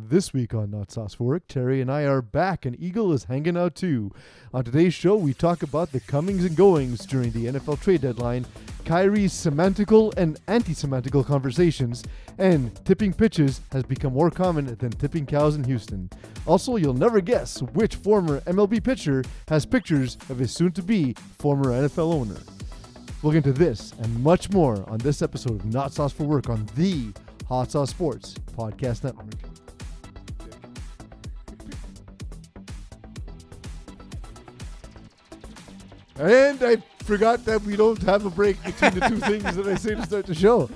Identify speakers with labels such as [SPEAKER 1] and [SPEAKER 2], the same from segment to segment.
[SPEAKER 1] This week on Not Sauce for Work, Terry and I are back and Eagle is hanging out too. On today's show, we talk about the comings and goings during the NFL trade deadline, Kyrie's semantical and anti-Semitical conversations, and tipping pitches has become more common than tipping cows in Houston. Also, you'll never guess which former MLB pitcher has pictures of his soon-to-be former NFL owner. We'll get into this and much more on this episode of Not Sauce for Work on the Hot Sauce Sports Podcast Network. And I forgot that we don't have a break between the two things that I say to start the show.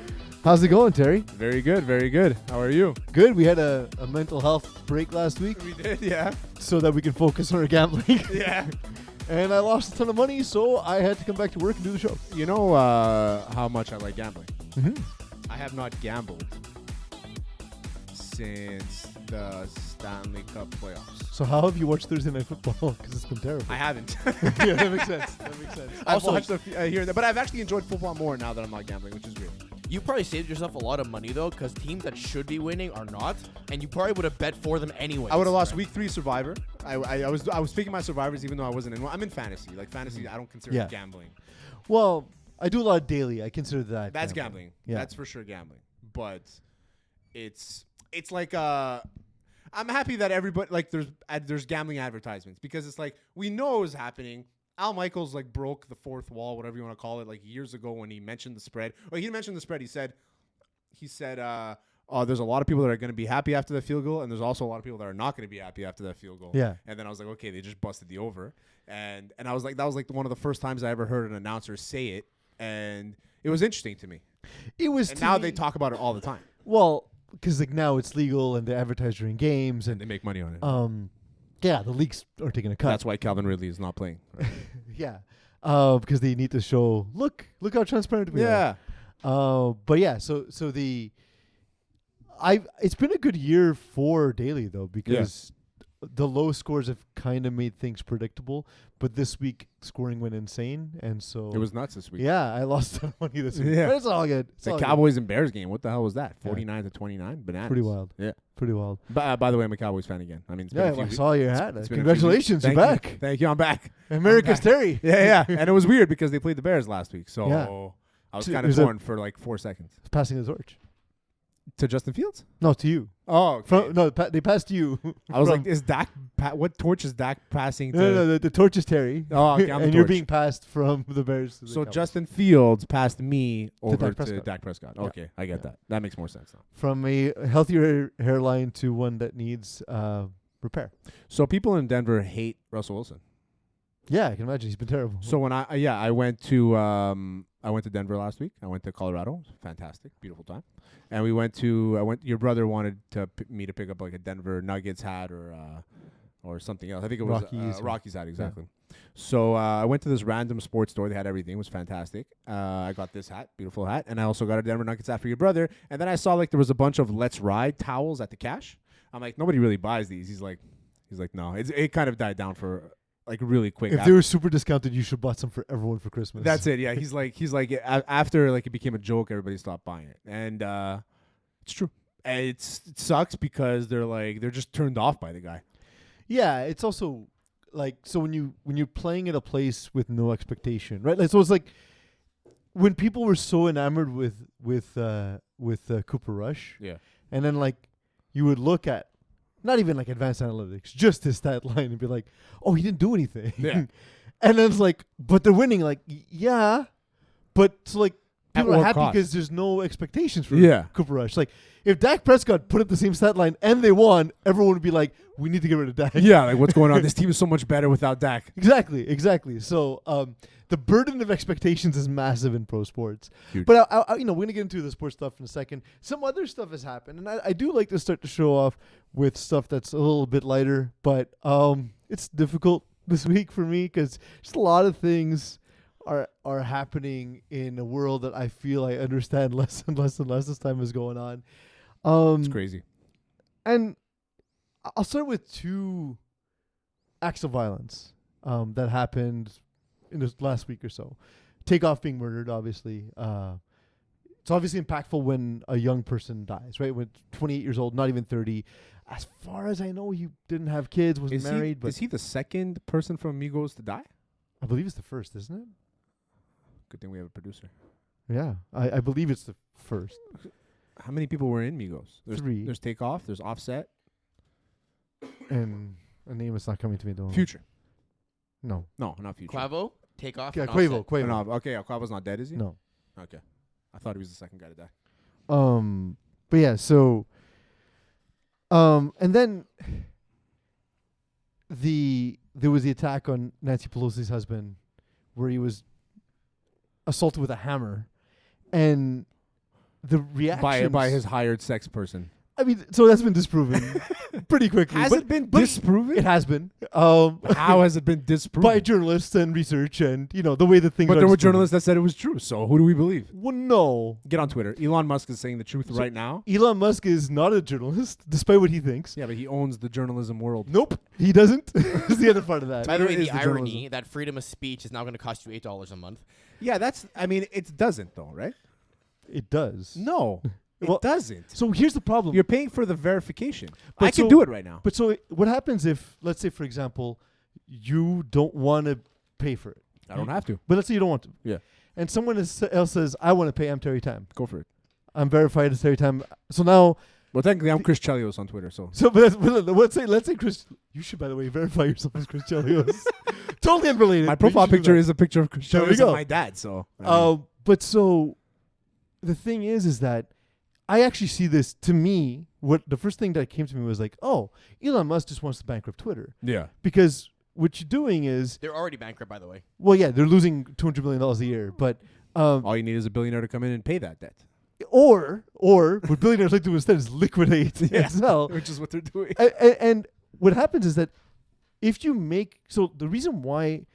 [SPEAKER 1] How's it going, Terry?
[SPEAKER 2] Very good, very good. How are you?
[SPEAKER 1] Good. We had a mental health break last week.
[SPEAKER 2] We did, yeah.
[SPEAKER 1] So that we can focus on our gambling.
[SPEAKER 2] Yeah.
[SPEAKER 1] And I lost a ton of money, so I had to come back to work and do the show.
[SPEAKER 2] You know how much I like gambling?
[SPEAKER 1] Mm-hmm.
[SPEAKER 2] I have not gambled since the Stanley Cup playoffs.
[SPEAKER 1] So how have you watched Thursday Night Football? Because it's been terrible.
[SPEAKER 2] I haven't.
[SPEAKER 1] Yeah, that makes sense. That makes sense.
[SPEAKER 2] I've watched here and there, but I've actually enjoyed football more now that I'm not gambling, which is weird.
[SPEAKER 3] You probably saved yourself a lot of money, though, because teams that should be winning are not, and you probably would have bet for them anyway.
[SPEAKER 2] I would have lost week 3 Survivor. I was picking my Survivors even though I wasn't in one. I'm in fantasy. Like fantasy, I don't consider gambling.
[SPEAKER 1] Well, I do a lot of daily. I consider that.
[SPEAKER 2] That's gambling.
[SPEAKER 1] Yeah.
[SPEAKER 2] That's for sure gambling. But it's like I'm happy that everybody like there's gambling advertisements because it's like we know it was happening. Al Michaels like broke the fourth wall, whatever you want to call it, like years ago when he mentioned the spread. Or he didn't mention the spread. He said, there's a lot of people that are going to be happy after that field goal, and there's also a lot of people that are not going to be happy after that field goal.
[SPEAKER 1] Yeah.
[SPEAKER 2] And then I was like, okay, they just busted the over, and I was like, that was like one of the first times I ever heard an announcer say it, and it was interesting to me.
[SPEAKER 1] It was.
[SPEAKER 2] And now they talk about it all the time.
[SPEAKER 1] Well, because like now it's legal and they advertise during games and
[SPEAKER 2] they make money on it.
[SPEAKER 1] Yeah, the leagues are taking a cut.
[SPEAKER 2] That's why Calvin Ridley is not playing. Right?
[SPEAKER 1] Yeah, because they need to show look how transparent we are. But yeah, so it's been a good year for daily though because the low scores have kind of made things predictable. But this week scoring went insane, and so
[SPEAKER 2] it was nuts this week.
[SPEAKER 1] Yeah, I lost a ton of money this week.
[SPEAKER 2] Yeah,
[SPEAKER 1] but it's all good. It's
[SPEAKER 2] the
[SPEAKER 1] all
[SPEAKER 2] Cowboys and Bears game. What the hell was that? 49-29, bananas.
[SPEAKER 1] Pretty wild.
[SPEAKER 2] Yeah,
[SPEAKER 1] pretty wild.
[SPEAKER 2] By the way, I'm a Cowboys fan again. I mean, it's been a few
[SPEAKER 1] I
[SPEAKER 2] weeks.
[SPEAKER 1] saw your hat.
[SPEAKER 2] It's been
[SPEAKER 1] Congratulations, you're back.
[SPEAKER 2] Thank you. I'm back.
[SPEAKER 1] America's Terry.
[SPEAKER 2] Yeah. And it was weird because they played the Bears last week, so I was kind of torn for like 4 seconds.
[SPEAKER 1] Passing the torch.
[SPEAKER 2] To Justin Fields?
[SPEAKER 1] No, to you.
[SPEAKER 2] Oh, okay.
[SPEAKER 1] They passed you.
[SPEAKER 2] I was like, is Dak? What torch is Dak passing?
[SPEAKER 1] No. The torch is Terry.
[SPEAKER 2] Oh, okay,
[SPEAKER 1] and you're being passed from the Bears to the Cowboys.
[SPEAKER 2] Justin Fields passed me over
[SPEAKER 1] to
[SPEAKER 2] Dak Prescott. Okay, I get that. That makes more sense now.
[SPEAKER 1] From a healthier hairline to one that needs repair.
[SPEAKER 2] So people in Denver hate Russell Wilson.
[SPEAKER 1] Yeah, I can imagine he's been terrible.
[SPEAKER 2] So when I went to Denver last week. I went to Colorado. Fantastic, beautiful time. And we went to your brother wanted me to pick up like a Denver Nuggets hat or something else. I think it was Rockies hat, exactly. Yeah. So I went to this random sports store. They had everything. It was fantastic. I got this hat, beautiful hat, and I also got a Denver Nuggets hat for your brother. And then I saw like there was a bunch of Let's Ride towels at the cash. I'm like, nobody really buys these. He's like, no. It kind of died down for like really quick.
[SPEAKER 1] If they were super discounted, you should bought some for everyone for Christmas.
[SPEAKER 2] That's it. Yeah, he's like after like it became a joke, everybody stopped buying it, and it's true. And it sucks because they're just turned off by the guy.
[SPEAKER 1] Yeah, it's also like so when you're playing at a place with no expectation, right? Like so it's like when people were so enamored with Cooper Rush,
[SPEAKER 2] yeah,
[SPEAKER 1] and then like you would look at. Not even like advanced analytics, just his stat line and be like, oh, he didn't do anything.
[SPEAKER 2] Yeah.
[SPEAKER 1] And then it's like, but they're winning. Like, yeah. But so like, people are happy because there's no expectations for Cooper Rush. Like, if Dak Prescott put up the same stat line and they won, everyone would be like, we need to get rid of Dak.
[SPEAKER 2] Yeah, like what's going on? This team is so much better without Dak.
[SPEAKER 1] Exactly. So the burden of expectations is massive in pro sports.
[SPEAKER 2] Huge.
[SPEAKER 1] But we're gonna get into the sports stuff in a second. Some other stuff has happened, and I do like to start to show off with stuff that's a little bit lighter. But it's difficult this week for me because just a lot of things are happening in a world that I feel I understand less and less as time is going on.
[SPEAKER 2] It's crazy.
[SPEAKER 1] And I'll start with 2 acts of violence that happened in this last week or so. Takeoff being murdered, obviously. it's obviously impactful when a young person dies, right? When 28 years old, not even 30. As far as I know, he didn't have kids, wasn't married. But
[SPEAKER 2] is he the second person from Migos to die?
[SPEAKER 1] I believe it's the first, isn't it?
[SPEAKER 2] Good thing we have a producer.
[SPEAKER 1] Yeah, I believe it's the first.
[SPEAKER 2] How many people were in Migos? There's
[SPEAKER 1] 3.
[SPEAKER 2] There's Takeoff. There's Offset.
[SPEAKER 1] And a name is not coming to me, though.
[SPEAKER 2] Future.
[SPEAKER 1] No.
[SPEAKER 2] No, not Future.
[SPEAKER 3] Quavo, Takeoff.
[SPEAKER 1] Yeah,
[SPEAKER 3] and
[SPEAKER 1] Quavo.
[SPEAKER 3] Offset.
[SPEAKER 1] Quavo.
[SPEAKER 2] No, okay, Quavo's not dead, is he?
[SPEAKER 1] No.
[SPEAKER 2] Okay. I thought he was the second guy to die.
[SPEAKER 1] But yeah, so and then there was the attack on Nancy Pelosi's husband where he was assaulted with a hammer, and the reaction
[SPEAKER 2] By his hired sex person.
[SPEAKER 1] I mean, so that's been disproven pretty quickly.
[SPEAKER 2] Has
[SPEAKER 1] but,
[SPEAKER 2] it been
[SPEAKER 1] but
[SPEAKER 2] disproven?
[SPEAKER 1] It has been.
[SPEAKER 2] How has it been disproven?
[SPEAKER 1] By journalists and research and, the way that things
[SPEAKER 2] But
[SPEAKER 1] are
[SPEAKER 2] there were
[SPEAKER 1] disproven.
[SPEAKER 2] journalists that said it was true. So who do we believe?
[SPEAKER 1] Well, no.
[SPEAKER 2] Get on Twitter. Elon Musk is saying the truth right now.
[SPEAKER 1] Elon Musk is not a journalist, despite what he thinks.
[SPEAKER 2] Yeah, but he owns the journalism world.
[SPEAKER 1] Nope, he doesn't. That's the other part of that.
[SPEAKER 3] By the way,
[SPEAKER 2] Is
[SPEAKER 3] the
[SPEAKER 2] the
[SPEAKER 3] irony
[SPEAKER 2] journalism.
[SPEAKER 3] that freedom of speech is now going to cost you $8 a month.
[SPEAKER 2] Yeah, it doesn't though, right?
[SPEAKER 1] It does.
[SPEAKER 2] No,
[SPEAKER 1] Well,
[SPEAKER 2] it doesn't.
[SPEAKER 1] So here's the problem.
[SPEAKER 2] You're paying for the verification.
[SPEAKER 1] But
[SPEAKER 2] I can
[SPEAKER 1] so-
[SPEAKER 2] do it right now.
[SPEAKER 1] But so what happens if, let's say, for example, you don't want to pay for it?
[SPEAKER 2] I don't have to.
[SPEAKER 1] But let's say you don't want to.
[SPEAKER 2] Yeah.
[SPEAKER 1] And someone else says, I want to pay. I'm Terry Tam.
[SPEAKER 2] Go for it.
[SPEAKER 1] I'm verified as Terry Tam. So now,
[SPEAKER 2] Well, technically, I'm Chris Chelios on Twitter, so.
[SPEAKER 1] but let's say Chris. You should, by the way, verify yourself as Chris Chelios. Totally unrelated.
[SPEAKER 2] My
[SPEAKER 1] but you
[SPEAKER 2] profile
[SPEAKER 1] should do
[SPEAKER 2] picture
[SPEAKER 1] that.
[SPEAKER 2] is a picture of Chris
[SPEAKER 1] There we
[SPEAKER 2] Chelios and
[SPEAKER 1] go.
[SPEAKER 2] my dad, so.
[SPEAKER 1] But so the thing is that I actually see this. To me, what the first thing that came to me was like, oh, Elon Musk just wants to bankrupt Twitter,
[SPEAKER 2] yeah.
[SPEAKER 1] because what you're doing is,
[SPEAKER 3] They're already bankrupt, by the way.
[SPEAKER 1] well, yeah, they're losing $200 million a year, but
[SPEAKER 2] All you need is a billionaire to come in and pay that debt.
[SPEAKER 1] or what billionaires like to do instead is liquidate and sell.
[SPEAKER 2] Which is what they're doing.
[SPEAKER 1] And what happens is that if you make, so the reason why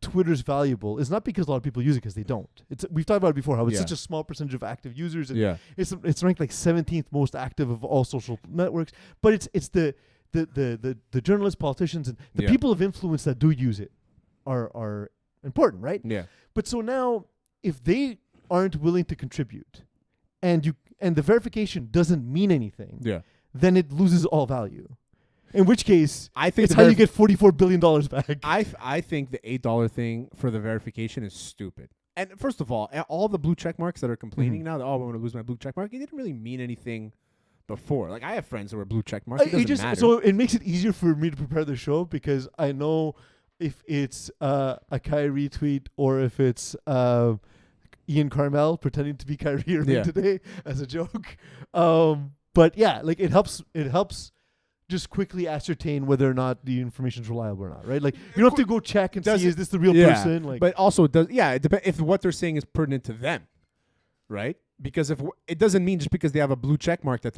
[SPEAKER 1] Twitter's valuable is not because a lot of people use it, because they don't. We've talked about it before, how it's
[SPEAKER 2] Yeah.
[SPEAKER 1] such a small percentage of active users. And
[SPEAKER 2] Yeah.
[SPEAKER 1] it's ranked like 17th most active of all social networks. But it's the journalists, politicians, and the
[SPEAKER 2] Yeah.
[SPEAKER 1] people of influence that do use it are important, right?
[SPEAKER 2] Yeah.
[SPEAKER 1] But so now, if they aren't willing to contribute, and the verification doesn't mean anything,
[SPEAKER 2] Yeah.
[SPEAKER 1] then it loses all value. In which case,
[SPEAKER 2] I think
[SPEAKER 1] it's how you get $44 billion back.
[SPEAKER 2] I think the $8 thing for the verification is stupid. And first of all the blue check marks that are complaining now that, oh, I'm going to lose my blue check mark, it didn't really mean anything before. Like, I have friends who were blue check marks. It doesn't matter.
[SPEAKER 1] So it makes it easier for me to prepare the show, because I know if it's a Kyrie tweet or if it's Ian Carmel pretending to be Kyrie Irving today as a joke. But yeah, like it helps just quickly ascertain whether or not the information is reliable or not, right? Like, you don't have to go check and see, is this the real person? Like,
[SPEAKER 2] but also it depends if what they're saying is pertinent to them, right? Because if it doesn't mean just because they have a blue check mark that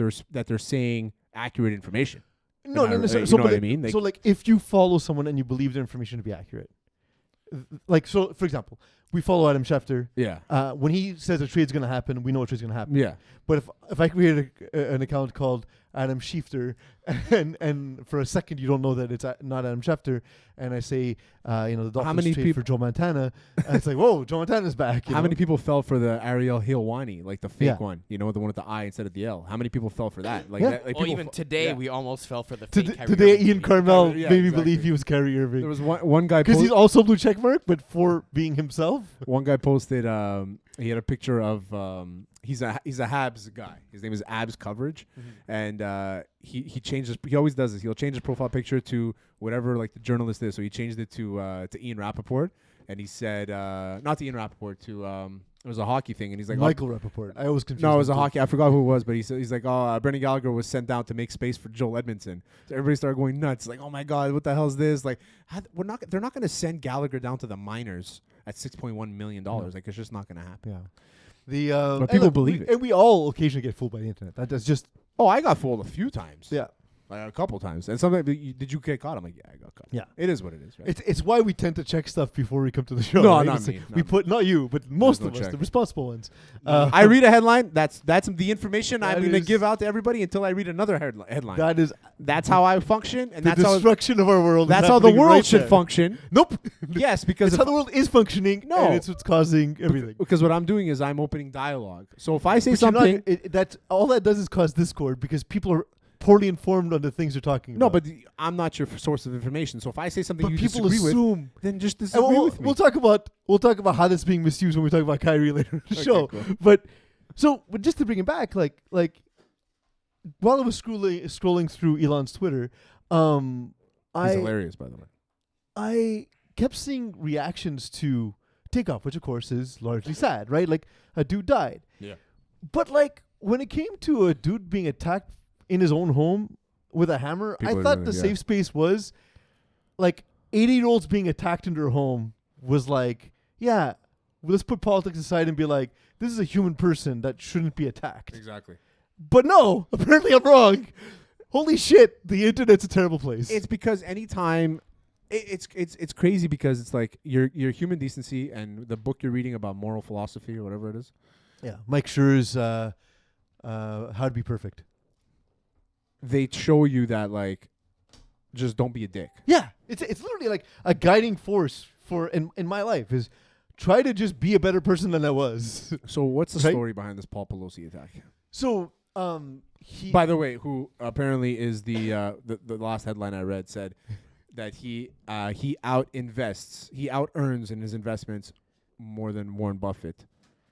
[SPEAKER 2] they're saying accurate information.
[SPEAKER 1] no.
[SPEAKER 2] You
[SPEAKER 1] So
[SPEAKER 2] know what I mean?
[SPEAKER 1] So like, if you follow someone and you believe their information to be accurate, like, so for example, we follow Adam Schefter.
[SPEAKER 2] Yeah.
[SPEAKER 1] When he says a trade's going to happen, we know a trade's going to happen.
[SPEAKER 2] Yeah.
[SPEAKER 1] But if I create an account called Adam Schefter, and for a second you don't know that it's not Adam Schefter, and I say, the Dolphins
[SPEAKER 2] many
[SPEAKER 1] trade for Joe Montana, and it's like, whoa, Joe Montana's back.
[SPEAKER 2] How many people fell for the Ariel Helwani, like the fake
[SPEAKER 1] Yeah.
[SPEAKER 2] one? The one with the I instead of the L. How many people fell for that? Like,
[SPEAKER 1] Yeah.
[SPEAKER 2] that, like
[SPEAKER 3] Well,
[SPEAKER 2] people
[SPEAKER 3] even today,
[SPEAKER 2] yeah.
[SPEAKER 3] we almost fell for the fake Kyrie
[SPEAKER 1] Today,
[SPEAKER 3] Irving
[SPEAKER 1] Ian
[SPEAKER 3] tweet.
[SPEAKER 1] Carmel
[SPEAKER 2] Yeah,
[SPEAKER 1] made me
[SPEAKER 2] exactly.
[SPEAKER 1] believe he was Kyrie Irving.
[SPEAKER 2] There was one guy
[SPEAKER 1] Because he's also blue checkmark, but for being himself.
[SPEAKER 2] One guy posted he had a picture of he's a Habs guy. His name is Abs Coverage, and he changes. He always does this. He'll change his profile picture to whatever like the journalist is. So he changed it to Ian Rappaport, and he said not to Ian Rappaport, to it was a hockey thing, and he's like
[SPEAKER 1] Michael Rappaport. I always confuse
[SPEAKER 2] No, it was a
[SPEAKER 1] them too.
[SPEAKER 2] hockey. I forgot who it was, but he's like, Brendan Gallagher was sent down to make space for Joel Edmondson. So everybody started going nuts, like, oh my God, what the hell is this? Like, they're not going to send Gallagher down to the minors at $6.1 million. Like, it's just not going to happen.
[SPEAKER 1] Yeah.
[SPEAKER 2] But people believe it.
[SPEAKER 1] And we all occasionally get fooled by the internet. That's just
[SPEAKER 2] Oh, I got fooled a few times.
[SPEAKER 1] yeah.
[SPEAKER 2] Like a couple times. And sometimes, did you get caught? I'm like, yeah, I got caught.
[SPEAKER 1] Yeah.
[SPEAKER 2] It is what it is, right?
[SPEAKER 1] It's why we tend to check stuff before we come to the show.
[SPEAKER 2] No,
[SPEAKER 1] right?
[SPEAKER 2] not
[SPEAKER 1] It's
[SPEAKER 2] me,
[SPEAKER 1] like
[SPEAKER 2] not
[SPEAKER 1] we
[SPEAKER 2] me.
[SPEAKER 1] put not you, but most
[SPEAKER 2] no
[SPEAKER 1] of us,
[SPEAKER 2] check.
[SPEAKER 1] the responsible ones.
[SPEAKER 2] I read a headline. That's the information I'm
[SPEAKER 1] That
[SPEAKER 2] going to
[SPEAKER 1] is-
[SPEAKER 2] give out to everybody until I read another headline.
[SPEAKER 1] That is
[SPEAKER 2] That's how I function, and
[SPEAKER 1] the
[SPEAKER 2] that's how
[SPEAKER 1] destruction of our world.
[SPEAKER 2] that's
[SPEAKER 1] is
[SPEAKER 2] how the
[SPEAKER 1] happening
[SPEAKER 2] world
[SPEAKER 1] right
[SPEAKER 2] should
[SPEAKER 1] there.
[SPEAKER 2] function.
[SPEAKER 1] Nope.
[SPEAKER 2] Yes, because
[SPEAKER 1] It's how the world is functioning.
[SPEAKER 2] No.
[SPEAKER 1] and it's what's causing everything.
[SPEAKER 2] because what I'm doing is I'm opening dialogue. So if I say
[SPEAKER 1] But you're not-
[SPEAKER 2] something,
[SPEAKER 1] that's all that does is cause discord because people are poorly informed on the things you're talking
[SPEAKER 2] no,
[SPEAKER 1] about.
[SPEAKER 2] but I'm not your source of information. So if I say something
[SPEAKER 1] But
[SPEAKER 2] you
[SPEAKER 1] people
[SPEAKER 2] disagree with,
[SPEAKER 1] assume.
[SPEAKER 2] then just
[SPEAKER 1] And
[SPEAKER 2] disagree
[SPEAKER 1] we'll,
[SPEAKER 2] with me.
[SPEAKER 1] we'll talk about how that's being misused when we talk about Kyrie later in the
[SPEAKER 2] Okay,
[SPEAKER 1] show.
[SPEAKER 2] cool.
[SPEAKER 1] But just to bring it back, like while I was scrolling through Elon's Twitter,
[SPEAKER 2] He's
[SPEAKER 1] I
[SPEAKER 2] hilarious, by the way.
[SPEAKER 1] I kept seeing reactions to Takeoff, which of course is largely sad, right? Like a dude died.
[SPEAKER 2] Yeah.
[SPEAKER 1] But like when it came to a dude being attacked in his own home with a hammer,
[SPEAKER 2] People
[SPEAKER 1] I
[SPEAKER 2] are
[SPEAKER 1] thought
[SPEAKER 2] doing
[SPEAKER 1] the
[SPEAKER 2] it, yeah.
[SPEAKER 1] safe space was like 80-year-olds being attacked in their home was like, yeah, let's put politics aside and be like, this is a human person that shouldn't be attacked.
[SPEAKER 2] Exactly.
[SPEAKER 1] But no, apparently I'm wrong. Holy shit, the internet's a terrible place.
[SPEAKER 2] It's because anytime it's crazy because it's like your human decency and the book you're reading about moral philosophy or whatever it is.
[SPEAKER 1] yeah, Mike Schur's How to Be Perfect.
[SPEAKER 2] They show you that like just don't be a dick.
[SPEAKER 1] Yeah, it's literally like a guiding force for in my life is try to just be a better person than I was.
[SPEAKER 2] So what's the
[SPEAKER 1] Right?
[SPEAKER 2] story behind this Paul Pelosi attack?
[SPEAKER 1] So he
[SPEAKER 2] By the way, who apparently is the last headline I read said that he out earns in his investments more than Warren Buffett,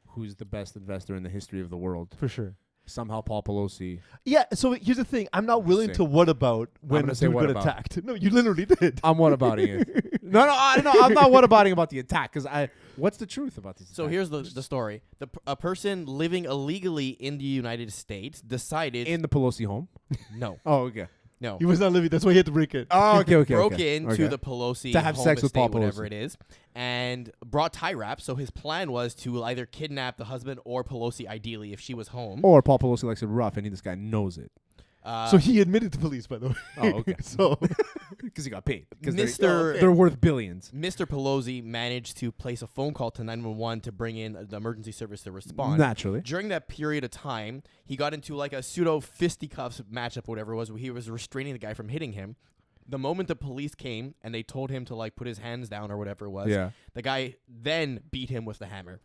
[SPEAKER 2] who's the best investor in the history of the world.
[SPEAKER 1] for sure.
[SPEAKER 2] Somehow Paul Pelosi.
[SPEAKER 1] Yeah, so here's the thing. I'm not willing
[SPEAKER 2] Say.
[SPEAKER 1] to what about when
[SPEAKER 2] gonna
[SPEAKER 1] a
[SPEAKER 2] say
[SPEAKER 1] dude
[SPEAKER 2] what
[SPEAKER 1] got
[SPEAKER 2] about.
[SPEAKER 1] attacked. No, you literally did.
[SPEAKER 2] I'm whatabouting it. No, I'm not whatabouting about the attack because what's the truth about this?
[SPEAKER 3] So
[SPEAKER 2] attack?
[SPEAKER 3] here's the story. A person living illegally in the United States decided
[SPEAKER 2] in the Pelosi home.
[SPEAKER 3] no,
[SPEAKER 2] Oh, okay.
[SPEAKER 3] no.
[SPEAKER 1] He was not living. That's why he had to break it.
[SPEAKER 2] Oh, okay.
[SPEAKER 3] Broke into the Pelosi
[SPEAKER 2] To have
[SPEAKER 3] home
[SPEAKER 2] sex with
[SPEAKER 3] estate,
[SPEAKER 2] Paul
[SPEAKER 3] whatever
[SPEAKER 2] Pelosi.
[SPEAKER 3] it is, and brought tie wraps. So his plan was to either kidnap the husband or Pelosi, ideally, if she was home.
[SPEAKER 2] Or Paul Pelosi likes it rough, and this guy knows it.
[SPEAKER 1] So he admitted to police, by the way.
[SPEAKER 2] Oh, okay.
[SPEAKER 1] So
[SPEAKER 2] Because he got paid. Because
[SPEAKER 3] Mr.
[SPEAKER 2] they're worth billions.
[SPEAKER 3] Mr. Pelosi managed to place a phone call to 911 to bring in the emergency service to respond.
[SPEAKER 2] Naturally.
[SPEAKER 3] During that period of time, he got into like a pseudo fisticuffs matchup, whatever it was, where he was restraining the guy from hitting him. The moment the police came and they told him to like put his hands down or whatever it was,
[SPEAKER 2] Yeah.
[SPEAKER 3] the guy then beat him with the hammer.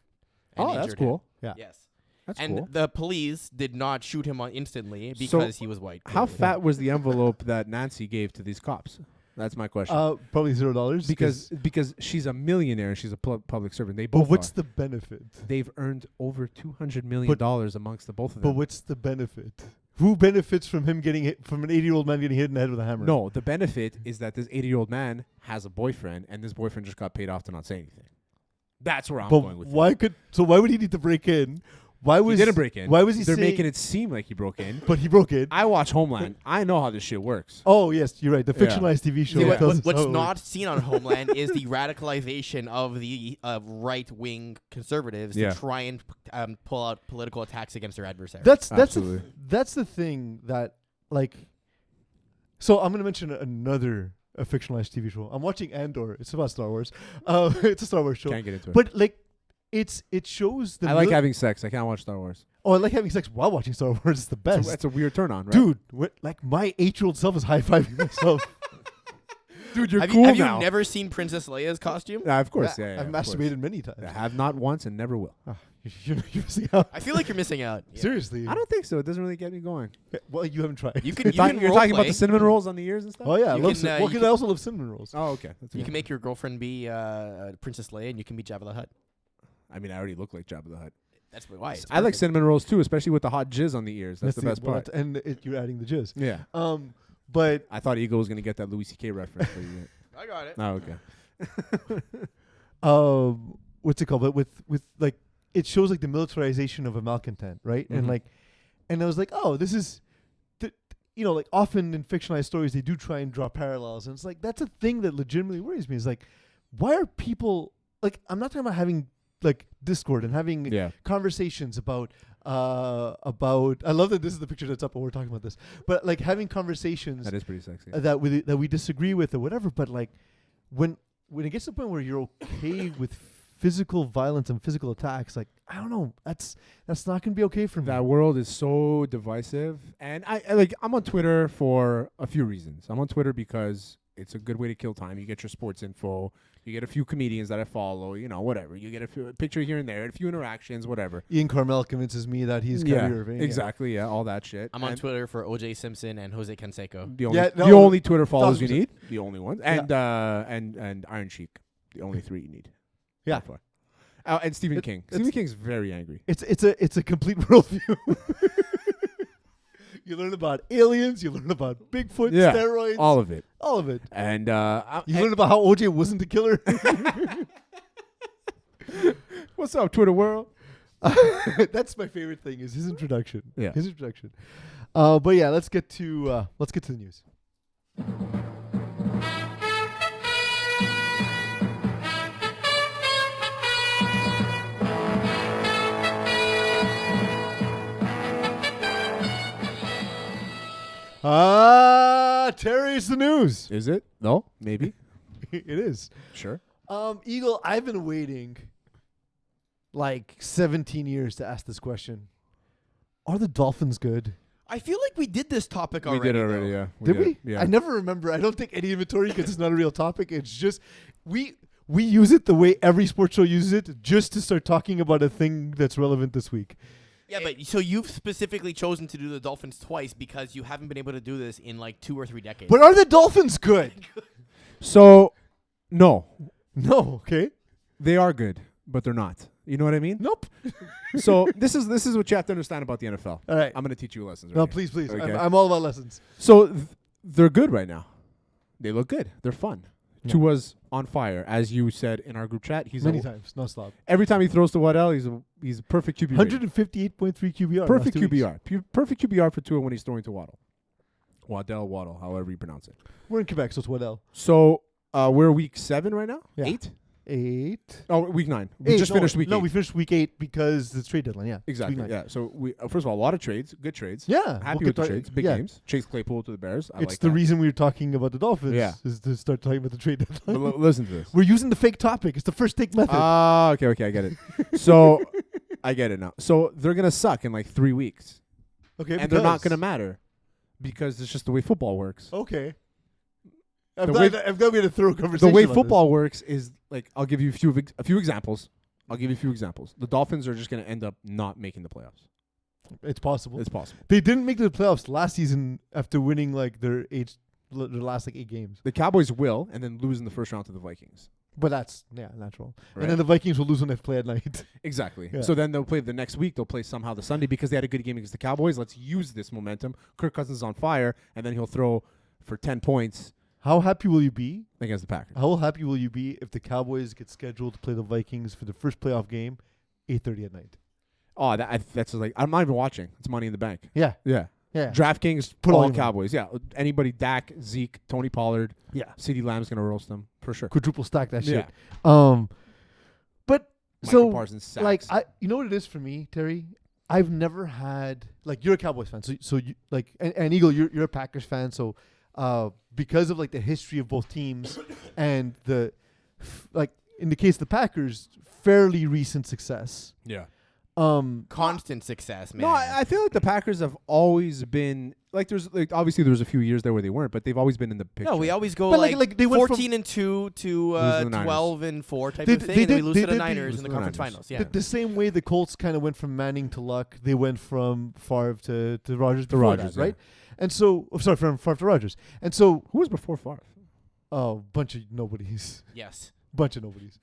[SPEAKER 3] and
[SPEAKER 2] Oh, that's
[SPEAKER 3] injured him.
[SPEAKER 2] cool.
[SPEAKER 1] yeah.
[SPEAKER 3] Yes.
[SPEAKER 2] That's
[SPEAKER 3] And
[SPEAKER 2] cool.
[SPEAKER 3] the police did not shoot him on instantly
[SPEAKER 2] So,
[SPEAKER 3] because he was white.
[SPEAKER 2] How
[SPEAKER 3] clearly.
[SPEAKER 2] fat was the envelope that Nancy gave to these cops? That's my question.
[SPEAKER 1] Probably $0
[SPEAKER 2] Because she's a millionaire and she's a public servant. They both
[SPEAKER 1] But what's
[SPEAKER 2] are.
[SPEAKER 1] the benefit?
[SPEAKER 2] They've earned over $200 million amongst the both of
[SPEAKER 1] But
[SPEAKER 2] them.
[SPEAKER 1] what's the benefit? Who benefits from him getting hit, from an 80-year-old man getting hit in the head with a hammer?
[SPEAKER 2] No, the benefit is that this 80-year-old man has a boyfriend, and this boyfriend just got paid off to not say anything. That's where I'm
[SPEAKER 1] But
[SPEAKER 2] going with it.
[SPEAKER 1] why would he need to break in? Why was
[SPEAKER 2] He didn't break in.
[SPEAKER 1] Why was he
[SPEAKER 2] They're
[SPEAKER 1] saying,
[SPEAKER 2] making it seem like he broke in.
[SPEAKER 1] But he broke in.
[SPEAKER 2] I watch Homeland. I know how this shit works.
[SPEAKER 1] Oh yes, you're right. The
[SPEAKER 2] Yeah.
[SPEAKER 1] fictionalized TV show.
[SPEAKER 3] See,
[SPEAKER 1] tells us
[SPEAKER 3] what's
[SPEAKER 1] how it
[SPEAKER 3] not
[SPEAKER 1] works.
[SPEAKER 3] seen on Homeland is the radicalization of the right-wing conservatives
[SPEAKER 2] Yeah.
[SPEAKER 3] to try and pull out political attacks against their adversaries.
[SPEAKER 1] That's
[SPEAKER 2] Absolutely.
[SPEAKER 1] that's the thing that like. So I'm gonna mention another fictionalized TV show. I'm watching Andor. It's about Star Wars. It's a Star Wars show.
[SPEAKER 2] Can't get into it.
[SPEAKER 1] But like, it shows the.
[SPEAKER 2] I like having sex. I can't watch Star Wars.
[SPEAKER 1] I like having sex while watching Star Wars. It's the best.
[SPEAKER 2] That's a weird turn on, right?
[SPEAKER 1] Dude, like my 8-year-old self is high-fiving myself.
[SPEAKER 2] Dude, you're
[SPEAKER 3] have
[SPEAKER 2] cool
[SPEAKER 3] you
[SPEAKER 2] now.
[SPEAKER 3] never seen Princess Leia's costume?
[SPEAKER 2] Yeah, of course. Yeah,
[SPEAKER 1] I've
[SPEAKER 2] of course.
[SPEAKER 1] masturbated many times.
[SPEAKER 2] I have not once and never will.
[SPEAKER 1] You're missing out.
[SPEAKER 3] I feel like you're missing out. Yeah.
[SPEAKER 1] Seriously.
[SPEAKER 2] I don't think so. It doesn't really get me going.
[SPEAKER 1] Well, you haven't tried.
[SPEAKER 3] You can.
[SPEAKER 2] You're,
[SPEAKER 3] You can
[SPEAKER 2] you're talking about
[SPEAKER 3] role-play.
[SPEAKER 2] the cinnamon rolls on the ears and stuff?
[SPEAKER 1] Oh yeah, I
[SPEAKER 3] You
[SPEAKER 1] love
[SPEAKER 3] can,
[SPEAKER 1] cinnamon.
[SPEAKER 3] you
[SPEAKER 1] Well,
[SPEAKER 3] can-
[SPEAKER 1] I also love cinnamon rolls.
[SPEAKER 2] Oh, okay. That's
[SPEAKER 3] You
[SPEAKER 2] okay.
[SPEAKER 3] can make your girlfriend be Princess Leia, and you can be Jabba the Hutt.
[SPEAKER 2] I mean, I already look like Jabba the Hutt.
[SPEAKER 3] That's why. It's
[SPEAKER 2] I like
[SPEAKER 3] perfect.
[SPEAKER 2] cinnamon rolls too, especially with the hot jizz on the ears. That's the best part.
[SPEAKER 1] And you're adding the jizz.
[SPEAKER 2] Yeah.
[SPEAKER 1] But
[SPEAKER 2] I thought Eagle was going to get that Louis C.K. reference. But you
[SPEAKER 3] I got it.
[SPEAKER 2] oh, okay.
[SPEAKER 1] what's it called? But with like, it shows like the militarization of a malcontent, right?
[SPEAKER 2] Mhm.
[SPEAKER 1] And like, and I was like, oh, this is, like often in fictionalized stories they do try and draw parallels, and it's like that's a thing that legitimately worries me. Is like, why are people like? I'm not talking about having like discord and having
[SPEAKER 2] Yeah.
[SPEAKER 1] conversations about about. I love that this is the picture that's up, and we're talking about this. But like having conversations
[SPEAKER 2] That is pretty sexy.
[SPEAKER 1] that we disagree with or whatever. But like when it gets to the point where you're okay with physical violence and physical attacks, like I don't know, that's not gonna be okay for me.
[SPEAKER 2] That world is so divisive, and I'm on Twitter for a few reasons. I'm on Twitter because it's a good way to kill time. You get your sports info. You get a few comedians that I follow. Whatever. You get a picture here and there, a few interactions, whatever.
[SPEAKER 1] Ian Carmel convinces me that he's Kyrie Irving.
[SPEAKER 2] Exactly. Yeah, all that shit.
[SPEAKER 3] I'm on Twitter for OJ Simpson and Jose Canseco.
[SPEAKER 2] The only Twitter followers you
[SPEAKER 1] 1000%.
[SPEAKER 2] need. The only ones. And and Iron Sheik. The only three you need.
[SPEAKER 1] Yeah.
[SPEAKER 2] And Stephen King. Stephen King's very angry.
[SPEAKER 1] It's a complete worldview. You learn about aliens. You learn about Bigfoot, steroids,
[SPEAKER 2] all of it.
[SPEAKER 1] all of it.
[SPEAKER 2] And
[SPEAKER 1] You learn about how OJ wasn't the killer.
[SPEAKER 2] what's up, Twitter world?
[SPEAKER 1] That's my favorite thing is his introduction.
[SPEAKER 2] Yeah.
[SPEAKER 1] His introduction. But yeah, let's get to the news. Terry's the news.
[SPEAKER 2] Is it? No, maybe.
[SPEAKER 1] It is.
[SPEAKER 2] Sure.
[SPEAKER 1] Eagle, I've been waiting like 17 years to ask this question. Are the Dolphins good?
[SPEAKER 3] I feel like we did this topic already.
[SPEAKER 2] We did it already,
[SPEAKER 3] though.
[SPEAKER 2] yeah.
[SPEAKER 1] Did we?
[SPEAKER 2] Yeah.
[SPEAKER 1] I never remember. I don't take any inventory because it's not a real topic. It's just we use it the way every sports show uses it, just to start talking about a thing that's relevant this week.
[SPEAKER 3] Yeah, but so you've specifically chosen to do the Dolphins twice because you haven't been able to do this in like 2 or 3 decades.
[SPEAKER 1] But are the Dolphins good?
[SPEAKER 2] So, no.
[SPEAKER 1] No. Okay.
[SPEAKER 2] They are good, but they're not. You know what I mean?
[SPEAKER 1] Nope.
[SPEAKER 2] So this is what you have to understand about the NFL.
[SPEAKER 1] All right.
[SPEAKER 2] I'm going to teach you lessons.
[SPEAKER 1] No,
[SPEAKER 2] right
[SPEAKER 1] please.
[SPEAKER 2] Okay.
[SPEAKER 1] I'm all about lessons.
[SPEAKER 2] So they're good right now. They look good. They're fun.
[SPEAKER 1] Yeah.
[SPEAKER 2] Tua's on fire, as you said in our group chat. He's
[SPEAKER 1] Many times, nonstop.
[SPEAKER 2] every time he throws to Waddell, he's a perfect QB.
[SPEAKER 1] 158.3 QBR.
[SPEAKER 2] Perfect
[SPEAKER 1] last 2 weeks.
[SPEAKER 2] QBR. Perfect QBR for Tua when he's throwing to Waddle. Waddle, however you pronounce it.
[SPEAKER 1] We're in Quebec, so it's Waddell.
[SPEAKER 2] So we're week 7 right now.
[SPEAKER 1] Yeah.
[SPEAKER 2] 8.
[SPEAKER 1] 8.
[SPEAKER 2] Oh, week 9. We just finished week 8.
[SPEAKER 1] No, we finished week 8 because it's trade deadline. Yeah.
[SPEAKER 2] Exactly.
[SPEAKER 1] Week 9.
[SPEAKER 2] Yeah. So we first of all, a lot of trades, good trades.
[SPEAKER 1] Yeah.
[SPEAKER 2] Happy with the trades, big games. Chase Claypool to the Bears. I
[SPEAKER 1] It's
[SPEAKER 2] like
[SPEAKER 1] the
[SPEAKER 2] that.
[SPEAKER 1] reason we were talking about the Dolphins.
[SPEAKER 2] Yeah.
[SPEAKER 1] Is to start talking about the trade deadline.
[SPEAKER 2] But listen to this.
[SPEAKER 1] We're using the fake topic. It's the first take method.
[SPEAKER 2] Okay, I get it. So I get it now. So they're gonna suck in like 3 weeks,
[SPEAKER 1] Okay.
[SPEAKER 2] and they're not gonna matter because it's just the way football works.
[SPEAKER 1] Okay. I'm
[SPEAKER 2] The way-
[SPEAKER 1] glad we had a thorough conversation.
[SPEAKER 2] The way
[SPEAKER 1] about
[SPEAKER 2] football works is like I'll give you a few examples. The Dolphins are just gonna end up not making the playoffs.
[SPEAKER 1] this. It's possible.
[SPEAKER 2] It's possible.
[SPEAKER 1] They didn't make the playoffs last season after winning like their last like 8 games.
[SPEAKER 2] The Cowboys will, and then lose in the first round to the Vikings.
[SPEAKER 1] But that's natural.
[SPEAKER 2] Right.
[SPEAKER 1] And then the Vikings will lose when they play at night.
[SPEAKER 2] Exactly.
[SPEAKER 1] Yeah.
[SPEAKER 2] So then they'll play the next week. They'll play somehow the Sunday because they had a good game against the Cowboys. Let's use this momentum. Kirk Cousins is on fire, and then he'll throw for 10 points
[SPEAKER 1] How happy will you be?
[SPEAKER 2] against the Packers.
[SPEAKER 1] How happy will you be if the Cowboys get scheduled to play the Vikings for the first playoff game, 8:30 at night?
[SPEAKER 2] Oh, that's like I'm not even watching. It's Money in the Bank.
[SPEAKER 1] Yeah.
[SPEAKER 2] Yeah.
[SPEAKER 1] Yeah.
[SPEAKER 2] DraftKings,
[SPEAKER 1] Put all
[SPEAKER 2] all
[SPEAKER 1] your money.
[SPEAKER 2] Cowboys. Yeah. Anybody, Dak, Zeke, Tony Pollard,
[SPEAKER 1] Yeah.
[SPEAKER 2] CeeDee Lamb's going to roast them for sure.
[SPEAKER 1] Quadruple stack that shit.
[SPEAKER 2] Yeah.
[SPEAKER 1] But
[SPEAKER 2] Michael
[SPEAKER 1] so
[SPEAKER 2] Parsons sacks.
[SPEAKER 1] like you know what it is for me, Terry? I've never had like you're a Cowboys fan, so you like and Eagle, you're a Packers fan, so because of like the history of both teams and the like in the case of the Packers, fairly recent success.
[SPEAKER 2] yeah.
[SPEAKER 3] Constant success, man.
[SPEAKER 2] No, I feel like the Packers have always been like obviously there was a few years there where they weren't, but they've always been in the picture.
[SPEAKER 3] No, we always go
[SPEAKER 1] But
[SPEAKER 3] like
[SPEAKER 1] they went
[SPEAKER 3] 14-2 to
[SPEAKER 2] Lose to the Niners.
[SPEAKER 3] 12-4 type
[SPEAKER 1] They
[SPEAKER 3] of
[SPEAKER 1] d-
[SPEAKER 3] thing,
[SPEAKER 1] they
[SPEAKER 3] and then we
[SPEAKER 1] did-
[SPEAKER 3] lose
[SPEAKER 1] they
[SPEAKER 3] to the
[SPEAKER 1] did-
[SPEAKER 3] Niners
[SPEAKER 2] lose
[SPEAKER 3] in the
[SPEAKER 2] to the
[SPEAKER 3] conference
[SPEAKER 2] Niners.
[SPEAKER 3] finals. Yeah.
[SPEAKER 1] The same way the Colts kind of went from Manning to Luck, they went from Favre to Rodgers.
[SPEAKER 2] To
[SPEAKER 1] before
[SPEAKER 2] Rodgers,
[SPEAKER 1] that, right? And so, from Favre to Rodgers. And so,
[SPEAKER 2] Who was before Favre?
[SPEAKER 1] bunch of nobodies,
[SPEAKER 3] Yes.
[SPEAKER 1] bunch of nobodies.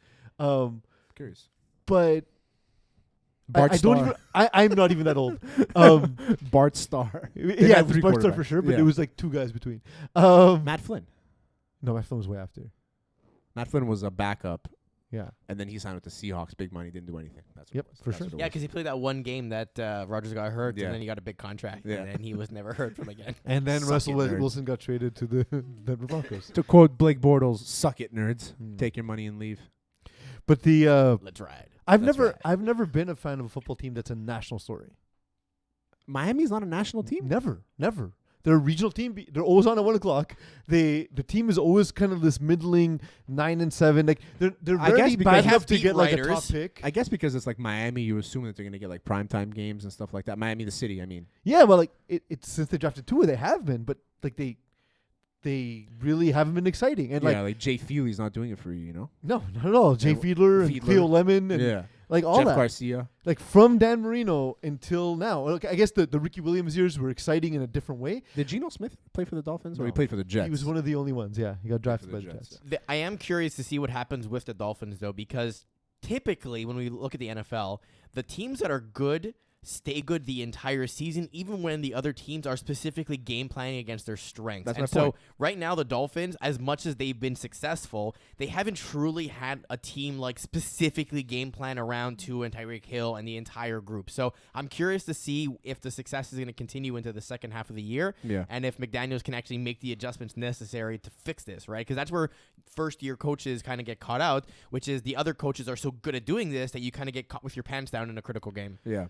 [SPEAKER 2] Curious.
[SPEAKER 1] But
[SPEAKER 2] Bart
[SPEAKER 1] I don't
[SPEAKER 2] Starr.
[SPEAKER 1] even. I'm not even that old.
[SPEAKER 2] Bart Starr.
[SPEAKER 1] Yeah,
[SPEAKER 2] had
[SPEAKER 1] it was
[SPEAKER 2] three
[SPEAKER 1] Bart Starr for
[SPEAKER 2] quarterbacks.
[SPEAKER 1] sure, but
[SPEAKER 2] Yeah.
[SPEAKER 1] it was like 2 guys between.
[SPEAKER 2] Matt Flynn.
[SPEAKER 1] No, my film was way after.
[SPEAKER 2] Matt Flynn was a backup,
[SPEAKER 1] Yeah.
[SPEAKER 2] and then he signed with the Seahawks. Big money, didn't do anything. That's what
[SPEAKER 1] Yep,
[SPEAKER 2] it was.
[SPEAKER 1] for
[SPEAKER 2] That's
[SPEAKER 1] sure.
[SPEAKER 2] what it
[SPEAKER 3] Yeah,
[SPEAKER 2] was.
[SPEAKER 3] because he played that one game that Rodgers got hurt,
[SPEAKER 2] Yeah.
[SPEAKER 3] and then he got a big contract,
[SPEAKER 2] Yeah.
[SPEAKER 3] and then he was never heard from again.
[SPEAKER 1] And then
[SPEAKER 2] Suck
[SPEAKER 1] Russell
[SPEAKER 2] it, nerds.
[SPEAKER 1] Wilson got traded to the Denver Broncos.
[SPEAKER 2] To quote Blake Bortles, "Suck it, nerds.
[SPEAKER 1] Hmm.
[SPEAKER 2] Take your money and leave."
[SPEAKER 1] But the
[SPEAKER 3] Let's ride.
[SPEAKER 1] I've
[SPEAKER 3] That's
[SPEAKER 1] never
[SPEAKER 3] right.
[SPEAKER 1] I've never been a fan of a football team that's a national story.
[SPEAKER 2] Miami's not a national team.
[SPEAKER 1] Never. They're a regional team. They're always on at 1 o'clock. The team is always kind of this middling 9-7. Like they're
[SPEAKER 2] I guess
[SPEAKER 1] rarely
[SPEAKER 2] because
[SPEAKER 1] bad
[SPEAKER 2] they
[SPEAKER 1] enough
[SPEAKER 3] have
[SPEAKER 1] to
[SPEAKER 3] beat
[SPEAKER 1] get like a
[SPEAKER 3] writers.
[SPEAKER 1] top pick.
[SPEAKER 2] I guess because it's like Miami, you assume that they're going to get like primetime games and stuff like that. Miami, the city, I mean.
[SPEAKER 1] Yeah, well, like it's since they drafted Tua, they have been, but like they really haven't been exciting. And
[SPEAKER 2] Like Jay Feely's not doing it for you, you know?
[SPEAKER 1] no, not at all. Jay Fiedler and Cleo Lemon and like all
[SPEAKER 2] Jeff
[SPEAKER 1] that.
[SPEAKER 2] Garcia.
[SPEAKER 1] Like from Dan Marino until now. Like, I guess the Ricky Williams years were exciting in a different way.
[SPEAKER 2] Did Geno Smith play for the Dolphins or he
[SPEAKER 1] No.
[SPEAKER 2] played for the Jets?
[SPEAKER 1] He was one of the only ones. Yeah, he got drafted
[SPEAKER 2] for
[SPEAKER 1] by
[SPEAKER 2] the
[SPEAKER 1] the
[SPEAKER 2] Jets,
[SPEAKER 1] Jets.
[SPEAKER 3] I am curious to see what happens with the Dolphins, though, because typically when we look at the NFL, the teams that are good stay good the entire season, even when the other teams are specifically game planning against their strengths.
[SPEAKER 2] That's
[SPEAKER 3] and
[SPEAKER 2] my
[SPEAKER 3] so
[SPEAKER 2] point.
[SPEAKER 3] right now, the Dolphins, as much as they've been successful, they haven't truly had a team like specifically game plan around Tua and Tyreek Hill and the entire group. So I'm curious to see if the success is going to continue into the second half of the year.
[SPEAKER 2] Yeah.
[SPEAKER 3] And if McDaniels can actually make the adjustments necessary to fix this, right? Because that's where first-year coaches kind of get caught out, which is the other coaches are so good at doing this that you kind of get caught with your pants down in a critical game.
[SPEAKER 2] Yeah.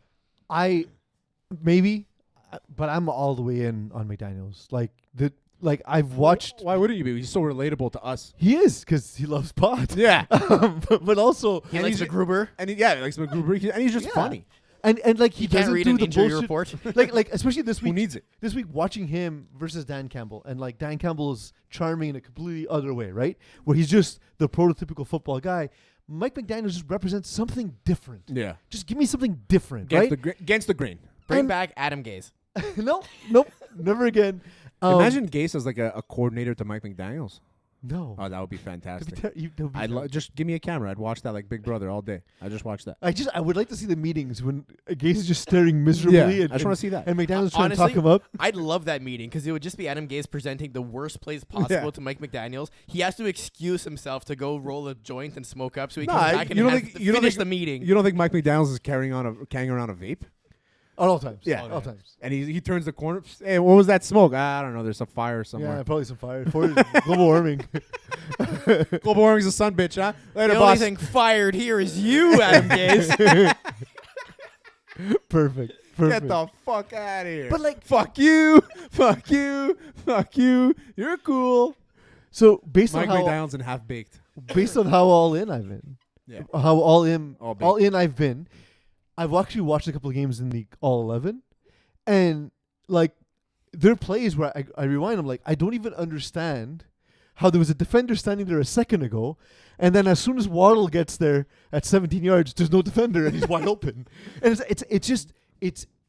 [SPEAKER 1] Maybe, but I'm all the way in on McDaniels. Like I've watched.
[SPEAKER 2] Why wouldn't you be? He's so relatable to us.
[SPEAKER 1] He is because he loves pot.
[SPEAKER 2] Yeah.
[SPEAKER 1] but also
[SPEAKER 3] He likes McGruber.
[SPEAKER 2] And he likes McGruber. And he's just
[SPEAKER 1] Yeah.
[SPEAKER 2] funny.
[SPEAKER 1] and like he
[SPEAKER 3] You can't
[SPEAKER 1] doesn't
[SPEAKER 3] read
[SPEAKER 1] do
[SPEAKER 3] an
[SPEAKER 1] the
[SPEAKER 3] injury
[SPEAKER 1] bullshit.
[SPEAKER 3] report.
[SPEAKER 1] like especially this
[SPEAKER 2] Who
[SPEAKER 1] week.
[SPEAKER 2] needs it?
[SPEAKER 1] This week watching him versus Dan Campbell, and like Dan Campbell is charming in a completely other way, right? Where he's just the prototypical football guy. Mike McDaniel just represents something different.
[SPEAKER 2] Yeah.
[SPEAKER 1] Just give me something different,
[SPEAKER 2] Against,
[SPEAKER 1] right?
[SPEAKER 2] against the grain.
[SPEAKER 3] Bring
[SPEAKER 1] And-
[SPEAKER 3] back Adam Gase.
[SPEAKER 1] Nope, never again.
[SPEAKER 2] Imagine Gase as like a coordinator to Mike McDaniels.
[SPEAKER 1] No.
[SPEAKER 2] Oh, that would be
[SPEAKER 1] That'd
[SPEAKER 2] fantastic.
[SPEAKER 1] be that'd be
[SPEAKER 2] I'd
[SPEAKER 1] terrible.
[SPEAKER 2] just give me a camera. I'd watch that like Big Brother all day. I just watch that.
[SPEAKER 1] I would like to see the meetings when Gase is just staring miserably.
[SPEAKER 2] Yeah,
[SPEAKER 1] and,
[SPEAKER 2] I just want to see that.
[SPEAKER 1] And McDaniel's trying to talk
[SPEAKER 3] Honestly,
[SPEAKER 1] him up.
[SPEAKER 3] I'd love that meeting because it would just be Adam Gase presenting the worst plays possible
[SPEAKER 2] Yeah.
[SPEAKER 3] to Mike McDaniels. He has to excuse himself to go roll a joint and smoke up so he
[SPEAKER 2] Nah,
[SPEAKER 3] comes back and
[SPEAKER 2] you don't
[SPEAKER 3] has
[SPEAKER 2] think-
[SPEAKER 3] to
[SPEAKER 2] you don't
[SPEAKER 3] finish
[SPEAKER 2] think-
[SPEAKER 3] the meeting.
[SPEAKER 2] You don't think Mike McDaniels is carrying around a vape?
[SPEAKER 1] At all times.
[SPEAKER 2] Yeah.
[SPEAKER 1] All times.
[SPEAKER 2] And he turns the corner. Hey, what was that smoke? I don't know. There's a fire somewhere.
[SPEAKER 1] Yeah, probably some fire. Global warming.
[SPEAKER 2] Global warming's a sun bitch, huh? Later,
[SPEAKER 3] the
[SPEAKER 2] boss.
[SPEAKER 3] only thing fired here is you, Adam Gase.
[SPEAKER 1] Perfect.
[SPEAKER 2] Get the fuck out of here.
[SPEAKER 1] But like,
[SPEAKER 2] fuck you. Fuck you. Fuck you. You're cool.
[SPEAKER 1] so based
[SPEAKER 2] Mike
[SPEAKER 1] on how
[SPEAKER 2] McDaniels and half baked.
[SPEAKER 1] all in I've been,
[SPEAKER 2] Yeah.
[SPEAKER 1] how all in
[SPEAKER 2] All baked.
[SPEAKER 1] I've been, I've actually watched a couple of games in the all 11, and like there are plays where I rewind. I'm like, I don't even understand how there was a defender standing there a second ago, and then as soon as Waddle gets there at 17 yards, there's no defender and he's wide open. And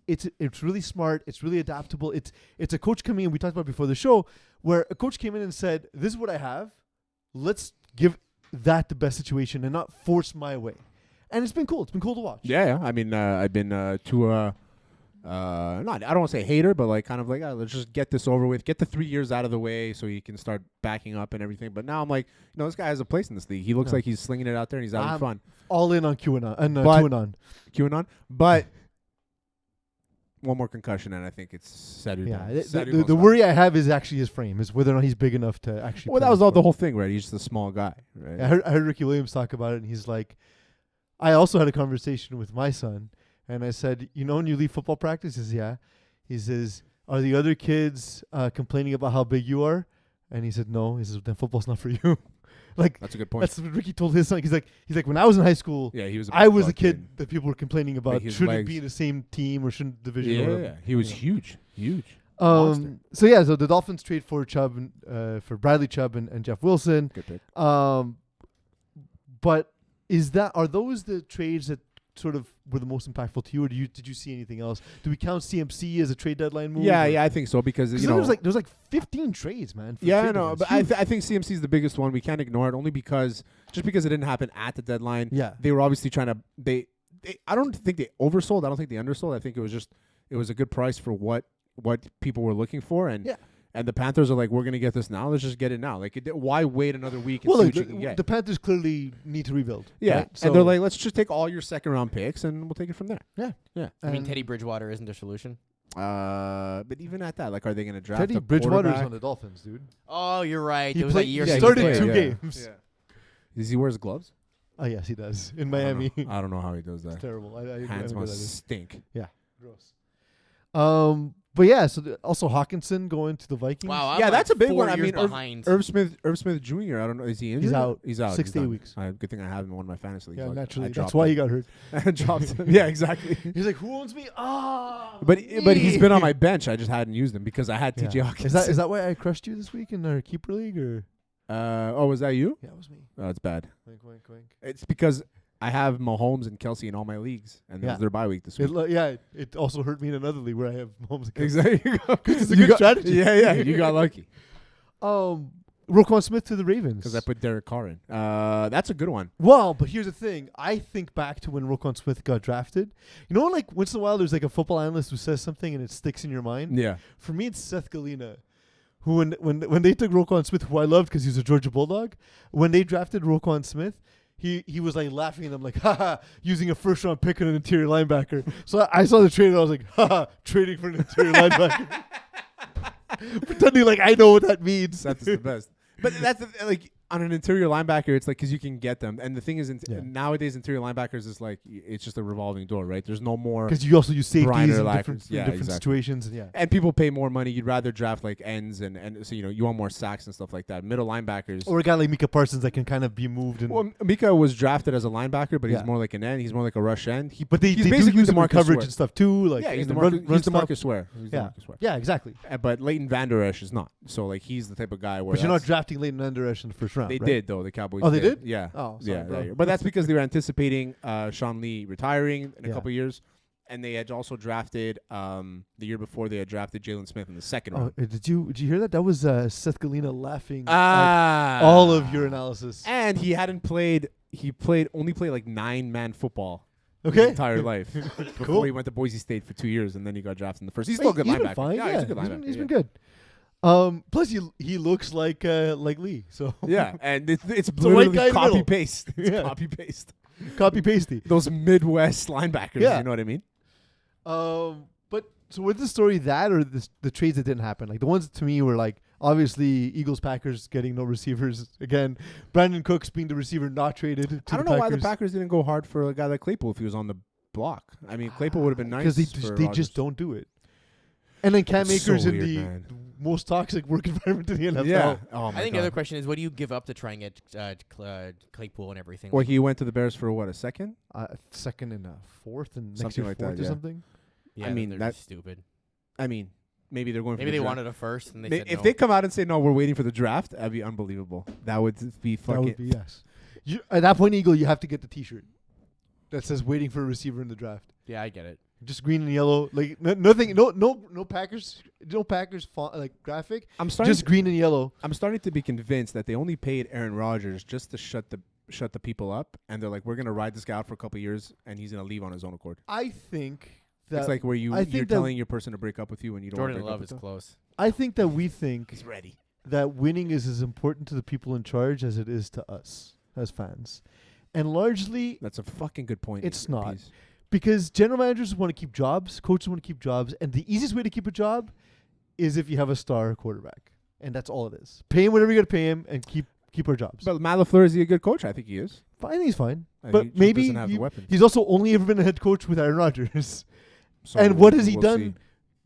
[SPEAKER 1] it's really smart. It's really adaptable. It's a coach coming in. We talked about before the show where a coach came in and said, "This is what I have. Let's give that the best situation and not force my way." And it's been cool. It's been cool to watch.
[SPEAKER 2] Yeah. I mean, I've been not. I don't want to say hater, but like kind of like let's just get this over with, get the 3 years out of the way, so he can start backing up and everything. But now I'm like, this guy has a place in this league. He looks
[SPEAKER 1] Yeah.
[SPEAKER 2] like he's slinging it out there and he's having fun.
[SPEAKER 1] All in on QAnon and
[SPEAKER 2] But-
[SPEAKER 1] QAnon.
[SPEAKER 2] QAnon, but one more concussion and I think it's Saturday.
[SPEAKER 1] Yeah, the worry I have is actually his frame, is whether or not he's big enough to actually.
[SPEAKER 2] Well,
[SPEAKER 1] play
[SPEAKER 2] that was
[SPEAKER 1] the
[SPEAKER 2] all the
[SPEAKER 1] sport.
[SPEAKER 2] whole thing, right? He's just a small guy, right?
[SPEAKER 1] I heard Ricky Williams talk about it, and he's like, I also had a conversation with my son, and I said, when you leave football practice, he says, yeah. He says, are the other kids complaining about how big you are? And he said, no. He says, then football's not for you. Like,
[SPEAKER 2] That's a good point.
[SPEAKER 1] that's what Ricky told his son. He's like, when I was in high school,
[SPEAKER 2] Yeah, he was.
[SPEAKER 1] I was the
[SPEAKER 2] fucking-
[SPEAKER 1] kid that people were complaining about.
[SPEAKER 2] Like his
[SPEAKER 1] Shouldn't
[SPEAKER 2] legs.
[SPEAKER 1] be in the same team or shouldn't division. or
[SPEAKER 2] Yeah,
[SPEAKER 1] whatever.
[SPEAKER 2] yeah, he was
[SPEAKER 1] Yeah.
[SPEAKER 2] huge. Monster.
[SPEAKER 1] So the Dolphins trade for Chubb and, for Bradley Chubb and Jeff Wilson.
[SPEAKER 2] Good pick.
[SPEAKER 1] But are those the trades that sort of were the most impactful to you, or did you see anything else? Do we count CMC as a trade deadline move?
[SPEAKER 2] Yeah,
[SPEAKER 1] or-
[SPEAKER 2] yeah, I think so because
[SPEAKER 1] Because
[SPEAKER 2] you know.
[SPEAKER 1] there's like 15 trades, man. for
[SPEAKER 2] Yeah,
[SPEAKER 1] trade
[SPEAKER 2] no,
[SPEAKER 1] deadlines.
[SPEAKER 2] but I think CMC is the biggest one. We can't ignore it only because it didn't happen at the deadline.
[SPEAKER 1] Yeah.
[SPEAKER 2] They were obviously trying to. They I don't think they oversold. I don't think they undersold. I think it was a good price for what people were looking for, and
[SPEAKER 1] Yeah.
[SPEAKER 2] and the Panthers are like, we're gonna get this now. Let's just get it now. Like, why wait another week and
[SPEAKER 1] well,
[SPEAKER 2] see
[SPEAKER 1] like,
[SPEAKER 2] what you can get?
[SPEAKER 1] the Panthers clearly need to rebuild.
[SPEAKER 2] Yeah,
[SPEAKER 1] right?
[SPEAKER 2] and they're like, let's just take all your second round picks and we'll take it from there.
[SPEAKER 1] yeah.
[SPEAKER 3] I mean,
[SPEAKER 1] And
[SPEAKER 3] Teddy Bridgewater isn't their solution.
[SPEAKER 2] But even at that, like, are they gonna draft
[SPEAKER 1] Teddy
[SPEAKER 2] a
[SPEAKER 1] Bridgewater's
[SPEAKER 2] quarterback?
[SPEAKER 1] on the Dolphins, dude.
[SPEAKER 3] Oh, you're right.
[SPEAKER 1] He
[SPEAKER 3] There was
[SPEAKER 1] played-
[SPEAKER 3] that year
[SPEAKER 1] he
[SPEAKER 3] he
[SPEAKER 1] started
[SPEAKER 3] played.
[SPEAKER 1] 2
[SPEAKER 2] yeah.
[SPEAKER 1] games.
[SPEAKER 2] Yeah. Does he wear his gloves?
[SPEAKER 1] Oh yes, he does in
[SPEAKER 2] I don't
[SPEAKER 1] Miami.
[SPEAKER 2] know. I don't know how he does that.
[SPEAKER 1] It's terrible. I
[SPEAKER 2] Hands
[SPEAKER 1] don't know
[SPEAKER 2] must
[SPEAKER 1] that is.
[SPEAKER 2] stink.
[SPEAKER 1] Gross. But yeah, so also Hawkinson going to the Vikings.
[SPEAKER 3] Wow, I'm
[SPEAKER 2] Yeah,
[SPEAKER 3] like
[SPEAKER 2] that's a big
[SPEAKER 3] 4
[SPEAKER 2] one. I
[SPEAKER 3] years
[SPEAKER 2] mean,
[SPEAKER 3] behind.
[SPEAKER 2] Irv Smith Jr. I don't know. Is he injured?
[SPEAKER 1] He's out. 6 to 8
[SPEAKER 2] done.
[SPEAKER 1] weeks.
[SPEAKER 2] Good thing I have him in one of my fantasy leagues.
[SPEAKER 1] Yeah,
[SPEAKER 2] I
[SPEAKER 1] naturally.
[SPEAKER 2] dropped
[SPEAKER 1] That's why
[SPEAKER 2] him.
[SPEAKER 1] he got hurt.
[SPEAKER 2] I dropped him. Yeah, exactly.
[SPEAKER 1] He's like, who owns me?
[SPEAKER 2] But he's been on my bench. I just hadn't used him because I had
[SPEAKER 1] Yeah.
[SPEAKER 2] TJ Hawkins.
[SPEAKER 1] Is that why I crushed you this week in our keeper league? Or
[SPEAKER 2] was that you?
[SPEAKER 1] yeah, it was me.
[SPEAKER 2] Oh, it's bad.
[SPEAKER 1] Wink, wink, wink.
[SPEAKER 2] It's because I have Mahomes and Kelsey in all my leagues, and it
[SPEAKER 1] Yeah.
[SPEAKER 2] was their bye week this week.
[SPEAKER 1] It also hurt me in another league where I have Mahomes.
[SPEAKER 2] Exactly.
[SPEAKER 1] It's a good strategy.
[SPEAKER 2] Yeah, you got lucky
[SPEAKER 1] Roquan Smith to the Ravens.
[SPEAKER 2] because I put Derek Carr in. That's a good one.
[SPEAKER 1] Well, but here's the thing. I think back to when Roquan Smith got drafted. You know, like once in a while there's like a football analyst who says something and it sticks in your mind.
[SPEAKER 2] Yeah.
[SPEAKER 1] For me, it's Seth Galina, who when they took Roquan Smith, who I loved because he was a Georgia Bulldog, when they drafted Roquan Smith, he was like laughing at them like, haha, using a first round pick on an interior linebacker. So I saw the trade and I was like, haha, trading for an interior linebacker. Pretending like I know what that means.
[SPEAKER 2] That's the best. But that's like on an interior linebacker, it's like because you can get them. And the thing is, nowadays interior linebackers is like it's just a revolving door, right? There's no more
[SPEAKER 1] Because you also use safeties in
[SPEAKER 2] Brian
[SPEAKER 1] different,
[SPEAKER 2] Urlacher. Yeah,
[SPEAKER 1] different
[SPEAKER 2] exactly.
[SPEAKER 1] situations. And
[SPEAKER 2] and people pay more money. You'd rather draft like ends and so you want more sacks and stuff like that. Middle linebackers.
[SPEAKER 1] Or a guy like Mika Parsons that can kind of be moved. And
[SPEAKER 2] Well, Mika was drafted as a linebacker, but
[SPEAKER 1] Yeah.
[SPEAKER 2] he's more like an end. He's more like a rush end.
[SPEAKER 1] but they
[SPEAKER 2] he's
[SPEAKER 1] do
[SPEAKER 2] basically
[SPEAKER 1] use him in
[SPEAKER 2] DeMarcus
[SPEAKER 1] coverage
[SPEAKER 2] Ware.
[SPEAKER 1] and stuff too. Like
[SPEAKER 2] Yeah, he's
[SPEAKER 1] in
[SPEAKER 2] the
[SPEAKER 1] run stuff.
[SPEAKER 2] DeMarcus Ware. He's
[SPEAKER 1] Yeah.
[SPEAKER 2] DeMarcus Ware.
[SPEAKER 1] Yeah, exactly.
[SPEAKER 2] But Leighton Vander Esch is not. So like he's the type of guy where
[SPEAKER 1] But you're not
[SPEAKER 2] that's-
[SPEAKER 1] drafting Leighton Vander Esch in the first round.
[SPEAKER 2] They
[SPEAKER 1] right?
[SPEAKER 2] did though. The Cowboys.
[SPEAKER 1] Oh, they did?
[SPEAKER 2] Yeah.
[SPEAKER 1] Oh, sorry,
[SPEAKER 2] yeah,
[SPEAKER 1] bro.
[SPEAKER 2] yeah. But that's because they were anticipating Sean Lee retiring in a
[SPEAKER 1] Yeah.
[SPEAKER 2] couple years, and they had also drafted the year before they had drafted Jalen Smith in the second
[SPEAKER 1] Oh,
[SPEAKER 2] round.
[SPEAKER 1] did you hear that? That was Seth Galina laughing at
[SPEAKER 2] Ah,
[SPEAKER 1] all of your analysis.
[SPEAKER 2] and he hadn't played. He only played like 9-man football. His
[SPEAKER 1] Okay.
[SPEAKER 2] entire life before
[SPEAKER 1] Cool.
[SPEAKER 2] he went to Boise State for 2 years, and then he got drafted in the first. He's still a good
[SPEAKER 1] He's
[SPEAKER 2] linebacker.
[SPEAKER 1] been fine.
[SPEAKER 2] Yeah, he's a good linebacker.
[SPEAKER 1] He's
[SPEAKER 2] yeah.
[SPEAKER 1] been good. Plus, he looks like Lee. So
[SPEAKER 2] Yeah, and it's
[SPEAKER 1] a white guy
[SPEAKER 2] literally
[SPEAKER 1] in the middle.
[SPEAKER 2] copy paste. It's
[SPEAKER 1] Yeah.
[SPEAKER 2] copy paste.
[SPEAKER 1] copy pasty.
[SPEAKER 2] Those Midwest linebackers.
[SPEAKER 1] Yeah.
[SPEAKER 2] You know what I mean?
[SPEAKER 1] But so with the story that or the trades that didn't happen, like the ones to me were like obviously Eagles Packers getting no receivers again. Brandon Cooks being the receiver not traded to
[SPEAKER 2] I don't know why the Packers didn't go hard for a guy like Claypool if he was on the block. I mean, Claypool would have been nice
[SPEAKER 1] because
[SPEAKER 2] for
[SPEAKER 1] they
[SPEAKER 2] Rodgers.
[SPEAKER 1] just don't do it. And then Cam
[SPEAKER 2] It's so
[SPEAKER 1] Akers in
[SPEAKER 2] weird,
[SPEAKER 1] the
[SPEAKER 2] man.
[SPEAKER 1] most toxic work environment in the NFL.
[SPEAKER 2] Yeah. Oh my
[SPEAKER 3] I think the
[SPEAKER 2] God.
[SPEAKER 3] other question is, what do you give up to try and get Claypool and everything?
[SPEAKER 2] Well, he went to the Bears for what, a second?
[SPEAKER 1] Second and a fourth, and next
[SPEAKER 2] Something
[SPEAKER 1] year
[SPEAKER 2] like
[SPEAKER 1] fourth
[SPEAKER 2] that,
[SPEAKER 1] or
[SPEAKER 2] yeah.
[SPEAKER 1] something.
[SPEAKER 3] yeah,
[SPEAKER 2] I mean,
[SPEAKER 3] they're
[SPEAKER 2] that-
[SPEAKER 3] just stupid.
[SPEAKER 2] I mean, maybe they're going.
[SPEAKER 3] Maybe
[SPEAKER 2] for the
[SPEAKER 3] they
[SPEAKER 2] draft.
[SPEAKER 3] wanted a first and they
[SPEAKER 2] May-
[SPEAKER 3] said
[SPEAKER 2] if
[SPEAKER 3] no.
[SPEAKER 2] they come out and say no, we're waiting for the draft, that'd be unbelievable. That would be
[SPEAKER 1] That
[SPEAKER 2] fucking.
[SPEAKER 1] would be yes. At that point, Eagle, you have to get the T-shirt that says "Waiting for a receiver in the draft."
[SPEAKER 3] Yeah, I get it.
[SPEAKER 1] Just green and yellow, like nothing, no Packers font, like graphic.
[SPEAKER 2] I'm starting.
[SPEAKER 1] Just green and yellow.
[SPEAKER 2] I'm starting to be convinced that they only paid Aaron Rodgers just to shut the people up, and they're like, we're gonna ride this guy out for a couple of years, and he's gonna leave on his own accord.
[SPEAKER 1] I think that
[SPEAKER 2] It's like where
[SPEAKER 1] I think
[SPEAKER 2] you're
[SPEAKER 1] that-
[SPEAKER 2] telling your person to break up with you, and you don't wanna
[SPEAKER 3] Jordan
[SPEAKER 2] break up
[SPEAKER 3] Love
[SPEAKER 2] with
[SPEAKER 3] is
[SPEAKER 2] them.
[SPEAKER 3] close.
[SPEAKER 1] I think that we think
[SPEAKER 2] He's ready.
[SPEAKER 1] that winning is as important to the people in charge as it is to us as fans, and largely
[SPEAKER 2] That's a fucking good point.
[SPEAKER 1] It's not.
[SPEAKER 2] Peace.
[SPEAKER 1] because general managers want to keep jobs, coaches want to keep jobs, and the easiest way to keep a job is if you have a star quarterback, and that's all it is. Pay him whatever you got to pay him, and keep our jobs.
[SPEAKER 2] But Matt LaFleur, is he a good coach? I think he is.
[SPEAKER 1] I think he's fine.
[SPEAKER 2] He
[SPEAKER 1] But
[SPEAKER 2] just
[SPEAKER 1] maybe
[SPEAKER 2] doesn't have the weapons.
[SPEAKER 1] he's also only ever been a head coach with Aaron Rodgers.
[SPEAKER 2] So
[SPEAKER 1] and what has he
[SPEAKER 2] we'll
[SPEAKER 1] done?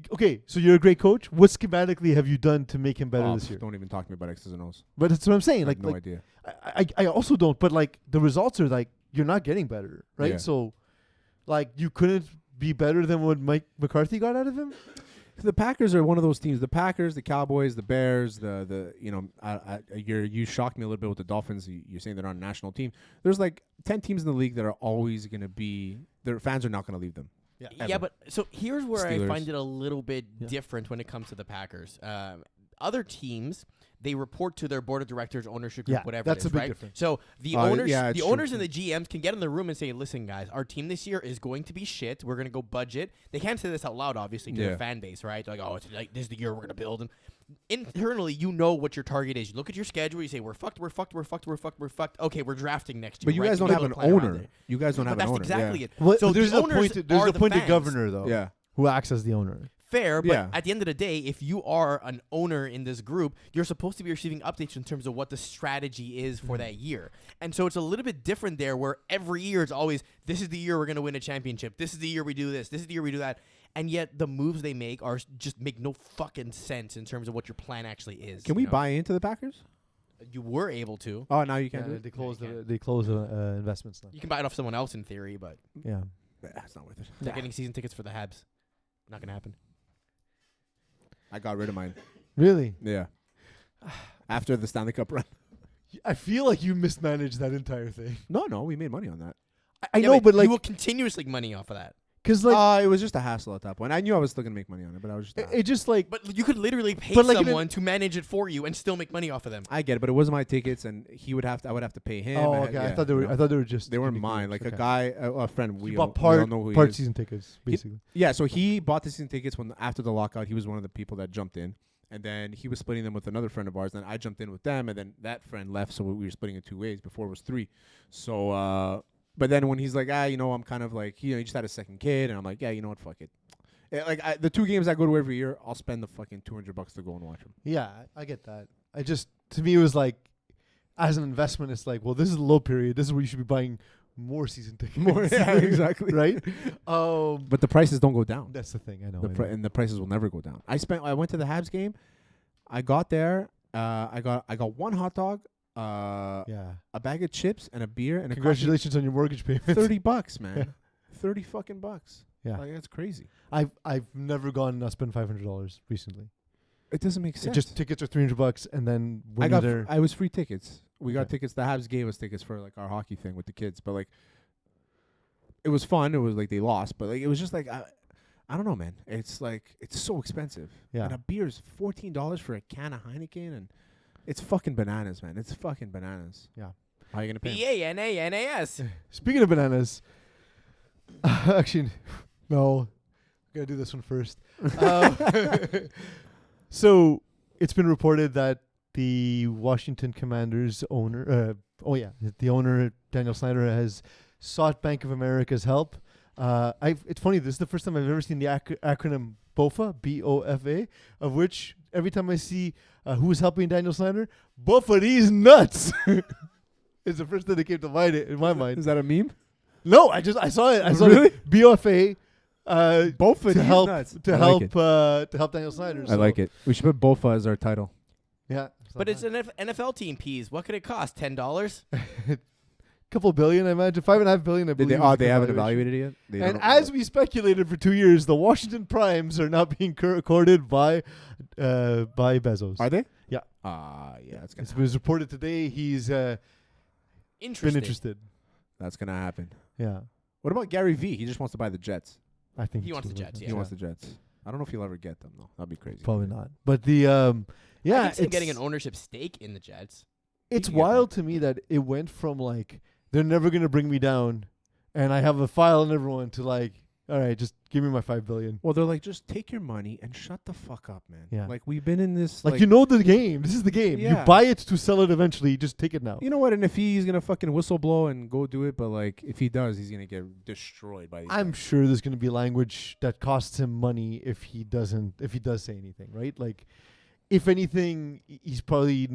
[SPEAKER 2] see.
[SPEAKER 1] Okay, so you're a great coach. What schematically have you done to make him better this year?
[SPEAKER 2] Don't even talk to me about X's and O's.
[SPEAKER 1] But that's what I'm saying.
[SPEAKER 2] I
[SPEAKER 1] Like,
[SPEAKER 2] have no idea.
[SPEAKER 1] I also don't. But like the results are like you're not getting better, right?
[SPEAKER 2] Yeah.
[SPEAKER 1] So, like you couldn't be better than what Mike McCarthy got out of him.
[SPEAKER 2] The Packers are one of those teams. The Packers, the Cowboys, the Bears. You shocked me a little bit with the Dolphins. You're saying they're not a national team. There's like 10 teams in the league that are always going to be. Their fans are not going to leave them.
[SPEAKER 3] Yeah,
[SPEAKER 2] Ever.
[SPEAKER 3] but so here's where I
[SPEAKER 2] Steelers.
[SPEAKER 3] find it a little bit
[SPEAKER 1] Yeah.
[SPEAKER 3] different when it comes to the Packers. Other teams, they report to their board of directors, ownership
[SPEAKER 1] Yeah,
[SPEAKER 3] group, whatever.
[SPEAKER 1] that's
[SPEAKER 3] it
[SPEAKER 1] a
[SPEAKER 3] is,
[SPEAKER 1] big
[SPEAKER 3] right?
[SPEAKER 1] difference.
[SPEAKER 3] So the
[SPEAKER 2] Yeah,
[SPEAKER 3] owners,
[SPEAKER 2] it's true.
[SPEAKER 3] and the GMs can get in the room and say, "Listen, guys, our team this year is going to be shit. We're going to go budget." They can't say this out loud, obviously, to
[SPEAKER 2] Yeah.
[SPEAKER 3] their fan base, right? Like, "Oh, it's like this is the year we're going to build." And internally, you know what your target is. You look at your schedule. You say, "We're fucked. We're fucked. We're fucked. We're fucked. We're fucked." Okay, we're drafting next year.
[SPEAKER 2] But you
[SPEAKER 3] right?
[SPEAKER 2] guys don't
[SPEAKER 3] build
[SPEAKER 2] have
[SPEAKER 3] a
[SPEAKER 2] an
[SPEAKER 3] plan around
[SPEAKER 2] owner.
[SPEAKER 3] it.
[SPEAKER 2] You guys don't
[SPEAKER 3] But
[SPEAKER 2] have
[SPEAKER 3] that's
[SPEAKER 2] an owner.
[SPEAKER 3] exactly
[SPEAKER 2] yeah.
[SPEAKER 3] it.
[SPEAKER 1] Well,
[SPEAKER 3] So
[SPEAKER 1] there's
[SPEAKER 3] the
[SPEAKER 1] an
[SPEAKER 3] owners
[SPEAKER 1] appointed. There's
[SPEAKER 3] are
[SPEAKER 1] an
[SPEAKER 3] the
[SPEAKER 1] appointed
[SPEAKER 3] fans.
[SPEAKER 1] governor though,
[SPEAKER 2] Yeah.
[SPEAKER 1] who acts as the owner.
[SPEAKER 3] fair, but
[SPEAKER 2] Yeah.
[SPEAKER 3] at the end of the day, if you are an owner in this group, you're supposed to be receiving updates in terms of what the strategy is for that year. And so it's a little bit different there, where every year it's always, this is the year we're going to win a championship. This is the year we do this. This is the year we do that. And yet the moves they make are just make no fucking sense in terms of what your plan actually is.
[SPEAKER 2] Can we buy into the Packers?
[SPEAKER 3] You were able to.
[SPEAKER 2] Oh, now you can't
[SPEAKER 1] Yeah,
[SPEAKER 2] do it?
[SPEAKER 1] they closed
[SPEAKER 3] No, you
[SPEAKER 1] they closed investments now.
[SPEAKER 3] You can buy it off someone else in theory, but
[SPEAKER 1] Yeah.
[SPEAKER 2] It's not worth it.
[SPEAKER 3] they're getting season tickets for the Habs. Not going to happen.
[SPEAKER 2] I got rid of mine.
[SPEAKER 1] Really?
[SPEAKER 2] Yeah. After the Stanley Cup run.
[SPEAKER 1] I feel like you mismanaged that entire thing.
[SPEAKER 2] No, we made money on that.
[SPEAKER 1] I know, but like,
[SPEAKER 3] you will continuously make money off of that.
[SPEAKER 1] because like,
[SPEAKER 2] It was just a hassle at that point. I knew I was still gonna make money on it, but I was just.
[SPEAKER 1] it just like,
[SPEAKER 3] But you could literally pay
[SPEAKER 1] But like in
[SPEAKER 3] someone to manage it for you and still make money off of them.
[SPEAKER 2] I get it, but it was my tickets, and I would have to pay him.
[SPEAKER 1] oh,
[SPEAKER 2] and
[SPEAKER 1] okay.
[SPEAKER 2] yeah,
[SPEAKER 1] I thought they were.
[SPEAKER 2] you know.
[SPEAKER 1] I thought they were just.
[SPEAKER 2] They weren't
[SPEAKER 1] giving
[SPEAKER 2] mine.
[SPEAKER 1] gifts.
[SPEAKER 2] Like
[SPEAKER 1] Okay.
[SPEAKER 2] a guy, a friend.
[SPEAKER 1] He
[SPEAKER 2] We
[SPEAKER 1] bought
[SPEAKER 2] all
[SPEAKER 1] part
[SPEAKER 2] know who he
[SPEAKER 1] part
[SPEAKER 2] is.
[SPEAKER 1] season tickets, basically.
[SPEAKER 2] Yeah, so he bought the season tickets after the lockout. He was one of the people that jumped in, and then he was splitting them with another friend of ours. Then I jumped in with them, and then that friend left, so we were splitting it 2 ways. Before it was 3. So, but then when he's like, I'm kind of like, he just had a second kid, and I'm like, yeah, you know what, fuck it. Like the 2 games I go to every year, I'll spend the fucking $200 to go and watch them.
[SPEAKER 1] Yeah, I get that. I just, to me, it was like, as an investment, it's like, well, this is a low period. This is where you should be buying more season tickets.
[SPEAKER 2] Exactly.
[SPEAKER 1] Right?
[SPEAKER 2] But the prices don't go down.
[SPEAKER 1] That's the thing. I know.
[SPEAKER 2] And the prices will never go down. I went to the Habs game. I got there. I got 1 hot dog,
[SPEAKER 1] Yeah.
[SPEAKER 2] a bag of chips, and a beer. And
[SPEAKER 1] Congratulations on your mortgage payment.
[SPEAKER 2] $30, man. 30 fucking bucks.
[SPEAKER 1] Yeah.
[SPEAKER 2] Like, that's crazy.
[SPEAKER 1] I've never gone and spent $500 recently.
[SPEAKER 2] It doesn't make sense.
[SPEAKER 1] Just tickets are $300, and then when you're there,
[SPEAKER 2] I was free tickets. We got
[SPEAKER 1] Okay.
[SPEAKER 2] tickets. The Habs gave us tickets for like our hockey thing with the kids, but like, it was fun. It was like they lost, but like it was just like I don't know, man. It's like it's so expensive.
[SPEAKER 1] Yeah.
[SPEAKER 2] And a beer is $14 for a can of Heineken, and it's fucking bananas, man. It's fucking bananas.
[SPEAKER 1] Yeah.
[SPEAKER 2] How are you gonna pay?
[SPEAKER 3] BANANAS.
[SPEAKER 1] Speaking of bananas, actually, no, gotta do this one first. So it's been reported that the Washington Commanders owner, the owner Daniel Snyder has sought Bank of America's help. It's funny. This is the first time I've ever seen the acronym BOFA, BOFA, of which every time I see who's helping Daniel Snyder, BOFA these nuts. It's the first thing that came to mind in my mind.
[SPEAKER 2] Is that a meme?
[SPEAKER 1] No, I saw it. I saw
[SPEAKER 2] Really?
[SPEAKER 1] it. BOFA.
[SPEAKER 2] Bofa
[SPEAKER 1] to
[SPEAKER 2] these
[SPEAKER 1] help
[SPEAKER 2] nuts.
[SPEAKER 1] to
[SPEAKER 2] I
[SPEAKER 1] help
[SPEAKER 2] like it.
[SPEAKER 1] to help Daniel Snyder.
[SPEAKER 2] I like it. We should put Bofa as our title.
[SPEAKER 1] Yeah,
[SPEAKER 3] But it's an NFL team, Peas. What could it cost? $10?
[SPEAKER 1] couple billion, I imagine. $5.5 billion. I
[SPEAKER 2] Did
[SPEAKER 1] believe.
[SPEAKER 2] they haven't evaluated it yet? They
[SPEAKER 1] And
[SPEAKER 2] don't-
[SPEAKER 1] as we speculated for 2 years, the Washington Primes are now being courted by Bezos.
[SPEAKER 2] Are they?
[SPEAKER 1] Yeah.
[SPEAKER 2] Yeah, that's gonna
[SPEAKER 1] It was reported today. He's been interested.
[SPEAKER 2] That's gonna happen.
[SPEAKER 1] Yeah,
[SPEAKER 2] What about Gary V? He just wants to buy the Jets.
[SPEAKER 1] I think
[SPEAKER 3] He
[SPEAKER 1] it's
[SPEAKER 3] wants the
[SPEAKER 1] what it
[SPEAKER 3] Jets,
[SPEAKER 1] is.
[SPEAKER 3] yeah.
[SPEAKER 2] He wants the Jets. I don't know if he'll ever get them though. That'd be crazy.
[SPEAKER 1] Probably not. But the
[SPEAKER 3] I
[SPEAKER 1] yeah,
[SPEAKER 3] can see him getting an ownership stake in the Jets.
[SPEAKER 1] it's
[SPEAKER 2] You can get
[SPEAKER 1] wild to me that it went from like they're never gonna bring me down, and I have a file on everyone to like, all right, just give me my $5 billion.
[SPEAKER 2] Well, they're like, just take your money and shut the fuck up, man.
[SPEAKER 1] Yeah.
[SPEAKER 2] Like we've been in this.
[SPEAKER 1] Like you know the game. This is the game.
[SPEAKER 2] Yeah.
[SPEAKER 1] You buy it to sell it eventually. You just take it now.
[SPEAKER 2] You know what? And if he's gonna fucking whistle blow and go do it, but like if he does, he's gonna get destroyed by. These
[SPEAKER 1] I'm
[SPEAKER 2] guys.
[SPEAKER 1] sure there's going to be language that costs him money if he does say anything, right? Like, if anything, he's probably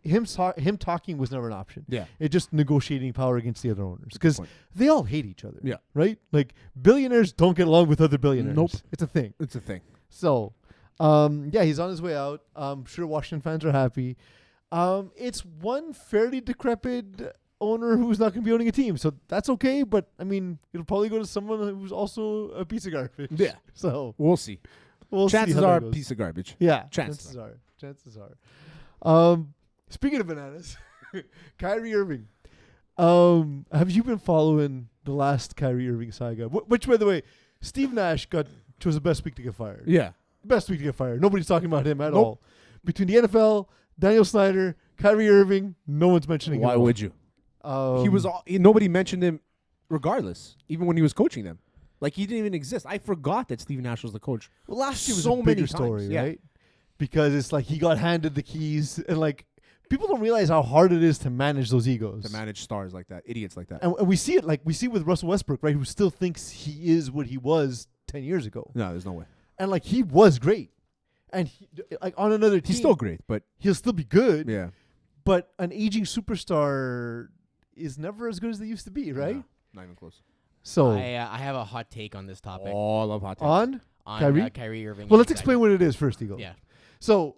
[SPEAKER 1] him talking was never an option.
[SPEAKER 2] Yeah.
[SPEAKER 1] It's just negotiating power against the other owners
[SPEAKER 2] Good
[SPEAKER 1] because
[SPEAKER 2] point.
[SPEAKER 1] they all hate each other.
[SPEAKER 2] Yeah.
[SPEAKER 1] Right? Like, billionaires don't get along with other billionaires.
[SPEAKER 2] Nope.
[SPEAKER 1] It's a thing.
[SPEAKER 2] It's a thing.
[SPEAKER 1] So, yeah, he's on his way out. I'm sure Washington fans are happy. It's one fairly decrepit owner who's not going to be owning a team, so that's okay. But I mean, it'll probably go to someone who's also a piece of garbage.
[SPEAKER 2] Yeah.
[SPEAKER 1] So
[SPEAKER 2] We'll see.
[SPEAKER 1] we'll see
[SPEAKER 2] Chances
[SPEAKER 1] how that
[SPEAKER 2] are a
[SPEAKER 1] goes.
[SPEAKER 2] piece of garbage.
[SPEAKER 1] Yeah.
[SPEAKER 2] chances
[SPEAKER 1] Chances are. Speaking of bananas, Kyrie Irving. Have you been following the last Kyrie Irving saga? Which, by the way, Steve Nash chose the best week to get fired.
[SPEAKER 2] Yeah.
[SPEAKER 1] Best week to get fired. Nobody's talking about him at
[SPEAKER 2] Nope.
[SPEAKER 1] all. Between the NFL, Daniel Snyder, Kyrie Irving, no one's mentioning him.
[SPEAKER 2] Why would you? Nobody mentioned him, regardless. Even when he was coaching them, like he didn't even exist. I forgot that Steve Nash was the coach.
[SPEAKER 1] Well, last year was
[SPEAKER 2] so
[SPEAKER 1] a
[SPEAKER 2] many
[SPEAKER 1] bigger
[SPEAKER 2] times,
[SPEAKER 1] story,
[SPEAKER 2] yeah.
[SPEAKER 1] right? Because it's like he got handed the keys, and like people don't realize how hard it is to manage those egos.
[SPEAKER 2] To manage stars like that, idiots like that.
[SPEAKER 1] And we see it with Russell Westbrook, right? Who still thinks he is what he was 10 years ago.
[SPEAKER 2] No, there's no way.
[SPEAKER 1] And like he was great. And like on another team,
[SPEAKER 2] He's still great, but
[SPEAKER 1] he'll still be good.
[SPEAKER 2] yeah.
[SPEAKER 1] But an aging superstar is never as good as they used to be, right?
[SPEAKER 2] No, not even close.
[SPEAKER 1] So
[SPEAKER 3] I have a hot take on this topic.
[SPEAKER 2] Oh, I love hot takes.
[SPEAKER 1] on Kyrie?
[SPEAKER 3] Kyrie Irving.
[SPEAKER 1] Well, let's explain what it is first, Eagle.
[SPEAKER 3] Yeah.
[SPEAKER 1] So,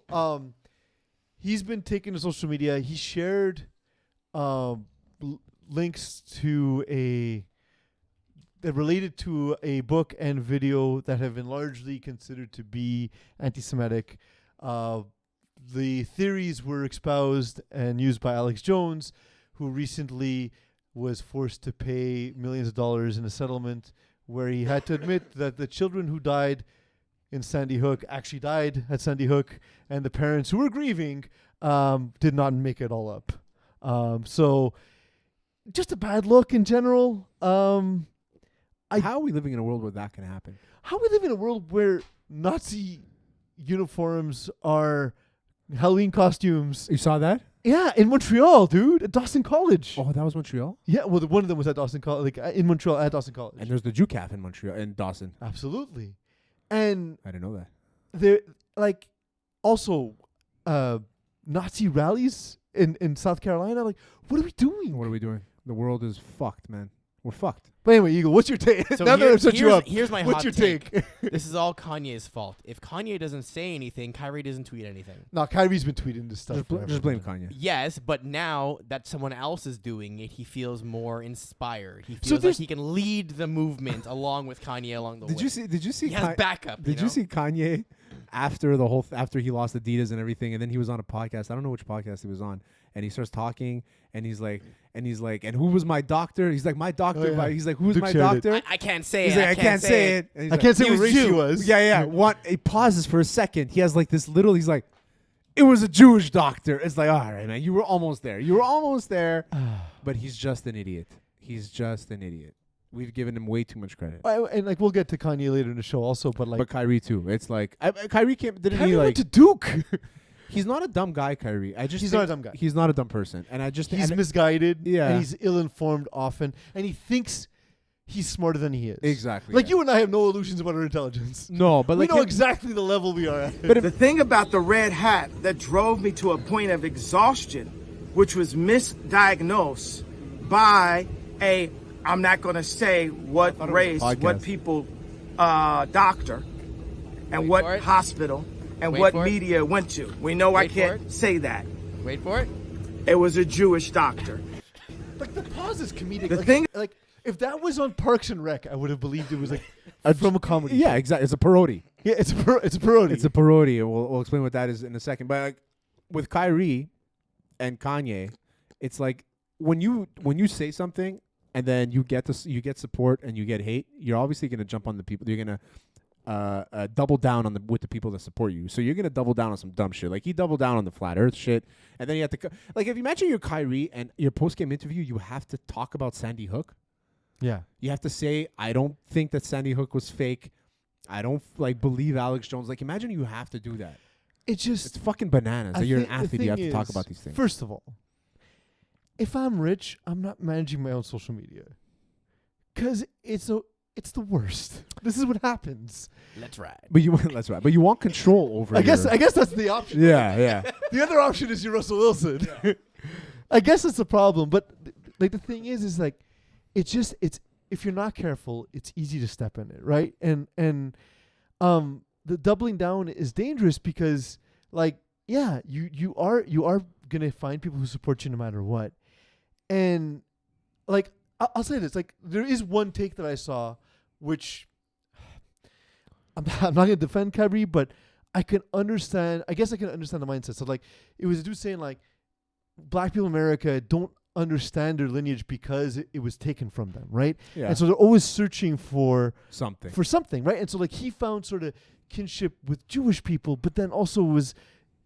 [SPEAKER 1] he's been taking to social media. He shared links to that related to a book and video that have been largely considered to be anti-Semitic. The theories were espoused and used by Alex Jones, who recently was forced to pay millions of dollars in a settlement where he had to admit that the children who died in Sandy Hook actually died at Sandy Hook, and the parents who were grieving did not make it all up. So just a bad look in general.
[SPEAKER 2] How are we living in a world where that can happen?
[SPEAKER 1] How we live in a world where Nazi uniforms are Halloween costumes?
[SPEAKER 2] You saw that?
[SPEAKER 1] Yeah, in Montreal, dude, at Dawson College.
[SPEAKER 2] Oh, that was Montreal?
[SPEAKER 1] Yeah, well, one of them was at Dawson College, like in Montreal at Dawson College.
[SPEAKER 2] And there's the Jew Calf in Montreal, in Dawson.
[SPEAKER 1] Absolutely. And
[SPEAKER 2] I didn't know that.
[SPEAKER 1] there, like, also, Nazi rallies in South Carolina. Like, what are we doing?
[SPEAKER 2] What are we doing? The world is fucked, man. We're fucked.
[SPEAKER 1] But anyway, Eagle, what's your take?
[SPEAKER 3] So
[SPEAKER 1] Now that I've set you up,
[SPEAKER 3] here's my
[SPEAKER 1] what's
[SPEAKER 3] hot
[SPEAKER 1] your
[SPEAKER 3] take.
[SPEAKER 1] take?
[SPEAKER 3] This is all Kanye's fault. If Kanye doesn't say anything, Kyrie doesn't tweet anything.
[SPEAKER 1] No, Kyrie's been tweeting this stuff.
[SPEAKER 2] Just blame Kanye.
[SPEAKER 3] Yes, but now that someone else is doing it, he feels more inspired. He
[SPEAKER 1] So
[SPEAKER 3] feels like
[SPEAKER 1] there's-
[SPEAKER 3] he can lead the movement along with Kanye along the way.
[SPEAKER 2] Did you see
[SPEAKER 3] He has backup.
[SPEAKER 2] Did you see Kanye after the whole after he lost Adidas and everything, and then he was on a podcast. I don't know which podcast he was on, and he starts talking, and he's like, and who was my doctor? He's like, my doctor.
[SPEAKER 1] Oh, yeah.
[SPEAKER 2] He's like, who's
[SPEAKER 1] Luke
[SPEAKER 2] my
[SPEAKER 1] shared it.
[SPEAKER 2] doctor?
[SPEAKER 3] I can't say
[SPEAKER 2] He's
[SPEAKER 3] it.
[SPEAKER 2] like, I can't say it. And he's
[SPEAKER 1] I
[SPEAKER 2] like,
[SPEAKER 1] can't say
[SPEAKER 3] he
[SPEAKER 1] what
[SPEAKER 3] was
[SPEAKER 1] race he
[SPEAKER 3] Jew.
[SPEAKER 1] was.
[SPEAKER 2] Yeah. He pauses for a second. He has like this little. He's like, it was a Jewish doctor. It's like, all right, man, you were almost there. But he's just an idiot. We've given him way too much credit.
[SPEAKER 1] And like we'll get to Kanye later in the show also, but like
[SPEAKER 2] But Kyrie too. It's like Kyrie didn't
[SPEAKER 1] Kyrie
[SPEAKER 2] he
[SPEAKER 1] went
[SPEAKER 2] like?
[SPEAKER 1] to Duke.
[SPEAKER 2] He's not a dumb guy, Kyrie.
[SPEAKER 1] He's
[SPEAKER 2] think
[SPEAKER 1] not a dumb guy.
[SPEAKER 2] He's not a dumb person, and I just
[SPEAKER 1] He's
[SPEAKER 2] and
[SPEAKER 1] misguided.
[SPEAKER 2] Yeah.
[SPEAKER 1] And he's ill-informed often, and he thinks he's smarter than he is.
[SPEAKER 2] exactly
[SPEAKER 1] Like you and I have no illusions about our intelligence.
[SPEAKER 2] No, but
[SPEAKER 1] We
[SPEAKER 2] like
[SPEAKER 1] know
[SPEAKER 2] him-
[SPEAKER 1] exactly the level we are at.
[SPEAKER 2] But if-
[SPEAKER 4] The thing about the red hat that drove me to a point of exhaustion, which was misdiagnosed by I'm not going to say what
[SPEAKER 2] thought it was a
[SPEAKER 4] race, what
[SPEAKER 2] podcast.
[SPEAKER 4] people, doctor, and
[SPEAKER 3] Wait
[SPEAKER 4] what
[SPEAKER 3] for it.
[SPEAKER 4] hospital, and
[SPEAKER 3] Wait
[SPEAKER 4] what
[SPEAKER 3] for it.
[SPEAKER 4] media went to. We know I
[SPEAKER 3] Wait for
[SPEAKER 4] can't
[SPEAKER 3] it.
[SPEAKER 4] say that.
[SPEAKER 3] Wait for it.
[SPEAKER 4] It was a Jewish doctor.
[SPEAKER 1] Like the pause is comedic.
[SPEAKER 4] The
[SPEAKER 1] like,
[SPEAKER 4] thing-
[SPEAKER 1] like if that was on Parks and Rec, I would have believed it was like from a comedy.
[SPEAKER 2] yeah, exactly. It's a parody.
[SPEAKER 1] Yeah, it's a parody.
[SPEAKER 2] It's a parody, and we'll explain what that is in a second. But like with Kyrie and Kanye, it's like when you say something and then you get support and you get hate, you're obviously gonna jump on the people. You're gonna double down with the people that support you. So you're gonna double down on some dumb shit. Like he doubled down on the flat Earth shit, and then you have to like if you imagine you're Kyrie and your post game interview, you have to talk about Sandy Hook.
[SPEAKER 1] yeah.
[SPEAKER 2] You have to say, I don't think that Sandy Hook was fake. I don't believe Alex Jones. Like imagine you have to do that.
[SPEAKER 1] It's just
[SPEAKER 2] It's fucking bananas.
[SPEAKER 1] I
[SPEAKER 2] That you're an
[SPEAKER 1] think the
[SPEAKER 2] athlete. You have
[SPEAKER 1] thing
[SPEAKER 2] to talk
[SPEAKER 1] is,
[SPEAKER 2] about these things.
[SPEAKER 1] First of all, if I'm rich, I'm not managing my own social media, because it's the worst. This is what happens.
[SPEAKER 3] Let's ride.
[SPEAKER 2] But you that's right. But you want control over.
[SPEAKER 1] I guess that's the option.
[SPEAKER 2] Yeah.
[SPEAKER 1] The other option is you're Russell Wilson. I guess it's a problem, but like the thing is like it's if you're not careful, it's easy to step in it, right? And the doubling down is dangerous because like yeah, you are gonna find people who support you no matter what, and like I'll say this, like there is one take that I saw, which I'm not gonna defend Kyrie, but I can understand. I guess I can understand the mindset. So like, it was a dude saying like, black people in America don't understand their lineage because it was taken from them, right?
[SPEAKER 2] Yeah.
[SPEAKER 1] And so they're always searching for
[SPEAKER 2] something.
[SPEAKER 1] right? And so like he found sort of kinship with Jewish people, but then also was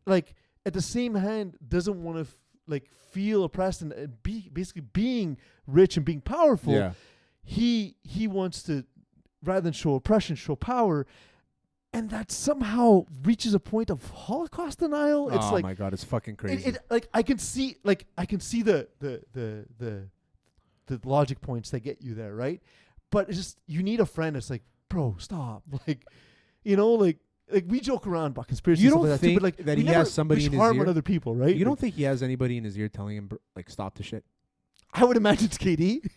[SPEAKER 1] like at the same hand doesn't want to like feel oppressed and be basically being rich and being powerful.
[SPEAKER 2] Yeah.
[SPEAKER 1] He wants to, rather than show oppression, show power, and that somehow reaches a point of Holocaust denial. It's
[SPEAKER 2] oh
[SPEAKER 1] like
[SPEAKER 2] my god, it's fucking crazy.
[SPEAKER 1] like I can see the logic points that get you there, right? But it's just you need a friend that's like, bro, stop. Like, like we joke around about conspiracy
[SPEAKER 2] You
[SPEAKER 1] stuff
[SPEAKER 2] don't
[SPEAKER 1] like that too,
[SPEAKER 2] think
[SPEAKER 1] but like
[SPEAKER 2] that
[SPEAKER 1] we
[SPEAKER 2] he
[SPEAKER 1] never
[SPEAKER 2] has somebody
[SPEAKER 1] wish
[SPEAKER 2] in his
[SPEAKER 1] harm
[SPEAKER 2] ear?
[SPEAKER 1] on other people, right?
[SPEAKER 2] You
[SPEAKER 1] Like,
[SPEAKER 2] don't think he has anybody in his ear telling him like stop the shit?
[SPEAKER 1] I would imagine it's KD,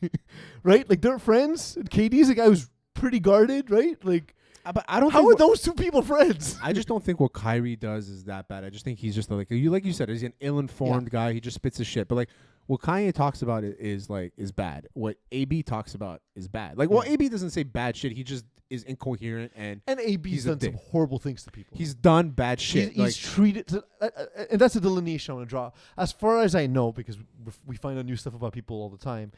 [SPEAKER 1] right? Like they're friends. And KD's a guy who's pretty guarded, right? Like,
[SPEAKER 2] But I don't.
[SPEAKER 1] how
[SPEAKER 2] think
[SPEAKER 1] are those two people friends?
[SPEAKER 2] I just don't think what Kyrie does is that bad. I just think he's just like you said, he's an ill-informed guy. He just spits his shit. But like what Kanye talks about is bad. What AB talks about is bad. Like, well, AB doesn't say bad shit. He just is incoherent and
[SPEAKER 1] AB's done some horrible things to people.
[SPEAKER 2] he's done bad shit.
[SPEAKER 1] He's treated, and that's a delineation I want to draw. As far as I know, because we find out new stuff about people all the time,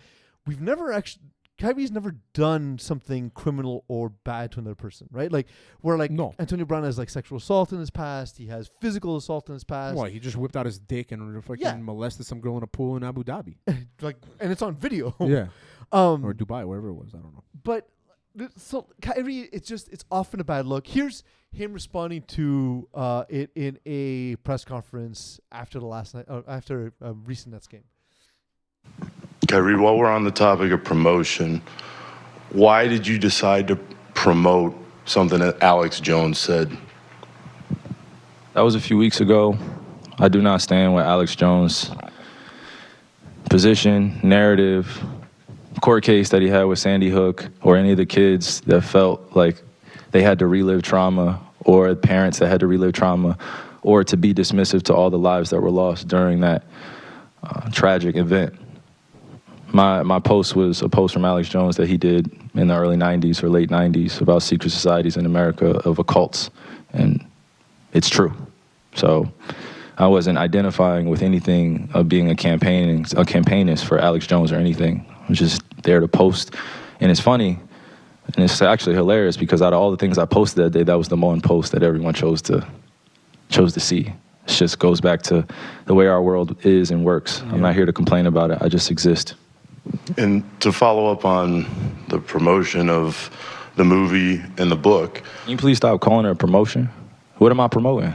[SPEAKER 1] Kyrie's never done something criminal or bad to another person, right? Like, where like Antonio Brown has like sexual assault in his past, he has physical assault in his past.
[SPEAKER 2] What, he just whipped out his dick and fucking molested some girl in a pool in Abu Dhabi.
[SPEAKER 1] Like, and it's on video.
[SPEAKER 2] Yeah. Or Dubai, wherever it was, I don't know.
[SPEAKER 1] But so Kyrie, it's often a bad look. Here's him responding to it in a press conference after after a recent Nets game.
[SPEAKER 5] Kyrie, while we're on the topic of promotion, why did you decide to promote something that Alex Jones said?
[SPEAKER 6] That was a few weeks ago. I do not stand with Alex Jones' position, narrative, court case that he had with Sandy Hook, or any of the kids that felt like they had to relive trauma, or parents that had to relive trauma, or to be dismissive to all the lives that were lost during that tragic event. My post was a post from Alex Jones that he did in the early 90s or late 90s about secret societies in America of occults, and it's true. So I wasn't identifying with anything of being a campaignist for Alex Jones or anything. I was just there to post, and it's funny, and it's actually hilarious because out of all the things I posted that day, that was the one post that everyone chose to see. It just goes back to the way our world is and works. Yeah. I'm not here to complain about it. I just exist.
[SPEAKER 5] And to follow up on the promotion of the movie and the book.
[SPEAKER 6] Can you please stop calling it a promotion? What am I promoting?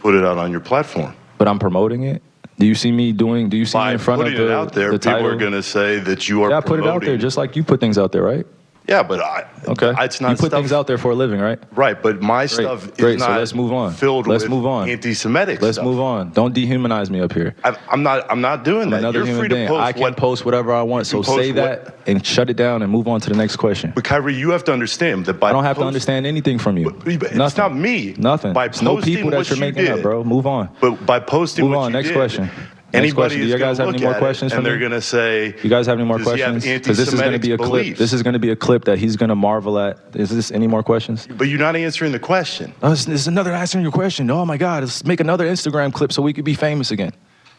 [SPEAKER 5] Put it out on your platform.
[SPEAKER 6] But I'm promoting it? Do you see me in front of the title?
[SPEAKER 5] By putting it out there, people are going to say that you are
[SPEAKER 6] promoting. Yeah, put it out there just like you put things out there, right?
[SPEAKER 5] Yeah, but it's not.
[SPEAKER 6] You put things out there for a living, right?
[SPEAKER 5] Right, but my stuff is not.
[SPEAKER 6] So let's move on. Let's move on.
[SPEAKER 5] Anti-Semitic.
[SPEAKER 6] Let's move on. Don't dehumanize me up here.
[SPEAKER 5] I'm not doing that.
[SPEAKER 6] Another human being. I can post whatever I want. So say that and shut it down and move on to the next question.
[SPEAKER 5] But Kyrie, you have to understand that by
[SPEAKER 6] I don't have to understand anything from you.
[SPEAKER 5] It's not me.
[SPEAKER 6] Nothing.
[SPEAKER 5] It's
[SPEAKER 6] no people that you're making up, bro. Move on.
[SPEAKER 5] But by posting
[SPEAKER 6] move
[SPEAKER 5] what
[SPEAKER 6] on.
[SPEAKER 5] you
[SPEAKER 6] Next
[SPEAKER 5] did,
[SPEAKER 6] question.
[SPEAKER 5] Anybody
[SPEAKER 6] do you guys have any more questions for me?
[SPEAKER 5] And they're going to say,
[SPEAKER 6] you guys have any more questions? Because this is going to be a clip. This is going to be a clip that he's going to marvel at. Is this any more questions?
[SPEAKER 5] But you're not answering the question.
[SPEAKER 6] Oh, this is another answering your question. Oh my God, let's make another Instagram clip so we could be famous again.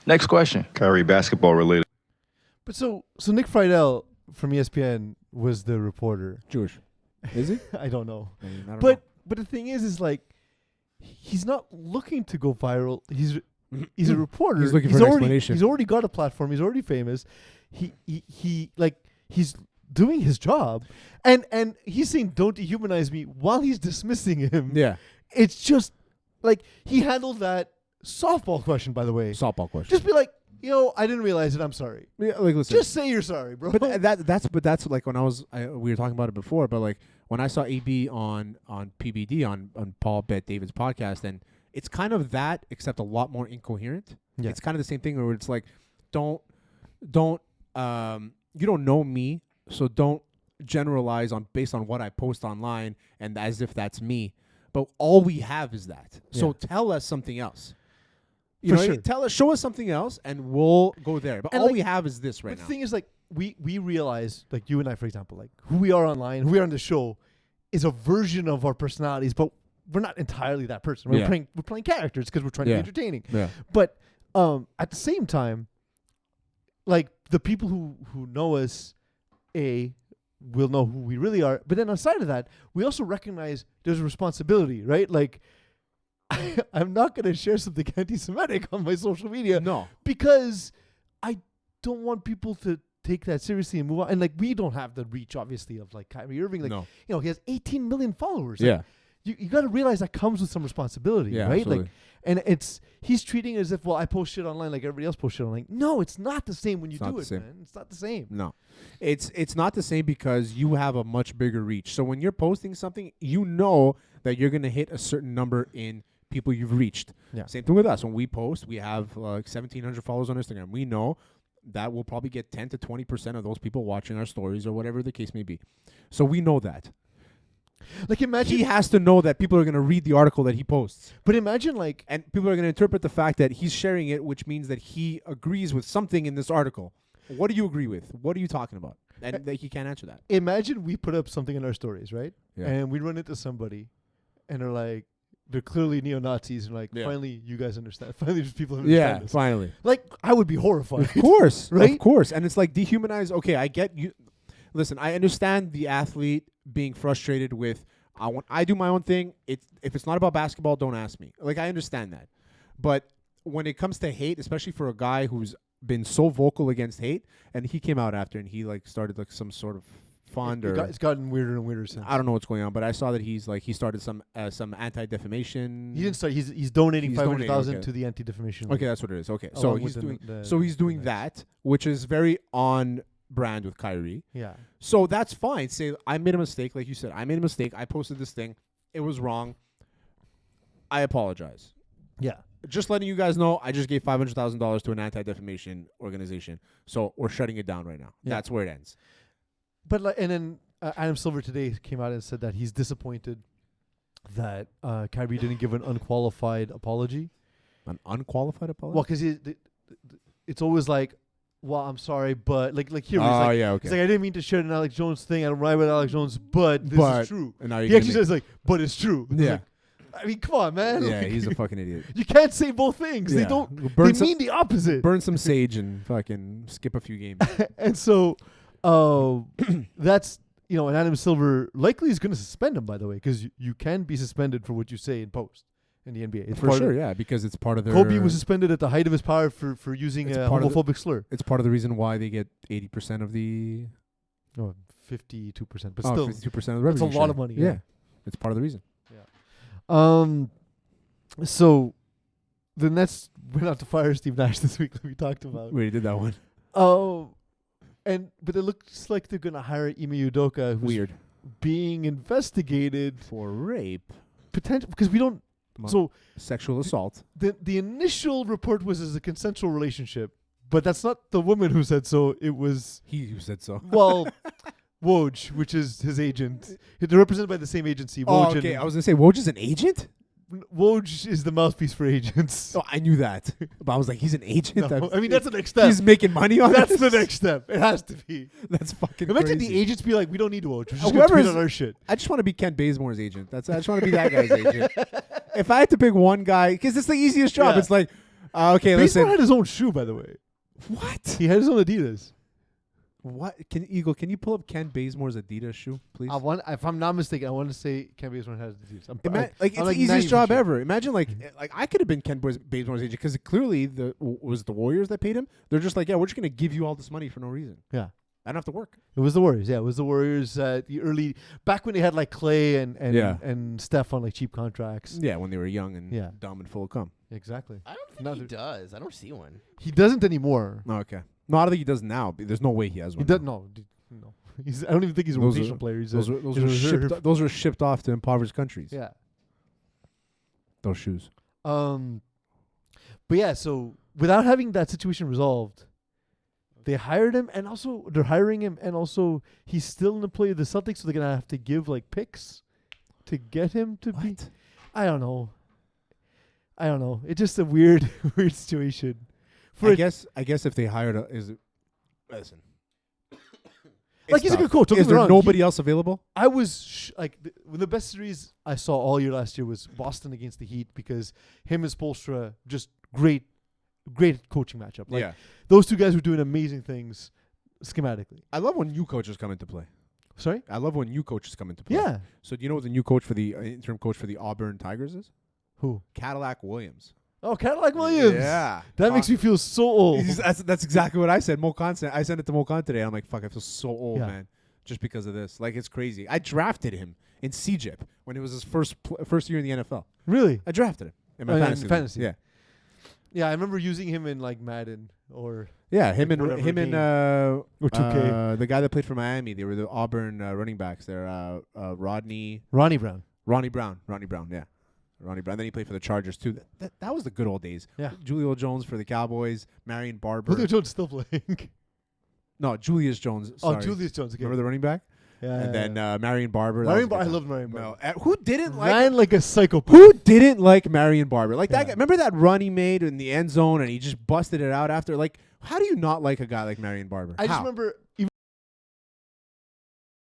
[SPEAKER 6] Next question.
[SPEAKER 7] Kyrie, basketball related.
[SPEAKER 1] But so Nick Friedel from ESPN was the reporter.
[SPEAKER 2] Jewish. Is he?
[SPEAKER 1] I don't know.
[SPEAKER 2] I don't
[SPEAKER 1] know. But the thing is like, he's not looking to go viral. He's a reporter.
[SPEAKER 2] He's looking for an explanation.
[SPEAKER 1] He's already got a platform. He's already famous. He's doing his job, and he's saying don't dehumanize me while he's dismissing him.
[SPEAKER 2] Yeah,
[SPEAKER 1] it's just like he handled that softball question. By the way,
[SPEAKER 2] softball question.
[SPEAKER 1] Just be like, I didn't realize it. I'm sorry.
[SPEAKER 2] Yeah, like listen.
[SPEAKER 1] Just say you're sorry, bro.
[SPEAKER 2] But that's like when we were talking about it before. But like when I saw AB on PBD on Paul Bet David's podcast, and it's kind of that, except a lot more incoherent. Yeah. It's kind of the same thing where it's like, don't you don't know me, so don't generalize based on what I post online and as if that's me. But all we have is that. Yeah. So tell us something else. Show us something else, and we'll go there. But all we have is this right now.
[SPEAKER 1] The thing is, like, we realize, like you and I, for example, like who we are online, who we are on the show, is a version of our personalities, but we're not entirely that person. We're playing characters because we're trying to be entertaining.
[SPEAKER 2] Yeah.
[SPEAKER 1] But at the same time, like the people who know us, will know who we really are. But then aside of that, we also recognize there's a responsibility, right? Like, I'm not going to share something anti-Semitic on my social media.
[SPEAKER 2] No.
[SPEAKER 1] Because I don't want people to take that seriously and move on. And like, we don't have the reach, obviously, of like Kyrie Irving. Like, he has 18 million followers.
[SPEAKER 2] Yeah.
[SPEAKER 1] Like, you got to realize that comes with some responsibility,
[SPEAKER 2] Yeah,
[SPEAKER 1] right?
[SPEAKER 2] absolutely.
[SPEAKER 1] Like, and he's treating it as if, well, I post shit online like everybody else posts shit online. No, it's not the same when you do it, man. It's not the same.
[SPEAKER 2] No, it's not the same because you have a much bigger reach. So when you're posting something, you know that you're gonna hit a certain number in people you've reached.
[SPEAKER 1] Yeah.
[SPEAKER 2] Same thing with us. When we post, we have like 1,700 followers on Instagram. We know that we'll probably get 10 to 20% of those people watching our stories or whatever the case may be. So we know that.
[SPEAKER 1] Like, imagine
[SPEAKER 2] He has to know that people are gonna read the article that he posts.
[SPEAKER 1] but imagine like
[SPEAKER 2] And people are going to interpret the fact that he's sharing it, which means that he agrees with something in this article. What do you agree with? What are you talking about? And that he can't answer that.
[SPEAKER 1] imagine we put up something in our stories, right?
[SPEAKER 2] Yeah.
[SPEAKER 1] And we run into somebody, and they're like, they're clearly neo-Nazis, and like,
[SPEAKER 2] Yeah.
[SPEAKER 1] finally, you guys understand. Finally, there's people who understand this.
[SPEAKER 2] finally.
[SPEAKER 1] Like, I would be horrified.
[SPEAKER 2] Of course.
[SPEAKER 1] Right?
[SPEAKER 2] Of course. And it's like dehumanize. Okay, I get you. Listen, I understand the athlete being frustrated with, I do my own thing. If it's not about basketball, don't ask me. Like, I understand that. But when it comes to hate, especially for a guy who's been so vocal against hate, and he came out after and he like started like some sort of fund or
[SPEAKER 1] It's gotten weirder and weirder since.
[SPEAKER 2] I don't know what's going on, but I saw that he started some anti-defamation.
[SPEAKER 1] He didn't start. He's donating
[SPEAKER 2] He's
[SPEAKER 1] 500,000
[SPEAKER 2] donating,
[SPEAKER 1] to the Anti-Defamation.
[SPEAKER 2] Okay, that's what it is. Okay,
[SPEAKER 1] Along
[SPEAKER 2] so
[SPEAKER 1] with
[SPEAKER 2] he's
[SPEAKER 1] the-
[SPEAKER 2] doing
[SPEAKER 1] the-
[SPEAKER 2] so he's doing
[SPEAKER 1] the-
[SPEAKER 2] that, which is very on brand with Kyrie.
[SPEAKER 1] Yeah.
[SPEAKER 2] So that's fine. Say I made a mistake, like you said. I made a mistake. I posted this thing. It was wrong. I apologize.
[SPEAKER 1] Yeah.
[SPEAKER 2] Just letting you guys know, I just gave $500,000 to an anti-defamation organization. So we're shutting it down right now.
[SPEAKER 1] Yeah.
[SPEAKER 2] That's where it ends.
[SPEAKER 1] But like, and then Adam Silver today came out and said that he's disappointed that Kyrie didn't give an unqualified apology.
[SPEAKER 2] An unqualified apology?
[SPEAKER 1] Well, because it's always like, well, I'm sorry, but like here, he's
[SPEAKER 2] Oh,
[SPEAKER 1] like,
[SPEAKER 2] yeah,
[SPEAKER 1] he's
[SPEAKER 2] okay.
[SPEAKER 1] like, I didn't mean to share an Alex Jones thing. I don't write with Alex Jones, but this
[SPEAKER 2] But-
[SPEAKER 1] is true.
[SPEAKER 2] And now
[SPEAKER 1] He
[SPEAKER 2] you're
[SPEAKER 1] actually says like, but it's true. It's
[SPEAKER 2] Yeah.
[SPEAKER 1] like, I mean, come on, man.
[SPEAKER 2] Yeah,
[SPEAKER 1] Like,
[SPEAKER 2] he's a fucking idiot.
[SPEAKER 1] You can't say both things. They
[SPEAKER 2] Yeah.
[SPEAKER 1] don't.
[SPEAKER 2] Burn
[SPEAKER 1] They
[SPEAKER 2] some-
[SPEAKER 1] mean the opposite.
[SPEAKER 2] Burn some sage and fucking skip a few games.
[SPEAKER 1] And so, that's and Adam Silver likely is going to suspend him. By the way, because you can be suspended for what you say in post in the NBA. It's
[SPEAKER 2] For
[SPEAKER 1] part
[SPEAKER 2] sure,
[SPEAKER 1] of-
[SPEAKER 2] yeah, because it's part of their...
[SPEAKER 1] Kobe was suspended at the height of his power for using
[SPEAKER 2] It's
[SPEAKER 1] a
[SPEAKER 2] part of the-
[SPEAKER 1] homophobic slur.
[SPEAKER 2] It's part of the reason why they get 80% of the...
[SPEAKER 1] Oh, 52%, but
[SPEAKER 2] oh,
[SPEAKER 1] still,
[SPEAKER 2] 52% of the revenue.
[SPEAKER 1] it's a lot
[SPEAKER 2] share.
[SPEAKER 1] of money.
[SPEAKER 2] Yeah. It's part of the reason.
[SPEAKER 1] So the Nets went out to fire Steve Nash this week, like we talked about.
[SPEAKER 2] We already did that one.
[SPEAKER 1] But it looks like they're gonna hire Ime Udoka, who's
[SPEAKER 2] Weird.
[SPEAKER 1] being investigated
[SPEAKER 2] For rape.
[SPEAKER 1] potential because we don't.
[SPEAKER 2] Mo-
[SPEAKER 1] So
[SPEAKER 2] Sexual assault.
[SPEAKER 1] the initial report was as a consensual relationship, but that's not the woman who said so. It was
[SPEAKER 2] He who said so.
[SPEAKER 1] well, Woj, which is his agent. They're represented by the same agency.
[SPEAKER 2] Oh,
[SPEAKER 1] Woj
[SPEAKER 2] okay.
[SPEAKER 1] and-
[SPEAKER 2] I was going to say, Woj is an agent?
[SPEAKER 1] Woj is the mouthpiece for agents.
[SPEAKER 2] Oh, I knew that. But I was like, he's an agent?
[SPEAKER 1] No, I mean, that's the next step.
[SPEAKER 2] He's making money on
[SPEAKER 1] That's
[SPEAKER 2] this?
[SPEAKER 1] the next step. It has to be.
[SPEAKER 2] That's fucking
[SPEAKER 1] Imagine
[SPEAKER 2] crazy.
[SPEAKER 1] the agents be like, we don't need Woj. We're just
[SPEAKER 2] Whoever
[SPEAKER 1] going to tweet
[SPEAKER 2] is-
[SPEAKER 1] on our shit.
[SPEAKER 2] I just want to be Ken Bazemore's agent. I just want to be that guy's agent. If I had to pick one guy, because it's the easiest job.
[SPEAKER 1] Yeah.
[SPEAKER 2] It's like, okay,
[SPEAKER 1] Baseball
[SPEAKER 2] listen.
[SPEAKER 1] had his own shoe, by the way.
[SPEAKER 2] What?
[SPEAKER 1] He had his own Adidas.
[SPEAKER 2] What? Can you pull up Ken Bazemore's Adidas shoe, please?
[SPEAKER 1] If I'm not mistaken, I want to say Ken Bazemore has Adidas.
[SPEAKER 2] It's
[SPEAKER 1] I'm
[SPEAKER 2] the
[SPEAKER 1] 90%
[SPEAKER 2] easiest job
[SPEAKER 1] sure.
[SPEAKER 2] ever. Imagine like I could have been Ken Bazemore's agent because clearly was it the Warriors that paid him. They're just like, yeah, we're just gonna give you all this money for no reason.
[SPEAKER 1] Yeah.
[SPEAKER 2] I don't have to work.
[SPEAKER 1] It was the Warriors. Yeah, it was the Warriors. The early back when they had like Clay and
[SPEAKER 2] Yeah.
[SPEAKER 1] and Steph on like cheap contracts.
[SPEAKER 2] Yeah, when they were young and
[SPEAKER 1] Yeah.
[SPEAKER 2] dumb and full of cum.
[SPEAKER 1] Exactly.
[SPEAKER 3] I don't think
[SPEAKER 1] No,
[SPEAKER 3] he
[SPEAKER 1] there-
[SPEAKER 3] does. I don't see one.
[SPEAKER 1] He doesn't anymore.
[SPEAKER 2] Oh, okay. No, I don't think he does now. But there's no way he has
[SPEAKER 1] He
[SPEAKER 2] one.
[SPEAKER 1] doesn't. No. I don't even think he's a
[SPEAKER 2] Those
[SPEAKER 1] rotational
[SPEAKER 2] are-
[SPEAKER 1] player. He's
[SPEAKER 2] Those
[SPEAKER 1] a,
[SPEAKER 2] are those
[SPEAKER 1] he's a
[SPEAKER 2] are
[SPEAKER 1] reserve.
[SPEAKER 2] shipped. Those are shipped off to impoverished countries.
[SPEAKER 1] Yeah.
[SPEAKER 2] Those shoes.
[SPEAKER 1] But yeah, so without having that situation resolved, they hired him, and also they're hiring him, and also he's still in the play of the Celtics, so they're gonna have to give like picks to get him to be.
[SPEAKER 2] What?
[SPEAKER 1] I don't know. It's just a weird, weird situation.
[SPEAKER 2] I guess if they hired listen.
[SPEAKER 1] Like, he's a good coach, don't
[SPEAKER 2] Is
[SPEAKER 1] get me
[SPEAKER 2] there
[SPEAKER 1] wrong.
[SPEAKER 2] nobody else available?
[SPEAKER 1] I was the best series I saw all year last year was Boston against the Heat because him and Spoelstra just great coaching matchup. Like, those two guys were doing amazing things schematically.
[SPEAKER 2] I love when new coaches come into play.
[SPEAKER 1] Sorry?
[SPEAKER 2] I love when new coaches come into play.
[SPEAKER 1] Yeah.
[SPEAKER 2] So do you know what the new coach for the interim coach for the Auburn Tigers is?
[SPEAKER 1] Who?
[SPEAKER 2] Cadillac Williams.
[SPEAKER 1] Oh, Cadillac Williams.
[SPEAKER 2] Yeah.
[SPEAKER 1] That makes me feel so old.
[SPEAKER 2] That's exactly what I said. Mo Khan I sent it to Mo Khan today. I'm like, fuck, I feel so old,
[SPEAKER 1] Yeah.
[SPEAKER 2] man. just because of this. Like, it's crazy. I drafted him in CJIP when it was his first year in the NFL.
[SPEAKER 1] Really?
[SPEAKER 2] I drafted him in my fantasy. league.
[SPEAKER 1] Fantasy.
[SPEAKER 2] Yeah.
[SPEAKER 1] Yeah, I remember using him in like Madden or
[SPEAKER 2] Yeah, him
[SPEAKER 1] Like
[SPEAKER 2] and
[SPEAKER 1] whatever
[SPEAKER 2] him and
[SPEAKER 1] or 2K.
[SPEAKER 2] the guy that played for Miami. They were the Auburn running backs. They're
[SPEAKER 1] Ronnie Brown.
[SPEAKER 2] Ronnie Brown. Yeah, Ronnie Brown. Then he played for the Chargers too. That was the good old days.
[SPEAKER 1] Yeah.
[SPEAKER 2] Julio Jones for the Cowboys. Marion Barber.
[SPEAKER 1] Julio Jones still playing.
[SPEAKER 2] No, Julius Jones.
[SPEAKER 1] Oh,
[SPEAKER 2] Sorry.
[SPEAKER 1] Julius Jones. Okay.
[SPEAKER 2] Remember the running back?
[SPEAKER 1] Yeah.
[SPEAKER 2] And then Marion Barber.
[SPEAKER 1] I loved Marion Barber.
[SPEAKER 2] Who didn't like?
[SPEAKER 1] Ran like a psychopath.
[SPEAKER 2] Who didn't like Marion Barber? Like that
[SPEAKER 1] Yeah.
[SPEAKER 2] guy. Remember that run he made in the end zone and he just busted it out after? Like, how do you not like a guy like Marion Barber?
[SPEAKER 1] I just
[SPEAKER 2] How?
[SPEAKER 1] remember even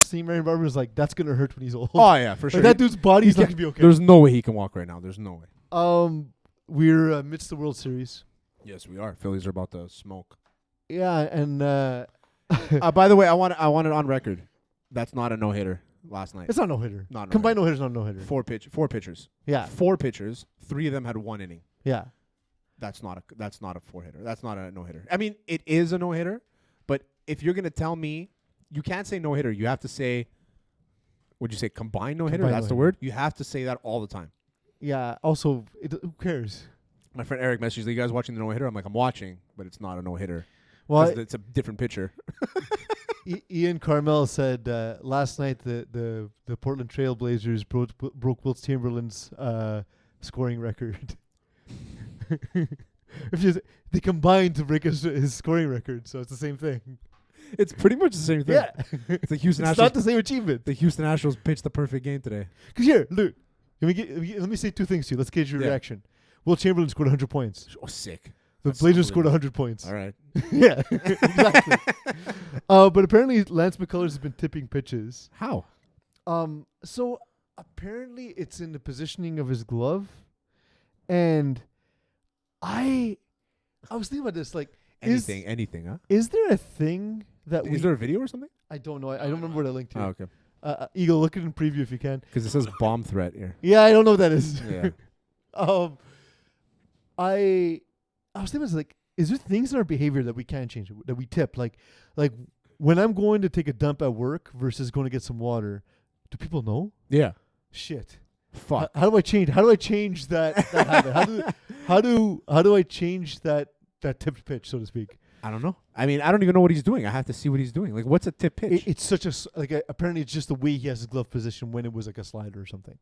[SPEAKER 1] seeing Marion Barber was like, that's gonna hurt when he's old.
[SPEAKER 2] Oh yeah, for sure.
[SPEAKER 1] Like, that dude's body's
[SPEAKER 2] he
[SPEAKER 1] not
[SPEAKER 2] can't-
[SPEAKER 1] gonna be okay.
[SPEAKER 2] There's no way he can walk right now. There's no way.
[SPEAKER 1] We're amidst the World Series.
[SPEAKER 2] Yes, we are. Phillies are about to smoke.
[SPEAKER 1] Yeah, and
[SPEAKER 2] By the way, I want it on record. That's not a no hitter last night.
[SPEAKER 1] it's not no hitter.
[SPEAKER 2] Not a
[SPEAKER 1] Combined
[SPEAKER 2] no-hitter.
[SPEAKER 1] no hitter's not no hitter.
[SPEAKER 2] Four pitchers.
[SPEAKER 1] Yeah,
[SPEAKER 2] 4 pitchers. 3 of them had 1 inning.
[SPEAKER 1] yeah.
[SPEAKER 2] That's not a 4-hitter. That's not a no hitter. I mean, it is a no hitter, but if you're gonna tell me, you can't say no hitter. You have to say, would you say combined no hitter?
[SPEAKER 1] Combined
[SPEAKER 2] That's the
[SPEAKER 1] no-hitter.
[SPEAKER 2] word. You have to say that all the time.
[SPEAKER 1] Yeah. Also, who cares?
[SPEAKER 2] My friend Eric messaged, "You guys watching the no hitter?" I'm like, "I'm watching, but it's not a no hitter.
[SPEAKER 1] Well,
[SPEAKER 2] It's a different pitcher."
[SPEAKER 1] Ian Carmel said last night the Portland Trail Blazers broke Wilt Chamberlain's scoring record. They combined to break his scoring record, so it's the same thing.
[SPEAKER 2] It's pretty much the same thing.
[SPEAKER 1] Yeah,
[SPEAKER 2] It's the Houston
[SPEAKER 1] it's
[SPEAKER 2] Astros.
[SPEAKER 1] not the same achievement.
[SPEAKER 2] The Houston Astros pitched the perfect game today.
[SPEAKER 1] Because here, look, let me say 2 things to you. Let's gauge your
[SPEAKER 2] Yeah.
[SPEAKER 1] reaction. Wilt Chamberlain scored 100 points.
[SPEAKER 2] Oh, sick.
[SPEAKER 1] The
[SPEAKER 2] That's
[SPEAKER 1] Blazers scored
[SPEAKER 2] unbelievable.
[SPEAKER 1] 100 points.
[SPEAKER 2] All right.
[SPEAKER 1] Yeah, exactly. But apparently Lance McCullers has been tipping pitches.
[SPEAKER 2] How?
[SPEAKER 1] So apparently it's in the positioning of his glove, and I was thinking about this. Like,
[SPEAKER 2] Anything, huh?
[SPEAKER 1] is there a thing that
[SPEAKER 2] Is there a video or something?
[SPEAKER 1] I don't know. I don't remember what I linked to.
[SPEAKER 2] Oh, okay.
[SPEAKER 1] Eagle, look at it in preview if you can.
[SPEAKER 2] Because it says bomb threat here.
[SPEAKER 1] Yeah, I don't know what that is.
[SPEAKER 2] Yeah.
[SPEAKER 1] I was thinking, like, is there things in our behavior that we can't change, that we tip? Like when I'm going to take a dump at work versus going to get some water, do people know?
[SPEAKER 2] Yeah.
[SPEAKER 1] Shit.
[SPEAKER 2] Fuck.
[SPEAKER 1] How do I change? How do I change that habit? How do I change that tipped pitch, so to speak?
[SPEAKER 2] I don't know. I mean, I don't even know what he's doing. I have to see what he's doing. Like, what's a tip pitch?
[SPEAKER 1] It's such apparently it's just the way he has his glove position when it was like a slider or something.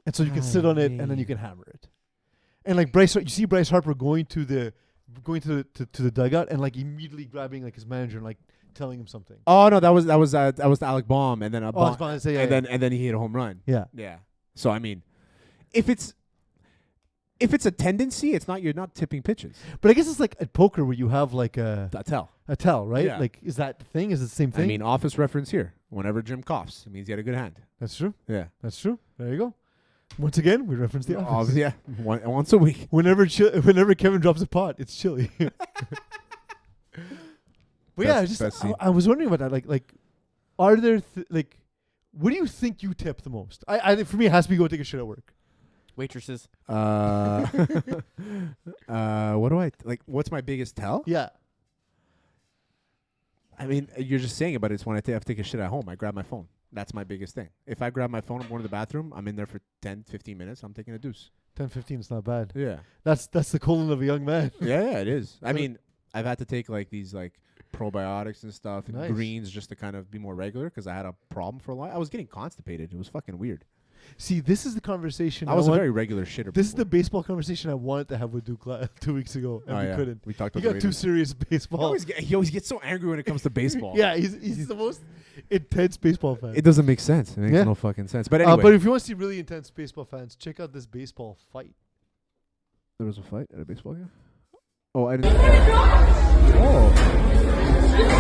[SPEAKER 1] And so you can sit on it and then you can hammer it. And like you see Bryce Harper going to the dugout and like immediately grabbing like his manager and like telling him something.
[SPEAKER 2] Oh no, that was the Alec Baum, and then
[SPEAKER 1] I was about to say,
[SPEAKER 2] and then he hit a home run.
[SPEAKER 1] yeah.
[SPEAKER 2] Yeah. So I mean, if it's a tendency, you're not tipping pitches.
[SPEAKER 1] But I guess it's like at poker where you have like a tell, right?
[SPEAKER 2] Yeah.
[SPEAKER 1] Like, is that the thing? Is it the same thing?
[SPEAKER 2] I mean, office reference here. Whenever Jim coughs, it means he had a good hand.
[SPEAKER 1] that's true.
[SPEAKER 2] Yeah.
[SPEAKER 1] That's true. There you go. Once again, we reference the office.
[SPEAKER 2] Yeah. Once a week.
[SPEAKER 1] Whenever Kevin drops a pot, it's chilly. But yeah,
[SPEAKER 2] Best scene.
[SPEAKER 1] I was wondering about that. Like, are there what do you think you tip the most? I for me, it has to be go take a shit at work.
[SPEAKER 3] Waitresses.
[SPEAKER 2] What do I like? What's my biggest tell?
[SPEAKER 1] Yeah,
[SPEAKER 2] I mean, you're just saying it, but it's when I have to take a shit at home. I grab my phone. That's my biggest thing. If I grab my phone, I'm going to the bathroom. I'm in there for 10, 15 minutes. I'm taking a deuce.
[SPEAKER 1] 10-15 is not bad.
[SPEAKER 2] Yeah.
[SPEAKER 1] That's the colon of a young man.
[SPEAKER 2] Yeah, it is. I mean, I've had to take like these like probiotics and stuff and
[SPEAKER 1] Nice.
[SPEAKER 2] greens just to kind of be more regular because I had a problem for a while. I was getting constipated. It was fucking weird.
[SPEAKER 1] See, this is the conversation.
[SPEAKER 2] I was a very regular shitter.
[SPEAKER 1] This is the
[SPEAKER 2] before.
[SPEAKER 1] baseball conversation I wanted to have with Duke 2 weeks ago, and
[SPEAKER 2] Oh,
[SPEAKER 1] we
[SPEAKER 2] yeah.
[SPEAKER 1] couldn't.
[SPEAKER 2] We talked
[SPEAKER 1] He
[SPEAKER 2] about
[SPEAKER 1] got too serious baseball.
[SPEAKER 2] He always gets so angry when it comes to baseball.
[SPEAKER 1] Yeah, he's the most intense baseball fan.
[SPEAKER 2] It doesn't make sense. It makes
[SPEAKER 1] Yeah.
[SPEAKER 2] no fucking sense. But anyway.
[SPEAKER 1] But if you want to see really intense baseball fans, check out this baseball fight.
[SPEAKER 2] There was a fight at a baseball game? Oh, I didn't. Oh.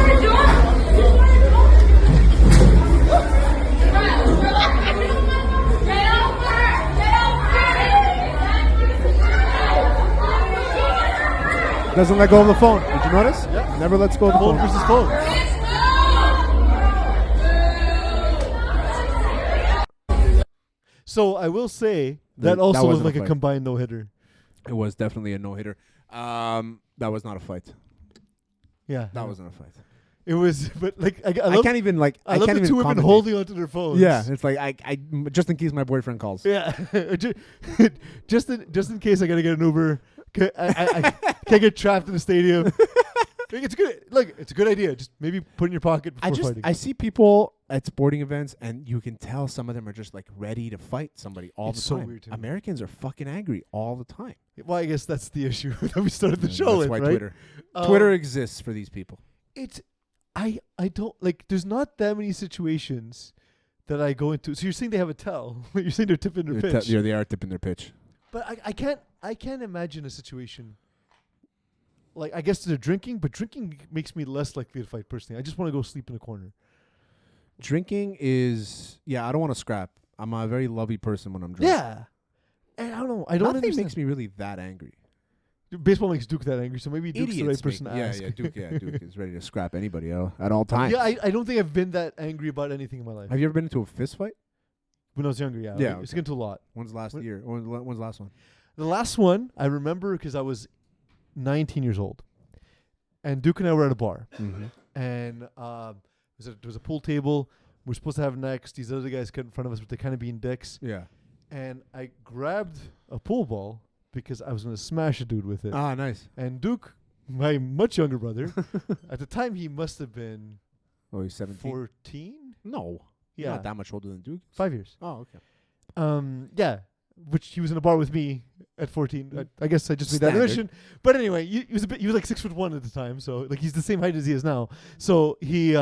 [SPEAKER 2] Doesn't let go of the phone. Did you notice?
[SPEAKER 1] Yeah.
[SPEAKER 2] Never lets go of the
[SPEAKER 1] Phone
[SPEAKER 2] phone.
[SPEAKER 1] versus phone. So I will say that also was
[SPEAKER 2] wasn't a
[SPEAKER 1] like a
[SPEAKER 2] fight.
[SPEAKER 1] combined no hitter.
[SPEAKER 2] It was definitely a no-hitter. That was not a fight.
[SPEAKER 1] Yeah,
[SPEAKER 2] That wasn't a fight.
[SPEAKER 1] It was, but like I
[SPEAKER 2] I
[SPEAKER 1] love,
[SPEAKER 2] can't even like.
[SPEAKER 1] I love
[SPEAKER 2] can't
[SPEAKER 1] the
[SPEAKER 2] even
[SPEAKER 1] two women
[SPEAKER 2] commentate.
[SPEAKER 1] holding onto their phones.
[SPEAKER 2] Yeah, it's like I just in case my boyfriend calls.
[SPEAKER 1] Yeah. just in case I gotta get an Uber, I can't get trapped in the stadium. Like, it's good. Look, it's a good idea. Just maybe put in your pocket before fighting.
[SPEAKER 2] I see people at sporting events, and you can tell some of them are just like ready to fight somebody all
[SPEAKER 1] It's
[SPEAKER 2] the
[SPEAKER 1] so
[SPEAKER 2] time.
[SPEAKER 1] weird to me.
[SPEAKER 2] Americans are fucking angry all the time.
[SPEAKER 1] Well, I guess that's the issue that we started the
[SPEAKER 2] And
[SPEAKER 1] show
[SPEAKER 2] that's
[SPEAKER 1] with,
[SPEAKER 2] why
[SPEAKER 1] right?
[SPEAKER 2] Twitter exists for these people.
[SPEAKER 1] It's I don't like. There's not that many situations that I go into. So you're saying they have a tell? You're saying they're tipping their pitch?
[SPEAKER 2] They are tipping their pitch.
[SPEAKER 1] But I can't imagine a situation. Like, I guess they're drinking, but drinking makes me less likely to fight personally. I just want to go sleep in a corner.
[SPEAKER 2] Drinking is I don't want to scrap. I'm a very lovey person when I'm drunk.
[SPEAKER 1] Yeah. And I don't know. I don't
[SPEAKER 2] Nothing
[SPEAKER 1] understand.
[SPEAKER 2] makes me really that angry.
[SPEAKER 1] Baseball makes Duke that angry, so maybe Duke's the right
[SPEAKER 2] Idiots
[SPEAKER 1] person to ask.
[SPEAKER 2] Duke is ready to scrap anybody at all times.
[SPEAKER 1] Yeah, I don't think I've been that angry about anything in my life.
[SPEAKER 2] Have you ever been into a fist fight?
[SPEAKER 1] When I was younger, yeah.
[SPEAKER 2] Yeah,
[SPEAKER 1] It's into a lot.
[SPEAKER 2] When's the last
[SPEAKER 1] When-
[SPEAKER 2] year? When's the last one?
[SPEAKER 1] The last one, I remember because I was 19 years old. And Duke and I were at a bar.
[SPEAKER 2] Mm-hmm.
[SPEAKER 1] And there was a pool table. We're supposed to have next. These other guys cut in front of us, but they're kind of being dicks.
[SPEAKER 2] Yeah.
[SPEAKER 1] And I grabbed a pool ball because I was going to smash a dude with it.
[SPEAKER 2] Ah, nice.
[SPEAKER 1] And Duke, my much younger brother, at the time he must have been
[SPEAKER 2] Oh, he's 17.
[SPEAKER 1] 14?
[SPEAKER 2] No. You're
[SPEAKER 1] Yeah.
[SPEAKER 2] not that much older than Duke.
[SPEAKER 1] 5 years.
[SPEAKER 2] Oh, okay.
[SPEAKER 1] Yeah. Which he was in a bar with me at 14. I guess I just made that
[SPEAKER 2] Standard.
[SPEAKER 1] admission. But anyway, he was like 6'1" at the time, so like he's the same height as he is now. So he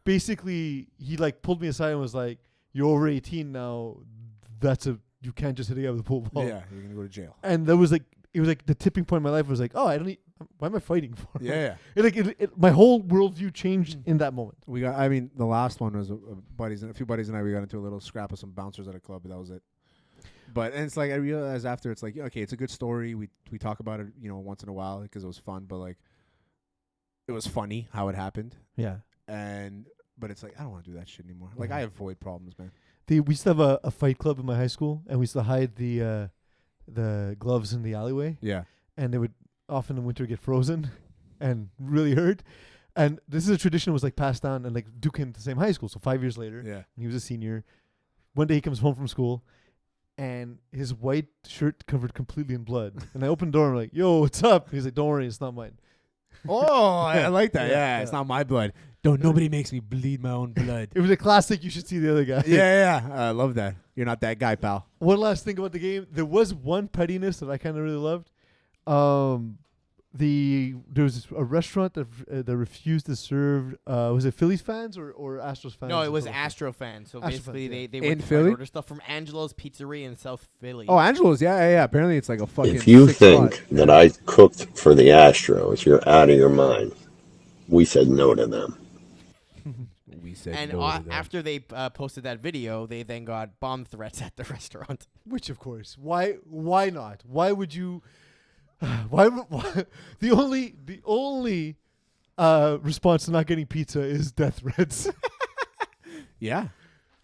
[SPEAKER 1] basically he like pulled me aside and was like, "You're over 18 now. You can't just hit a guy with a pool ball."
[SPEAKER 2] Yeah, you're gonna go to jail.
[SPEAKER 1] And that was like it was like the tipping point in my life was like, "Oh, I don't need. Why am I fighting for?"
[SPEAKER 2] Yeah.
[SPEAKER 1] My whole worldview changed in that moment.
[SPEAKER 2] The last one was a few buddies and I. We got into a little scrap with some bouncers at a club, but that was it. But and it's like I realized after it's like okay, it's a good story. We talk about it, once in a while because it was fun. But like, it was funny how it happened.
[SPEAKER 1] Yeah.
[SPEAKER 2] But it's like I don't want to do that shit anymore. Like I avoid problems, man.
[SPEAKER 1] We used to have a fight club in my high school, and we used to hide the gloves in the alleyway.
[SPEAKER 2] Yeah.
[SPEAKER 1] And they would often in winter get frozen and really hurt. And this is a tradition that was like passed down, and like Duke came to the same high school. So 5 years later,
[SPEAKER 2] Yeah.
[SPEAKER 1] when he was a senior, one day he comes home from school, and his white shirt covered completely in blood. And I opened the door and I'm like, "Yo, what's up?" He's like, "Don't worry, it's not mine."
[SPEAKER 2] Oh, I like that.
[SPEAKER 1] Yeah,
[SPEAKER 2] Yeah, it's
[SPEAKER 1] yeah.
[SPEAKER 2] not my blood. Nobody makes me bleed my own blood.
[SPEAKER 1] It was a classic. You should see the other guy.
[SPEAKER 2] yeah. I love that. You're not that guy, pal.
[SPEAKER 1] One last thing about the game. There was one pettiness that I kind of really loved. There was a restaurant that refused to serve. Was it Phillies fans or Astros fans?
[SPEAKER 3] No, it
[SPEAKER 1] in
[SPEAKER 3] was
[SPEAKER 1] Philadelphia?
[SPEAKER 3] Astro fans. So
[SPEAKER 1] Astro
[SPEAKER 3] basically,
[SPEAKER 1] fans,
[SPEAKER 3] they
[SPEAKER 2] In
[SPEAKER 3] went to
[SPEAKER 2] Philly?
[SPEAKER 3] order stuff from Angelo's Pizzeria in South Philly.
[SPEAKER 2] Oh, Angelo's. Yeah. Apparently, it's like a fucking.
[SPEAKER 7] If you
[SPEAKER 2] sick
[SPEAKER 7] think
[SPEAKER 2] spot.
[SPEAKER 7] that I cooked for the Astros, you're out of your mind. We said no to them.
[SPEAKER 2] We said
[SPEAKER 3] And
[SPEAKER 2] no to that.
[SPEAKER 3] after they posted that video, they then got bomb threats at the restaurant.
[SPEAKER 1] Which, of course, why not? Why would you? Why the only response to not getting pizza is death threats.
[SPEAKER 2] Yeah.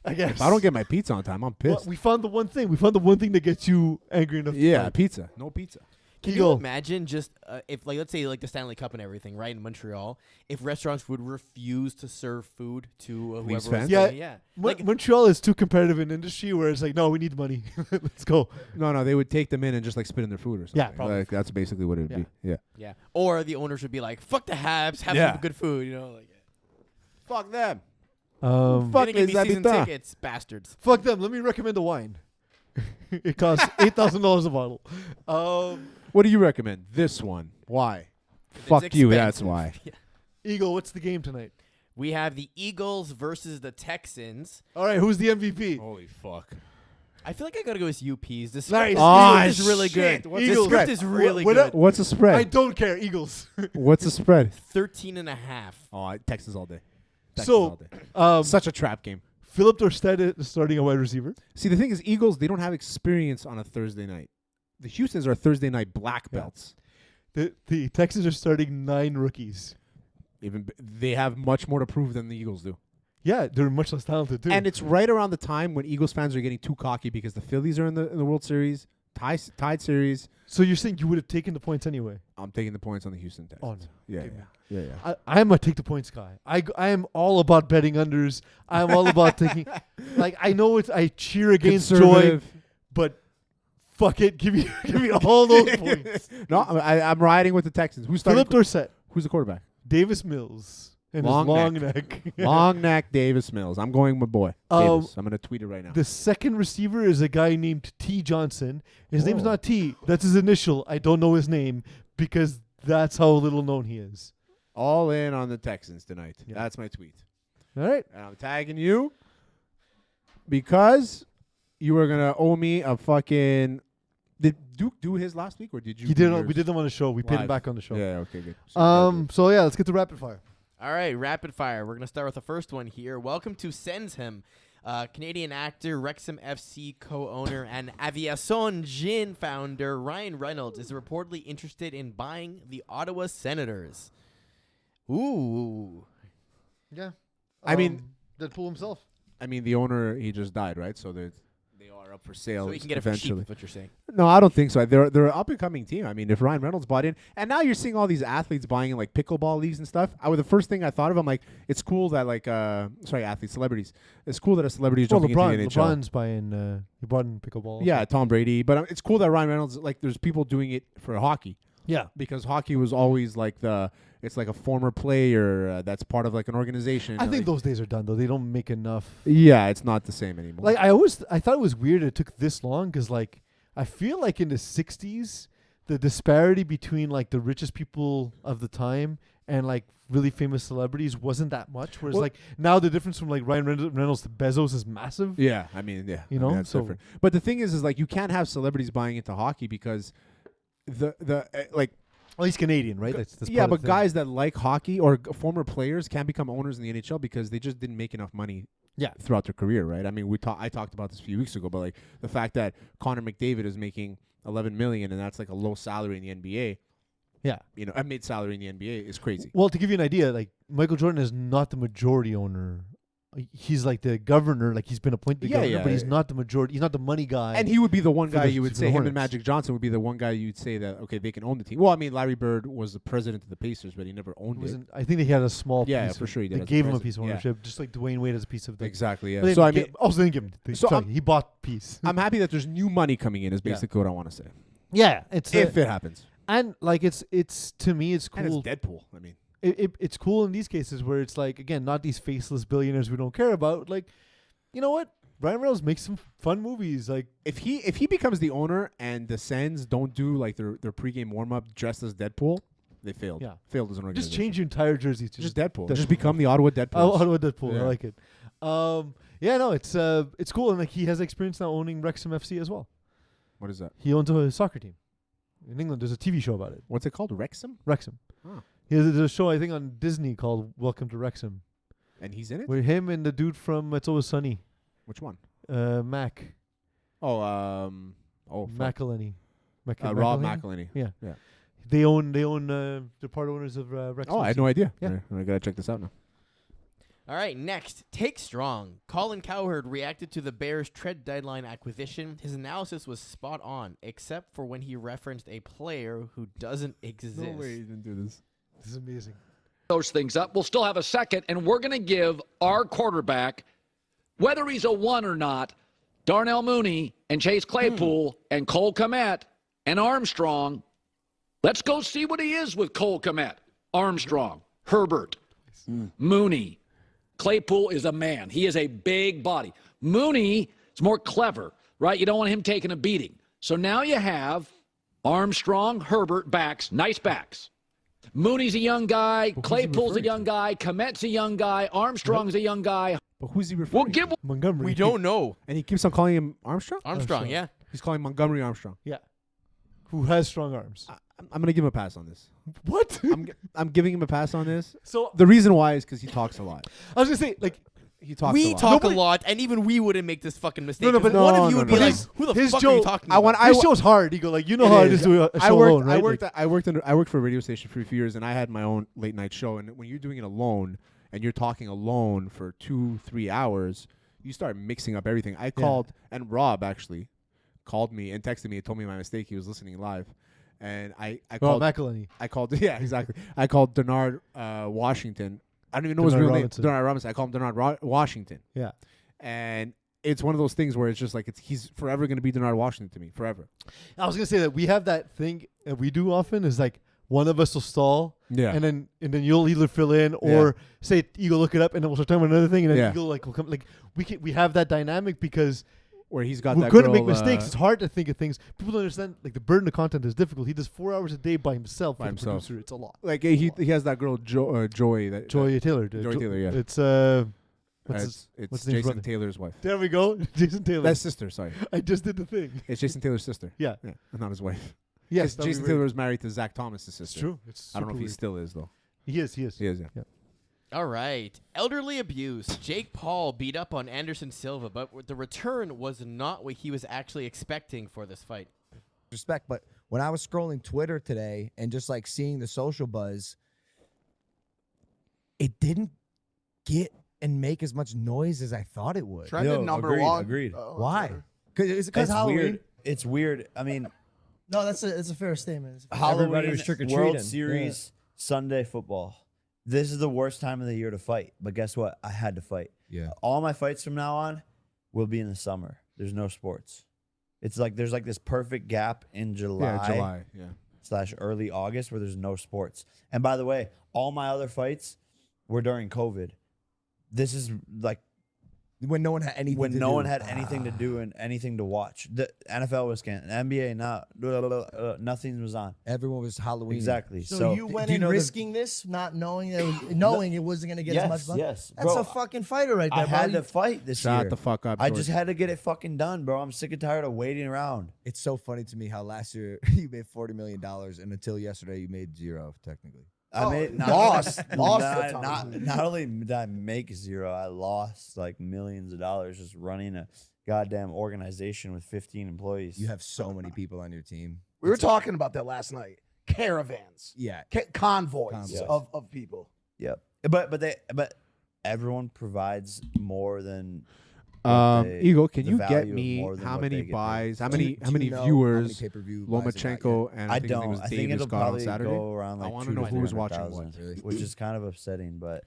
[SPEAKER 1] I guess.
[SPEAKER 2] If I don't get my pizza on time, I'm
[SPEAKER 1] Well,
[SPEAKER 2] pissed.
[SPEAKER 1] we found the one thing. We found the one thing that gets you angry enough. to
[SPEAKER 2] Yeah,
[SPEAKER 1] fight.
[SPEAKER 2] pizza. No pizza.
[SPEAKER 3] Can
[SPEAKER 1] Eagle.
[SPEAKER 3] you imagine just if, like, let's say, like the Stanley Cup and everything, right, in Montreal, if restaurants would refuse to serve food to whoever
[SPEAKER 2] Leafs
[SPEAKER 3] was
[SPEAKER 2] fans?
[SPEAKER 3] doing it? Yeah. Like,
[SPEAKER 1] Montreal is too competitive in industry where it's like, no, we need money. Let's go.
[SPEAKER 2] No, they would take them in and just like spit in their food or something.
[SPEAKER 1] Yeah, probably.
[SPEAKER 2] Like, that's basically what it would be. Yeah.
[SPEAKER 3] yeah. Or the owners would be like, fuck the Habs, have
[SPEAKER 2] Yeah.
[SPEAKER 3] some good food, like.
[SPEAKER 2] Fuck them.
[SPEAKER 3] They
[SPEAKER 2] Fuck
[SPEAKER 3] didn't give me
[SPEAKER 2] les
[SPEAKER 3] season
[SPEAKER 2] habitants.
[SPEAKER 3] tickets, bastards.
[SPEAKER 1] Fuck them. Let me recommend a wine. It costs $8,000 a bottle.
[SPEAKER 2] What do you recommend? This one. Why? Fuck
[SPEAKER 3] It's
[SPEAKER 2] you.
[SPEAKER 3] expensive.
[SPEAKER 2] That's why.
[SPEAKER 3] Yeah.
[SPEAKER 1] Eagle, what's the game tonight?
[SPEAKER 3] We have the Eagles versus the Texans.
[SPEAKER 1] All right, who's the MVP?
[SPEAKER 2] Holy fuck.
[SPEAKER 3] I feel like I gotta go with UPs. This
[SPEAKER 1] Nice.
[SPEAKER 3] script is really
[SPEAKER 2] shit.
[SPEAKER 3] good.
[SPEAKER 2] What's
[SPEAKER 3] This
[SPEAKER 1] Eagles.
[SPEAKER 3] script is really
[SPEAKER 1] What-
[SPEAKER 3] good.
[SPEAKER 2] What's the spread?
[SPEAKER 1] I don't care. Eagles.
[SPEAKER 2] What's the spread?
[SPEAKER 3] 13.5.
[SPEAKER 2] Oh, Texas all day. Texas
[SPEAKER 1] So,
[SPEAKER 2] all day. Such a trap game.
[SPEAKER 1] Philip Dorsett is starting a wide receiver.
[SPEAKER 2] See, the thing is, Eagles, they don't have experience on a Thursday night. The Houstons are Thursday night black
[SPEAKER 1] Yeah.
[SPEAKER 2] belts.
[SPEAKER 1] The Texans are starting 9 rookies.
[SPEAKER 2] They have much more to prove than the Eagles do.
[SPEAKER 1] Yeah, they're much less talented too.
[SPEAKER 2] And it's right around the time when Eagles fans are getting too cocky because the Phillies are in the World Series, tied series.
[SPEAKER 1] So you're saying you would have taken the points anyway?
[SPEAKER 2] I'm taking the points on the Houston Texans.
[SPEAKER 1] Oh, no.
[SPEAKER 2] Yeah,
[SPEAKER 1] Give me.
[SPEAKER 2] yeah.
[SPEAKER 1] I'm a take the points guy. I am all about betting unders. I'm all about taking. Like I know I cheer against joy,
[SPEAKER 2] Conservative.
[SPEAKER 1] but fuck it, give me all those points.
[SPEAKER 2] No, I'm riding with the Texans. Who's starting?
[SPEAKER 1] Philip Dorsett,
[SPEAKER 2] Who's the quarterback?
[SPEAKER 1] Davis Mills, and
[SPEAKER 2] Long
[SPEAKER 1] his long
[SPEAKER 2] neck.
[SPEAKER 1] neck.
[SPEAKER 2] Long neck Davis Mills. I'm going my boy Davis. I'm gonna tweet it right now.
[SPEAKER 1] The second receiver is a guy named T. Johnson. His name's
[SPEAKER 2] Oh.
[SPEAKER 1] not T. That's his initial. I don't know his name because that's how little known he is.
[SPEAKER 2] All in on the Texans tonight.
[SPEAKER 1] Yeah.
[SPEAKER 2] That's my tweet.
[SPEAKER 1] All right.
[SPEAKER 2] And I'm tagging you because you were gonna owe me a fucking. Did Duke do his last week or did you?
[SPEAKER 1] He
[SPEAKER 2] do
[SPEAKER 1] did.
[SPEAKER 2] yours?
[SPEAKER 1] We did them on the show. We paid him
[SPEAKER 2] Live.
[SPEAKER 1] back on the show.
[SPEAKER 2] Yeah. Okay. Good.
[SPEAKER 1] So yeah, let's get to rapid fire.
[SPEAKER 3] All right, rapid fire. We're going to start with the first one here. Welcome to Sends Him. Canadian actor, Wrexham FC co-owner, and Aviation Gin founder Ryan Reynolds is reportedly interested in buying the Ottawa Senators. Ooh.
[SPEAKER 1] Yeah.
[SPEAKER 2] I mean,
[SPEAKER 1] Deadpool himself.
[SPEAKER 2] I mean, the owner he just died, right? So they are up for sale.
[SPEAKER 3] So we can get it for cheap,
[SPEAKER 2] eventually.
[SPEAKER 3] is what you're saying.
[SPEAKER 2] No, I don't think so. They're an up and coming team. I mean, if Ryan Reynolds bought in, and now you're seeing all these athletes buying in like pickleball leagues and stuff. The first thing I thought of, I'm like, it's cool that celebrities. It's cool that a celebrity is jumping into the NHL.
[SPEAKER 1] LeBron's buying. He bought in pickleball.
[SPEAKER 2] Yeah, Tom Brady. But it's cool that Ryan Reynolds, like, there's people doing it for hockey.
[SPEAKER 1] Yeah.
[SPEAKER 2] Because hockey was always like it's like a former player that's part of like an organization.
[SPEAKER 1] I think those days are done though. They don't make enough.
[SPEAKER 2] Yeah, it's not the same anymore.
[SPEAKER 1] Like I thought it was weird it took this long because like I feel like in the 60s the disparity between like the richest people of the time and like really famous celebrities wasn't that much. Whereas like now the difference from like Ryan Reynolds to Bezos is massive.
[SPEAKER 2] Yeah, I mean, yeah,
[SPEAKER 1] You know,
[SPEAKER 2] that's
[SPEAKER 1] so-
[SPEAKER 2] different. But the thing is like you can't have celebrities buying into hockey because like.
[SPEAKER 1] Well, he's Canadian, right? That's
[SPEAKER 2] Yeah,
[SPEAKER 1] part
[SPEAKER 2] but
[SPEAKER 1] of the thing.
[SPEAKER 2] guys that like hockey or former players can't become owners in the NHL because they just didn't make enough money throughout their career, right? I mean, I talked about this a few weeks ago, but like the fact that Connor McDavid is making $11 million and that's like a low salary in the NBA.
[SPEAKER 1] Yeah.
[SPEAKER 2] You know, a mid salary in the NBA is crazy.
[SPEAKER 1] Well, to give you an idea, like Michael Jordan is not the majority owner. He's like the governor, like he's been appointed governor, but he's not the majority. He's not the money guy.
[SPEAKER 2] And he would be the one
[SPEAKER 1] for
[SPEAKER 2] guy
[SPEAKER 1] the-
[SPEAKER 2] you would
[SPEAKER 1] for
[SPEAKER 2] say,
[SPEAKER 1] the
[SPEAKER 2] him and
[SPEAKER 1] Hornets.
[SPEAKER 2] Magic Johnson would be the one guy you'd say that, okay, they can own the team. Well, I mean, Larry Bird was the president of the Pacers, but he never owned it.
[SPEAKER 1] I think they had a small
[SPEAKER 2] Yeah,
[SPEAKER 1] piece.
[SPEAKER 2] for sure he did
[SPEAKER 1] They
[SPEAKER 2] as a
[SPEAKER 1] gave him a
[SPEAKER 2] president.
[SPEAKER 1] piece of
[SPEAKER 2] Yeah.
[SPEAKER 1] ownership, just like Dwayne Wade has a piece of the.
[SPEAKER 2] Exactly, yeah.
[SPEAKER 1] But
[SPEAKER 2] So, I
[SPEAKER 1] they
[SPEAKER 2] mean,
[SPEAKER 1] also didn't give him.
[SPEAKER 2] So
[SPEAKER 1] Sorry,
[SPEAKER 2] I'm-
[SPEAKER 1] he bought piece.
[SPEAKER 2] I'm happy that there's new money coming in is basically what I want to say.
[SPEAKER 1] Yeah, it's
[SPEAKER 2] If it happens.
[SPEAKER 1] and like it's to me it's
[SPEAKER 2] And
[SPEAKER 1] cool.
[SPEAKER 2] it's Deadpool. I mean.
[SPEAKER 1] It's cool in these cases where it's like again not these faceless billionaires we don't care about. Like, you know what? Ryan Reynolds makes some fun movies. Like
[SPEAKER 2] If he becomes the owner and the Sens don't do like their pregame warm up dressed as Deadpool, they failed.
[SPEAKER 1] Yeah.
[SPEAKER 2] Failed as an organization.
[SPEAKER 1] just change your entire jersey to
[SPEAKER 2] Just Deadpool. Just become the Ottawa Deadpool.
[SPEAKER 1] Ottawa Deadpool.
[SPEAKER 2] Yeah.
[SPEAKER 1] I like it. Yeah, no, it's cool and like he has experience now owning Wrexham FC as well.
[SPEAKER 2] What is that?
[SPEAKER 1] He owns a soccer team in England. There's a TV show about it.
[SPEAKER 2] What's it called? Wrexham?
[SPEAKER 1] Wrexham.
[SPEAKER 2] Oh.
[SPEAKER 1] There's a show I think on Disney called Welcome to Wrexham.
[SPEAKER 2] And he's in it?
[SPEAKER 1] Where him and the dude from It's Always Sunny,
[SPEAKER 2] Which one?
[SPEAKER 1] Mac.
[SPEAKER 2] Fuck.
[SPEAKER 1] McElhenney.
[SPEAKER 2] Rob McElhenney.
[SPEAKER 1] Yeah.
[SPEAKER 2] Yeah.
[SPEAKER 1] They own they're part owners of Wrexham.
[SPEAKER 2] Oh, I had no idea.
[SPEAKER 1] Yeah.
[SPEAKER 2] I gotta check this out now.
[SPEAKER 3] All right, next, Take Strong. Colin Cowherd reacted to the Bears' trade deadline acquisition. His analysis was spot on, except for when he referenced a player who doesn't exist.
[SPEAKER 2] No way you didn't do this.
[SPEAKER 1] This is amazing.
[SPEAKER 8] Those things up. We'll still have a second, and we're going to give our quarterback, whether he's a 1 or not, Darnell Mooney and Chase Claypool and Cole Kmet and Armstrong. Let's go see what he is with Cole Kmet, Armstrong, Herbert, Mooney. Claypool is a man. He is a big body. Mooney is more clever, right? You don't want him taking a beating. So now you have Armstrong, Herbert, backs, nice backs. Mooney's a young guy. Claypool's a young guy. Kmet's a young guy. Armstrong's a young guy.
[SPEAKER 2] But who's he referring
[SPEAKER 8] We'll give
[SPEAKER 2] to?
[SPEAKER 1] Montgomery.
[SPEAKER 3] We don't know.
[SPEAKER 2] And he keeps on calling him Armstrong?
[SPEAKER 3] Armstrong, yeah.
[SPEAKER 2] He's calling Montgomery Armstrong.
[SPEAKER 1] Yeah. Who has strong arms?
[SPEAKER 2] I'm going to give him a pass on this.
[SPEAKER 1] What?
[SPEAKER 2] I'm giving him a pass on this.
[SPEAKER 1] So
[SPEAKER 2] The reason why is because he talks a lot.
[SPEAKER 1] I was gonna say like
[SPEAKER 2] He talks a
[SPEAKER 3] We
[SPEAKER 2] lot.
[SPEAKER 3] talk
[SPEAKER 1] Nobody-
[SPEAKER 3] a lot, and even we wouldn't make this fucking mistake.
[SPEAKER 1] No,
[SPEAKER 3] 'cause
[SPEAKER 1] but
[SPEAKER 3] one
[SPEAKER 2] no,
[SPEAKER 3] of you
[SPEAKER 2] no,
[SPEAKER 3] would
[SPEAKER 2] no,
[SPEAKER 3] be
[SPEAKER 2] no.
[SPEAKER 3] like,
[SPEAKER 1] His-
[SPEAKER 3] "Who the
[SPEAKER 1] his
[SPEAKER 3] fuck are you
[SPEAKER 1] joke-
[SPEAKER 3] talking
[SPEAKER 2] I
[SPEAKER 3] about?"
[SPEAKER 2] want-
[SPEAKER 1] this show's hard. You go like you know
[SPEAKER 2] It
[SPEAKER 1] how it
[SPEAKER 2] is.
[SPEAKER 1] is to a
[SPEAKER 2] I
[SPEAKER 1] show
[SPEAKER 2] worked.
[SPEAKER 1] alone, right?
[SPEAKER 2] I worked for a radio station for a few years, and I had my own late night show. And when you're doing it alone, and you're talking alone for 2-3 hours, you start mixing up everything. I called, and Rob actually called me and texted me and told me my mistake. He was listening live, and I
[SPEAKER 1] Well,
[SPEAKER 2] called.
[SPEAKER 1] McElhenney.
[SPEAKER 2] I called. Yeah, exactly. I called Denard Washington. I don't even know his real name. Denard Robinson. I call him Denard Washington.
[SPEAKER 1] Yeah.
[SPEAKER 2] And it's one of those things where it's just like he's forever going to be Denard Washington to me, forever.
[SPEAKER 1] I was gonna say that we have that thing that we do often is like one of us will stall, and then you'll either fill in or say Eagle look it up, and then we'll start talking about another thing, and then Eagle like will come. Like we have that dynamic because
[SPEAKER 2] where he's got
[SPEAKER 1] we're
[SPEAKER 2] that
[SPEAKER 1] going to
[SPEAKER 2] girl,
[SPEAKER 1] make mistakes. It's hard to think of things. People don't understand. Like the burden of content is difficult. He does 4 hours a day by himself. By himself, producer. It's a lot.
[SPEAKER 2] Like he has that girl Joy
[SPEAKER 1] Taylor.
[SPEAKER 2] Joy Taylor. Yeah.
[SPEAKER 1] It's
[SPEAKER 2] It's Jason Taylor's wife.
[SPEAKER 1] There we go. Jason Taylor.
[SPEAKER 2] That's sister, sorry.
[SPEAKER 1] I just did the thing.
[SPEAKER 2] It's Jason Taylor's sister.
[SPEAKER 1] Yeah.
[SPEAKER 2] Not his wife.
[SPEAKER 1] Yes.
[SPEAKER 2] Jason Taylor was married to Zach Thomas' sister.
[SPEAKER 1] It's true.
[SPEAKER 2] I don't know if he still is, though.
[SPEAKER 1] He is,
[SPEAKER 2] yeah.
[SPEAKER 3] All right. Elderly abuse. Jake Paul beat up on Anderson Silva, but the return was not what he was actually expecting for this fight.
[SPEAKER 9] Respect, but when I was scrolling Twitter today and just like seeing the social buzz, it didn't get and make as much noise as I thought it would.
[SPEAKER 10] Trended number one.
[SPEAKER 11] Agreed.
[SPEAKER 9] Why? Is it because Halloween?
[SPEAKER 11] Weird. It's weird. I mean,
[SPEAKER 10] No, it's a fair statement.
[SPEAKER 11] Halloween,
[SPEAKER 9] was trick-or-treating.
[SPEAKER 11] World Series, Sunday football. This is the worst time of the year to fight. But guess what? I had to fight.
[SPEAKER 9] Yeah.
[SPEAKER 11] All my fights from now on will be in the summer. There's no sports. It's like there's like this perfect gap in July. / early August where there's no sports. And by the way, all my other fights were during COVID. This is like
[SPEAKER 9] when no one had anything
[SPEAKER 11] to do and anything to watch. The NFL was canceled. NBA nothing was on.
[SPEAKER 9] Everyone was Halloween.
[SPEAKER 11] Exactly.
[SPEAKER 10] So you went in risking this, not knowing knowing it wasn't going to get as much money?
[SPEAKER 11] Yes.
[SPEAKER 10] That's
[SPEAKER 11] Bro,
[SPEAKER 10] a fucking fighter right there,
[SPEAKER 11] I had to fight this year.
[SPEAKER 2] Shut the fuck up,
[SPEAKER 11] I
[SPEAKER 2] George.
[SPEAKER 11] just had to get it fucking done, bro. I'm sick and tired of waiting around.
[SPEAKER 9] It's so funny to me how last year you made $40 million and until yesterday you made zero, technically.
[SPEAKER 11] I made
[SPEAKER 10] lost.
[SPEAKER 11] Not only did I make zero, I lost like millions of dollars just running a goddamn organization with 15 employees.
[SPEAKER 9] You have so many people on your team.
[SPEAKER 10] We were talking about that last night. Caravans.
[SPEAKER 9] Yeah.
[SPEAKER 10] Convoys of people.
[SPEAKER 11] Yep. But everyone provides more than
[SPEAKER 2] Eagle, can
[SPEAKER 11] the
[SPEAKER 2] you
[SPEAKER 11] value
[SPEAKER 2] get
[SPEAKER 11] of
[SPEAKER 2] me
[SPEAKER 11] more than
[SPEAKER 2] how
[SPEAKER 11] what
[SPEAKER 2] many
[SPEAKER 11] they get
[SPEAKER 2] buys,
[SPEAKER 11] paid.
[SPEAKER 2] how many
[SPEAKER 9] Do you know
[SPEAKER 2] viewers
[SPEAKER 9] how many pay-per-view buys it got
[SPEAKER 2] Lomachenko
[SPEAKER 9] yet?
[SPEAKER 2] and
[SPEAKER 11] I
[SPEAKER 2] his name
[SPEAKER 11] don't.
[SPEAKER 2] was
[SPEAKER 11] I think
[SPEAKER 2] Davis
[SPEAKER 11] it'll
[SPEAKER 2] got on
[SPEAKER 11] probably
[SPEAKER 2] Saturday?
[SPEAKER 11] go around like
[SPEAKER 2] I want to know who was watching what.
[SPEAKER 11] 200,000, which is kind of upsetting, but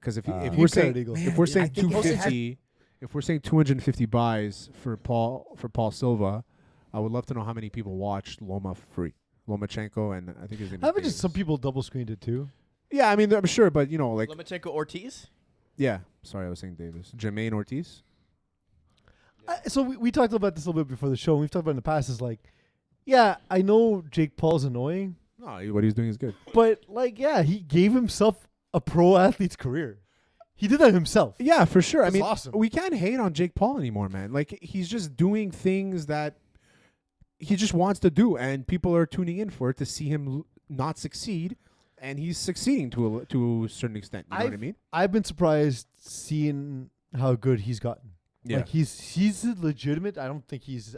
[SPEAKER 2] Because if
[SPEAKER 11] You
[SPEAKER 2] we're
[SPEAKER 1] said
[SPEAKER 2] saying
[SPEAKER 1] it, Eagle.
[SPEAKER 2] if we're saying
[SPEAKER 9] I think
[SPEAKER 2] 250, if we're saying 250 buys for Paul Silva, I would love to know how many people watched Lomachenko, and I think his name.
[SPEAKER 1] Haven't
[SPEAKER 2] is
[SPEAKER 1] just some people double screened it too?
[SPEAKER 2] Yeah, I mean I'm sure, but you know, like
[SPEAKER 3] Lomachenko Ortiz?
[SPEAKER 2] yeah. Sorry, I was saying Davis. Jermaine Ortiz.
[SPEAKER 1] So we talked about this a little bit before the show. And we've talked about it in the past. Is like, yeah, I know Jake Paul's annoying,
[SPEAKER 2] No, what he's doing is good.
[SPEAKER 1] but like, yeah, he gave himself a pro athlete's career. He did that himself.
[SPEAKER 2] Yeah, for sure.
[SPEAKER 1] That's
[SPEAKER 2] I mean,
[SPEAKER 1] awesome.
[SPEAKER 2] we can't hate on Jake Paul anymore, man. Like he's just doing things that he just wants to do, and people are tuning in for it to see him not succeed, and he's succeeding to a certain extent. You know what I mean?
[SPEAKER 1] I've been surprised seeing how good he's gotten.
[SPEAKER 2] Yeah.
[SPEAKER 1] Like he's legitimate. I don't think he's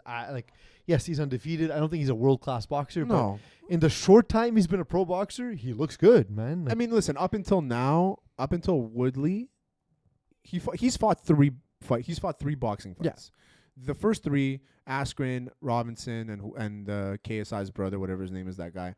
[SPEAKER 1] yes, he's undefeated. I don't think he's a world class boxer.
[SPEAKER 2] No.
[SPEAKER 1] But in the short time he's been a pro boxer, he looks good, man.
[SPEAKER 2] I mean, listen. Up until Woodley, he's fought three boxing fights. Yeah. The first three, Askren, Robinson, and KSI's brother, whatever his name is, that guy.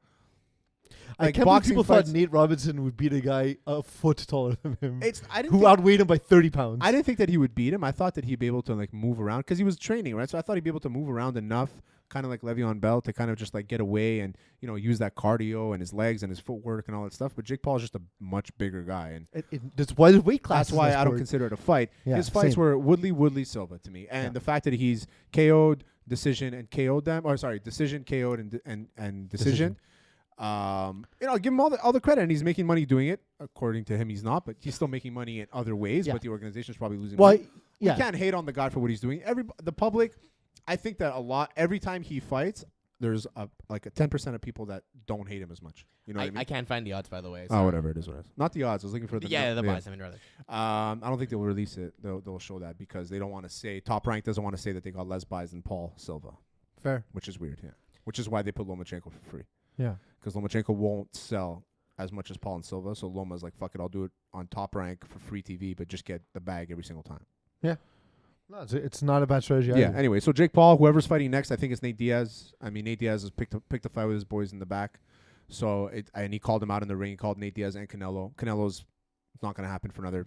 [SPEAKER 1] I can't believe people thought Nate Robinson would beat a guy a foot taller than him, who outweighed him by 30 pounds.
[SPEAKER 2] I didn't think that he would beat him. I thought that he'd be able to like move around because he was training, right? So I thought he'd be able to move around enough, kind of like Le'Veon Bell, to kind of just like get away and use that cardio and his legs and his footwork and all that stuff. But Jake Paul is just a much bigger guy, and
[SPEAKER 1] that's why the weight class.
[SPEAKER 2] That's why I don't consider it a fight.
[SPEAKER 1] Yeah,
[SPEAKER 2] his fights
[SPEAKER 1] same.
[SPEAKER 2] were Woodley Silva to me, and the fact that he's KO'd, decision, and KO'd them, or sorry, decision, KO'd, and decision. Give him all the credit, and he's making money doing it. According to him, he's not, but he's still making money in other ways.
[SPEAKER 1] Yeah.
[SPEAKER 2] But the organization's probably losing
[SPEAKER 1] Well,
[SPEAKER 2] money. We can't hate on the guy for what he's doing. The public, I think that every time he fights, there's a 10% of people that don't hate him as much. You know what I mean?
[SPEAKER 3] I can't find the odds, by the way.
[SPEAKER 2] Oh, whatever it is. Not the odds. I was looking for the
[SPEAKER 3] buys. I mean, rather.
[SPEAKER 2] I don't think they'll release it. They'll show that because they don't want to say Top Rank doesn't want to say that they got less buys than Paul Silva.
[SPEAKER 1] Fair.
[SPEAKER 2] Which is weird. Yeah. Which is why they put Lomachenko for free.
[SPEAKER 1] Yeah.
[SPEAKER 2] Because Lomachenko won't sell as much as Paul and Silva, so Loma's like, fuck it, I'll do it on Top Rank for free TV, but just get the bag every single time.
[SPEAKER 1] Yeah. No, it's not a bad strategy.
[SPEAKER 2] Yeah.
[SPEAKER 1] either.
[SPEAKER 2] Anyway, so Jake Paul, whoever's fighting next, I think it's Nate Diaz. I mean, Nate Diaz has picked a fight with his boys in the back. So and he called him out in the ring. He called Nate Diaz and Canelo. Canelo's not going to happen for another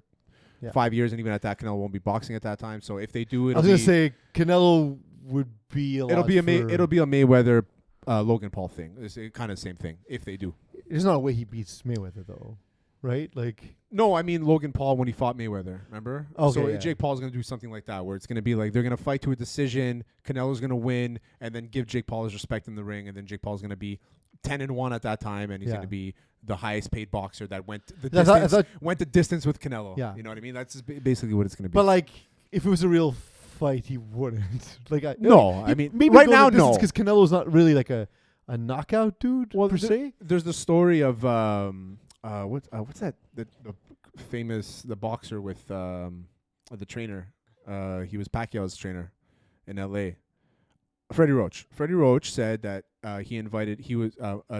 [SPEAKER 2] 5 years, and even at that, Canelo won't be boxing at that time. So if they do,
[SPEAKER 1] I was going to say Canelo would be a lot.
[SPEAKER 2] It'll be a Mayweather Logan Paul thing. It's kind of the same thing if they do.
[SPEAKER 1] There's not a way he beats Mayweather though, right? Like
[SPEAKER 2] no, I mean Logan Paul when he fought Mayweather. Remember?
[SPEAKER 1] Okay,
[SPEAKER 2] so Jake Paul's going to do something like that, where it's going to be like they're going to fight to a decision. Canelo's going to win, and then give Jake Paul his respect in the ring, and then Jake Paul's going to be 10-1 at that time, and he's going to be the highest paid boxer that went the distance with Canelo.
[SPEAKER 1] Yeah.
[SPEAKER 2] You know what I mean? That's just basically what it's going to be.
[SPEAKER 1] But like, if it was a real fight, he wouldn't.
[SPEAKER 2] I mean,
[SPEAKER 1] maybe
[SPEAKER 2] right now, no,
[SPEAKER 1] because Canelo's not really like a knockout dude per se.
[SPEAKER 2] There's the story of what's that? The famous boxer with the trainer. He was Pacquiao's trainer in L.A. Freddie Roach. Freddie Roach said that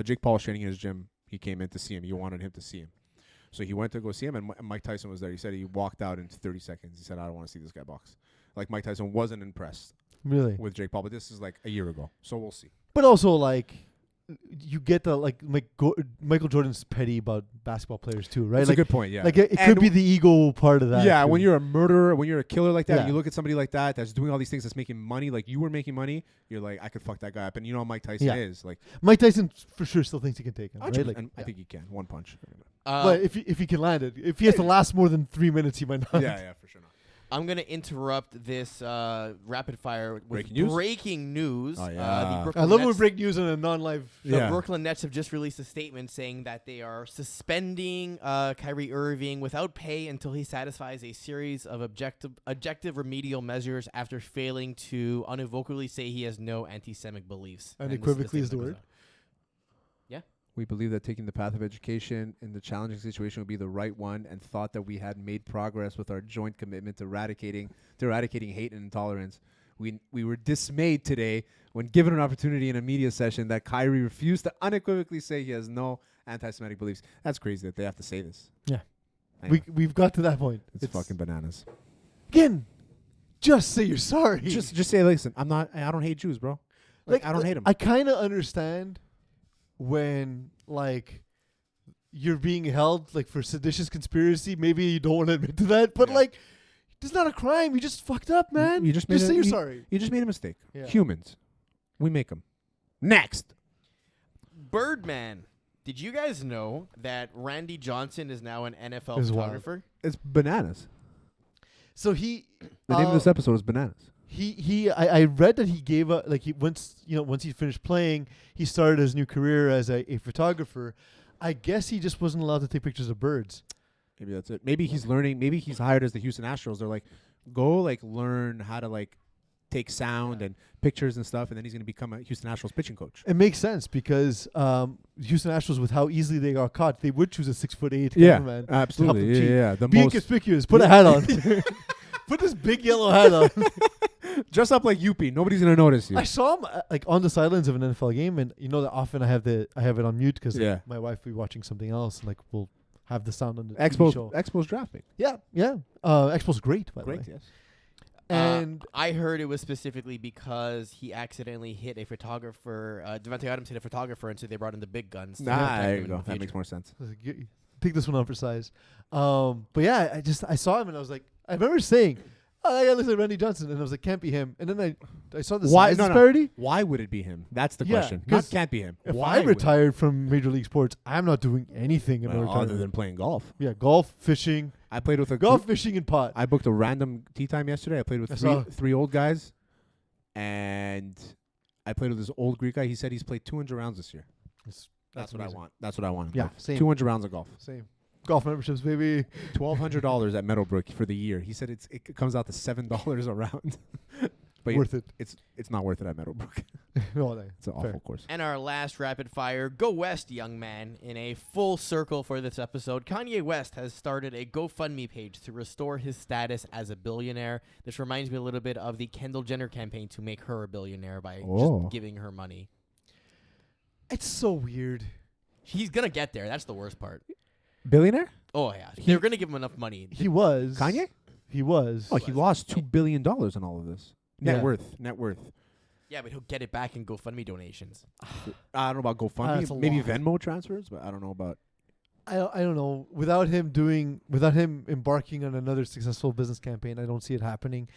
[SPEAKER 2] Jake Paul was training in his gym. He came in to see him. He wanted him to see him. So he went to go see him, and Mike Tyson was there. He said he walked out in 30 seconds. He said, I don't want to see this guy box. Like, Mike Tyson wasn't impressed with Jake Paul, but this is like a year ago. So we'll see.
[SPEAKER 1] But also, like, you get the, like Michael Jordan's petty about basketball players too, right?
[SPEAKER 2] That's a good point, yeah.
[SPEAKER 1] Like, it could be the ego part of that.
[SPEAKER 2] Yeah,
[SPEAKER 1] too.
[SPEAKER 2] when you're a murderer, when you're a killer like that, and you look at somebody like that that's doing all these things, that's making money, like you were making money, you're like, I could fuck that guy up. And you know how Mike Tyson is. Like,
[SPEAKER 1] Mike Tyson for sure still thinks he can take him, right? Like,
[SPEAKER 2] and I think he can. One punch.
[SPEAKER 1] But if he can land it. If he has to last more than 3 minutes, he might not.
[SPEAKER 2] Yeah, for sure not.
[SPEAKER 3] I'm going to interrupt this rapid fire with
[SPEAKER 2] breaking news.
[SPEAKER 3] Oh,
[SPEAKER 2] yeah.
[SPEAKER 1] I love when we break news on a non-live.
[SPEAKER 3] The Brooklyn Nets have just released a statement saying that they are suspending Kyrie Irving without pay until he satisfies a series of objective remedial measures after failing to unequivocally say he has no anti-Semitic beliefs.
[SPEAKER 1] Unequivocally is the word?
[SPEAKER 3] Yeah.
[SPEAKER 2] We believe that taking the path of education in the challenging situation would be the right one, and thought that we had made progress with our joint commitment to eradicating hate and intolerance. We were dismayed today when given an opportunity in a media session that Kyrie refused to unequivocally say he has no anti-Semitic beliefs. That's crazy that they have to say this.
[SPEAKER 1] Yeah.
[SPEAKER 2] Anyway.
[SPEAKER 1] We've got to that point.
[SPEAKER 2] It's fucking bananas.
[SPEAKER 1] Again, just say you're sorry.
[SPEAKER 2] Just say, listen, I don't hate Jews, bro. Like I don't hate them.
[SPEAKER 1] I kind of understand when, like, you're being held, like, for seditious conspiracy. Maybe you don't want to admit to that, but like, it's not a crime. You just fucked up, man.
[SPEAKER 2] You just
[SPEAKER 1] say you're sorry.
[SPEAKER 2] You just made a mistake.
[SPEAKER 1] Yeah.
[SPEAKER 2] Humans, we make them. Next,
[SPEAKER 3] Birdman. Did you guys know that Randy Johnson is now an NFL
[SPEAKER 1] It's
[SPEAKER 3] photographer?
[SPEAKER 2] it's bananas.
[SPEAKER 1] So
[SPEAKER 2] The name of this episode is bananas.
[SPEAKER 1] I read that he gave up, like, once he finished playing, he started his new career as a photographer. I guess he just wasn't allowed to take pictures of birds.
[SPEAKER 2] Maybe that's it. Maybe he's learning. Maybe he's hired as the Houston Astros. They're like, go like learn how to like take sound and pictures and stuff, and then he's going to become a Houston Astros pitching coach.
[SPEAKER 1] It makes sense because Houston Astros, with how easily they got caught, they would choose a 6'8"
[SPEAKER 2] Yeah,
[SPEAKER 1] cameraman.
[SPEAKER 2] absolutely. Yeah.
[SPEAKER 1] Be inconspicuous. Put a hat on. Put this big yellow hat on.
[SPEAKER 2] Dress up like Yuppie. Nobody's gonna notice you.
[SPEAKER 1] I saw him like on the sidelines of an NFL game, and you know that often I have it on mute because my wife will be watching something else, and like we'll have the sound on the TV show.
[SPEAKER 2] Expo's drafting.
[SPEAKER 1] Yeah. Expo's great, by the way.
[SPEAKER 2] Yes.
[SPEAKER 3] And I heard it was specifically because he accidentally hit a photographer. Devontae Adams hit a photographer, and so they brought in the big guns.
[SPEAKER 2] There you go. That makes more sense.
[SPEAKER 1] Take this one on for size. But yeah, I saw him, and I was like, I remember saying, "Oh, that guy looks like Randy Johnson," and I was like, "Can't be him." And then I saw the size disparity.
[SPEAKER 2] Why would it be him? That's the question. Not can't be him.
[SPEAKER 1] If I retired from Major League Sports, I'm not doing anything
[SPEAKER 2] other than playing golf.
[SPEAKER 1] Yeah, golf, fishing.
[SPEAKER 2] I played with
[SPEAKER 1] fishing, and pot.
[SPEAKER 2] I booked a random tea time yesterday. I played with three old guys, and I played with this old Greek guy. He said he's played 200 rounds this year. That's what I want. That's what I want.
[SPEAKER 1] Yeah, same.
[SPEAKER 2] 200 rounds of golf.
[SPEAKER 1] Same. Golf memberships, baby.
[SPEAKER 2] $1,200 at Meadowbrook for the year. He said it comes out to $7 a round. But
[SPEAKER 1] worth it.
[SPEAKER 2] It's not worth it at Meadowbrook. It's an awful course.
[SPEAKER 3] And our last rapid fire, go West, young man. In a full circle for this episode, Kanye West has started a GoFundMe page to restore his status as a billionaire. This reminds me a little bit of the Kendall Jenner campaign to make her a billionaire by just giving her money.
[SPEAKER 1] It's so weird.
[SPEAKER 3] He's going to get there. That's the worst part.
[SPEAKER 2] Billionaire?
[SPEAKER 3] Oh, yeah. They're going to give him enough money.
[SPEAKER 1] He was.
[SPEAKER 2] Kanye?
[SPEAKER 1] He was.
[SPEAKER 2] Oh, he lost $2 billion on all of this. Net
[SPEAKER 1] Yeah.
[SPEAKER 2] worth.
[SPEAKER 3] Yeah, but he'll get it back in GoFundMe donations.
[SPEAKER 2] I don't know about GoFundMe.
[SPEAKER 1] That's a
[SPEAKER 2] Maybe
[SPEAKER 1] lot.
[SPEAKER 2] Venmo transfers, but I don't know about.
[SPEAKER 1] I don't know. Without him embarking on another successful business campaign, I don't see it happening.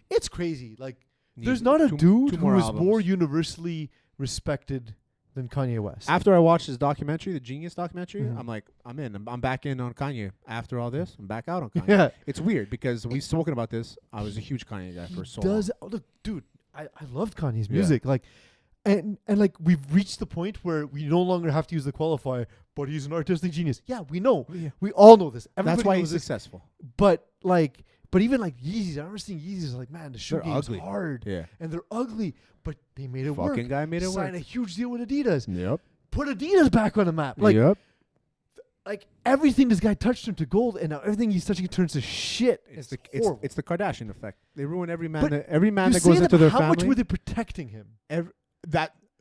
[SPEAKER 1] It's crazy. Like, there's not a dude who is more universally respected than Kanye West.
[SPEAKER 2] After I watched his documentary, the Genius documentary,
[SPEAKER 1] Mhm.
[SPEAKER 2] I'm like, I'm in. I'm back in on Kanye. After all this, I'm back out on Kanye.
[SPEAKER 1] Yeah.
[SPEAKER 2] It's weird because we've spoken about this. I was a huge Kanye guy for so
[SPEAKER 1] Does
[SPEAKER 2] long.
[SPEAKER 1] look, dude? I loved Kanye's
[SPEAKER 2] Yeah.
[SPEAKER 1] music. Like, and like we've reached the point where we no longer have to use the qualifier. But he's an artistic genius. Yeah, we know.
[SPEAKER 2] Yeah.
[SPEAKER 1] We all know this. Everybody
[SPEAKER 2] That's why
[SPEAKER 1] knows
[SPEAKER 2] he's
[SPEAKER 1] this.
[SPEAKER 2] successful.
[SPEAKER 1] But even like Yeezys, I remember seeing Yeezys. Like, man, the shoe
[SPEAKER 2] They're
[SPEAKER 1] game's
[SPEAKER 2] ugly.
[SPEAKER 1] hard.
[SPEAKER 2] Yeah.
[SPEAKER 1] And they're ugly, but they made it work.
[SPEAKER 2] Fucking guy made it work.
[SPEAKER 1] Signed a huge deal with Adidas.
[SPEAKER 2] Yep.
[SPEAKER 1] Put Adidas back on the map. Like,
[SPEAKER 2] yep.
[SPEAKER 1] like everything this guy touched him to gold, and now everything he's touching turns to shit.
[SPEAKER 2] It's
[SPEAKER 1] horrible.
[SPEAKER 2] the Kardashian effect. They ruin every man.
[SPEAKER 1] But
[SPEAKER 2] That
[SPEAKER 1] you
[SPEAKER 2] goes
[SPEAKER 1] say
[SPEAKER 2] into their
[SPEAKER 1] how
[SPEAKER 2] family.
[SPEAKER 1] much were they protecting him?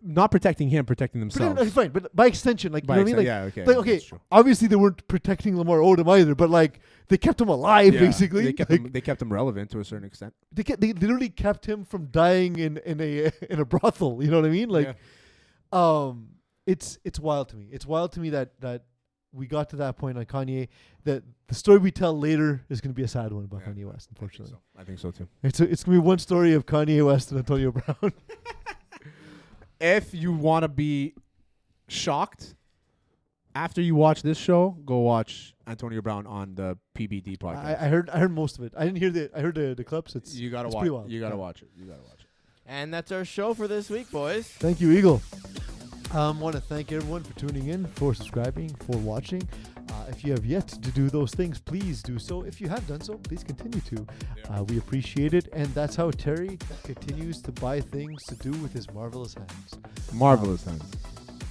[SPEAKER 2] Not protecting him, protecting themselves.
[SPEAKER 1] Fine, but by extension, like,
[SPEAKER 2] By
[SPEAKER 1] you know what I mean?
[SPEAKER 2] exten-
[SPEAKER 1] Like,
[SPEAKER 2] yeah, okay,
[SPEAKER 1] like, okay,
[SPEAKER 2] that's true.
[SPEAKER 1] obviously they weren't protecting Lamar Odom either, but like they kept him alive,
[SPEAKER 2] Yeah,
[SPEAKER 1] basically.
[SPEAKER 2] They kept,
[SPEAKER 1] Like,
[SPEAKER 2] him, they kept him relevant to a certain extent.
[SPEAKER 1] they literally kept him from dying in a brothel. You know what I mean? Like, it's wild to me. It's wild to me that we got to that point on Kanye. That the story we tell later is going to be a sad one about Kanye West. Unfortunately,
[SPEAKER 2] I think so too.
[SPEAKER 1] it's going to be one story of Kanye West and Antonio Brown.
[SPEAKER 2] If you want to be shocked after you watch this show, go watch Antonio Brown on the PBD podcast.
[SPEAKER 1] I heard most of it. I didn't hear I heard the clips.
[SPEAKER 2] You gotta
[SPEAKER 1] it's
[SPEAKER 2] watch.
[SPEAKER 1] pretty wild.
[SPEAKER 2] You gotta watch it. You gotta watch it.
[SPEAKER 3] And that's our show for this week, boys.
[SPEAKER 1] Thank you, Eagle. Want to thank everyone for tuning in, for subscribing, for watching. If you have yet to do those things, please do so. If you have done so, please continue to. We appreciate it. And that's how Terry continues to buy things to do with his marvelous hands.
[SPEAKER 2] Marvelous hands.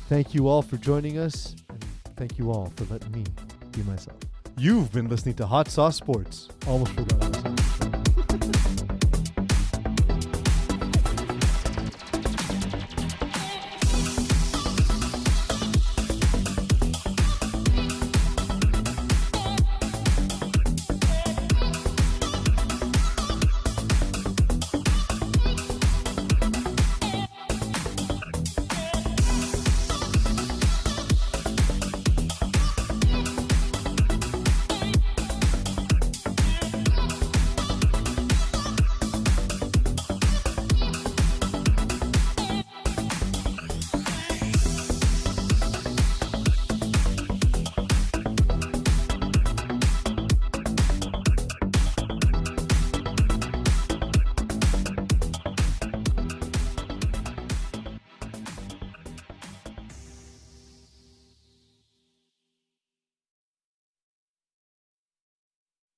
[SPEAKER 1] Thank you all for joining us. And thank you all for letting me be myself. You've been listening to Hot Sauce Sports. Almost forgot.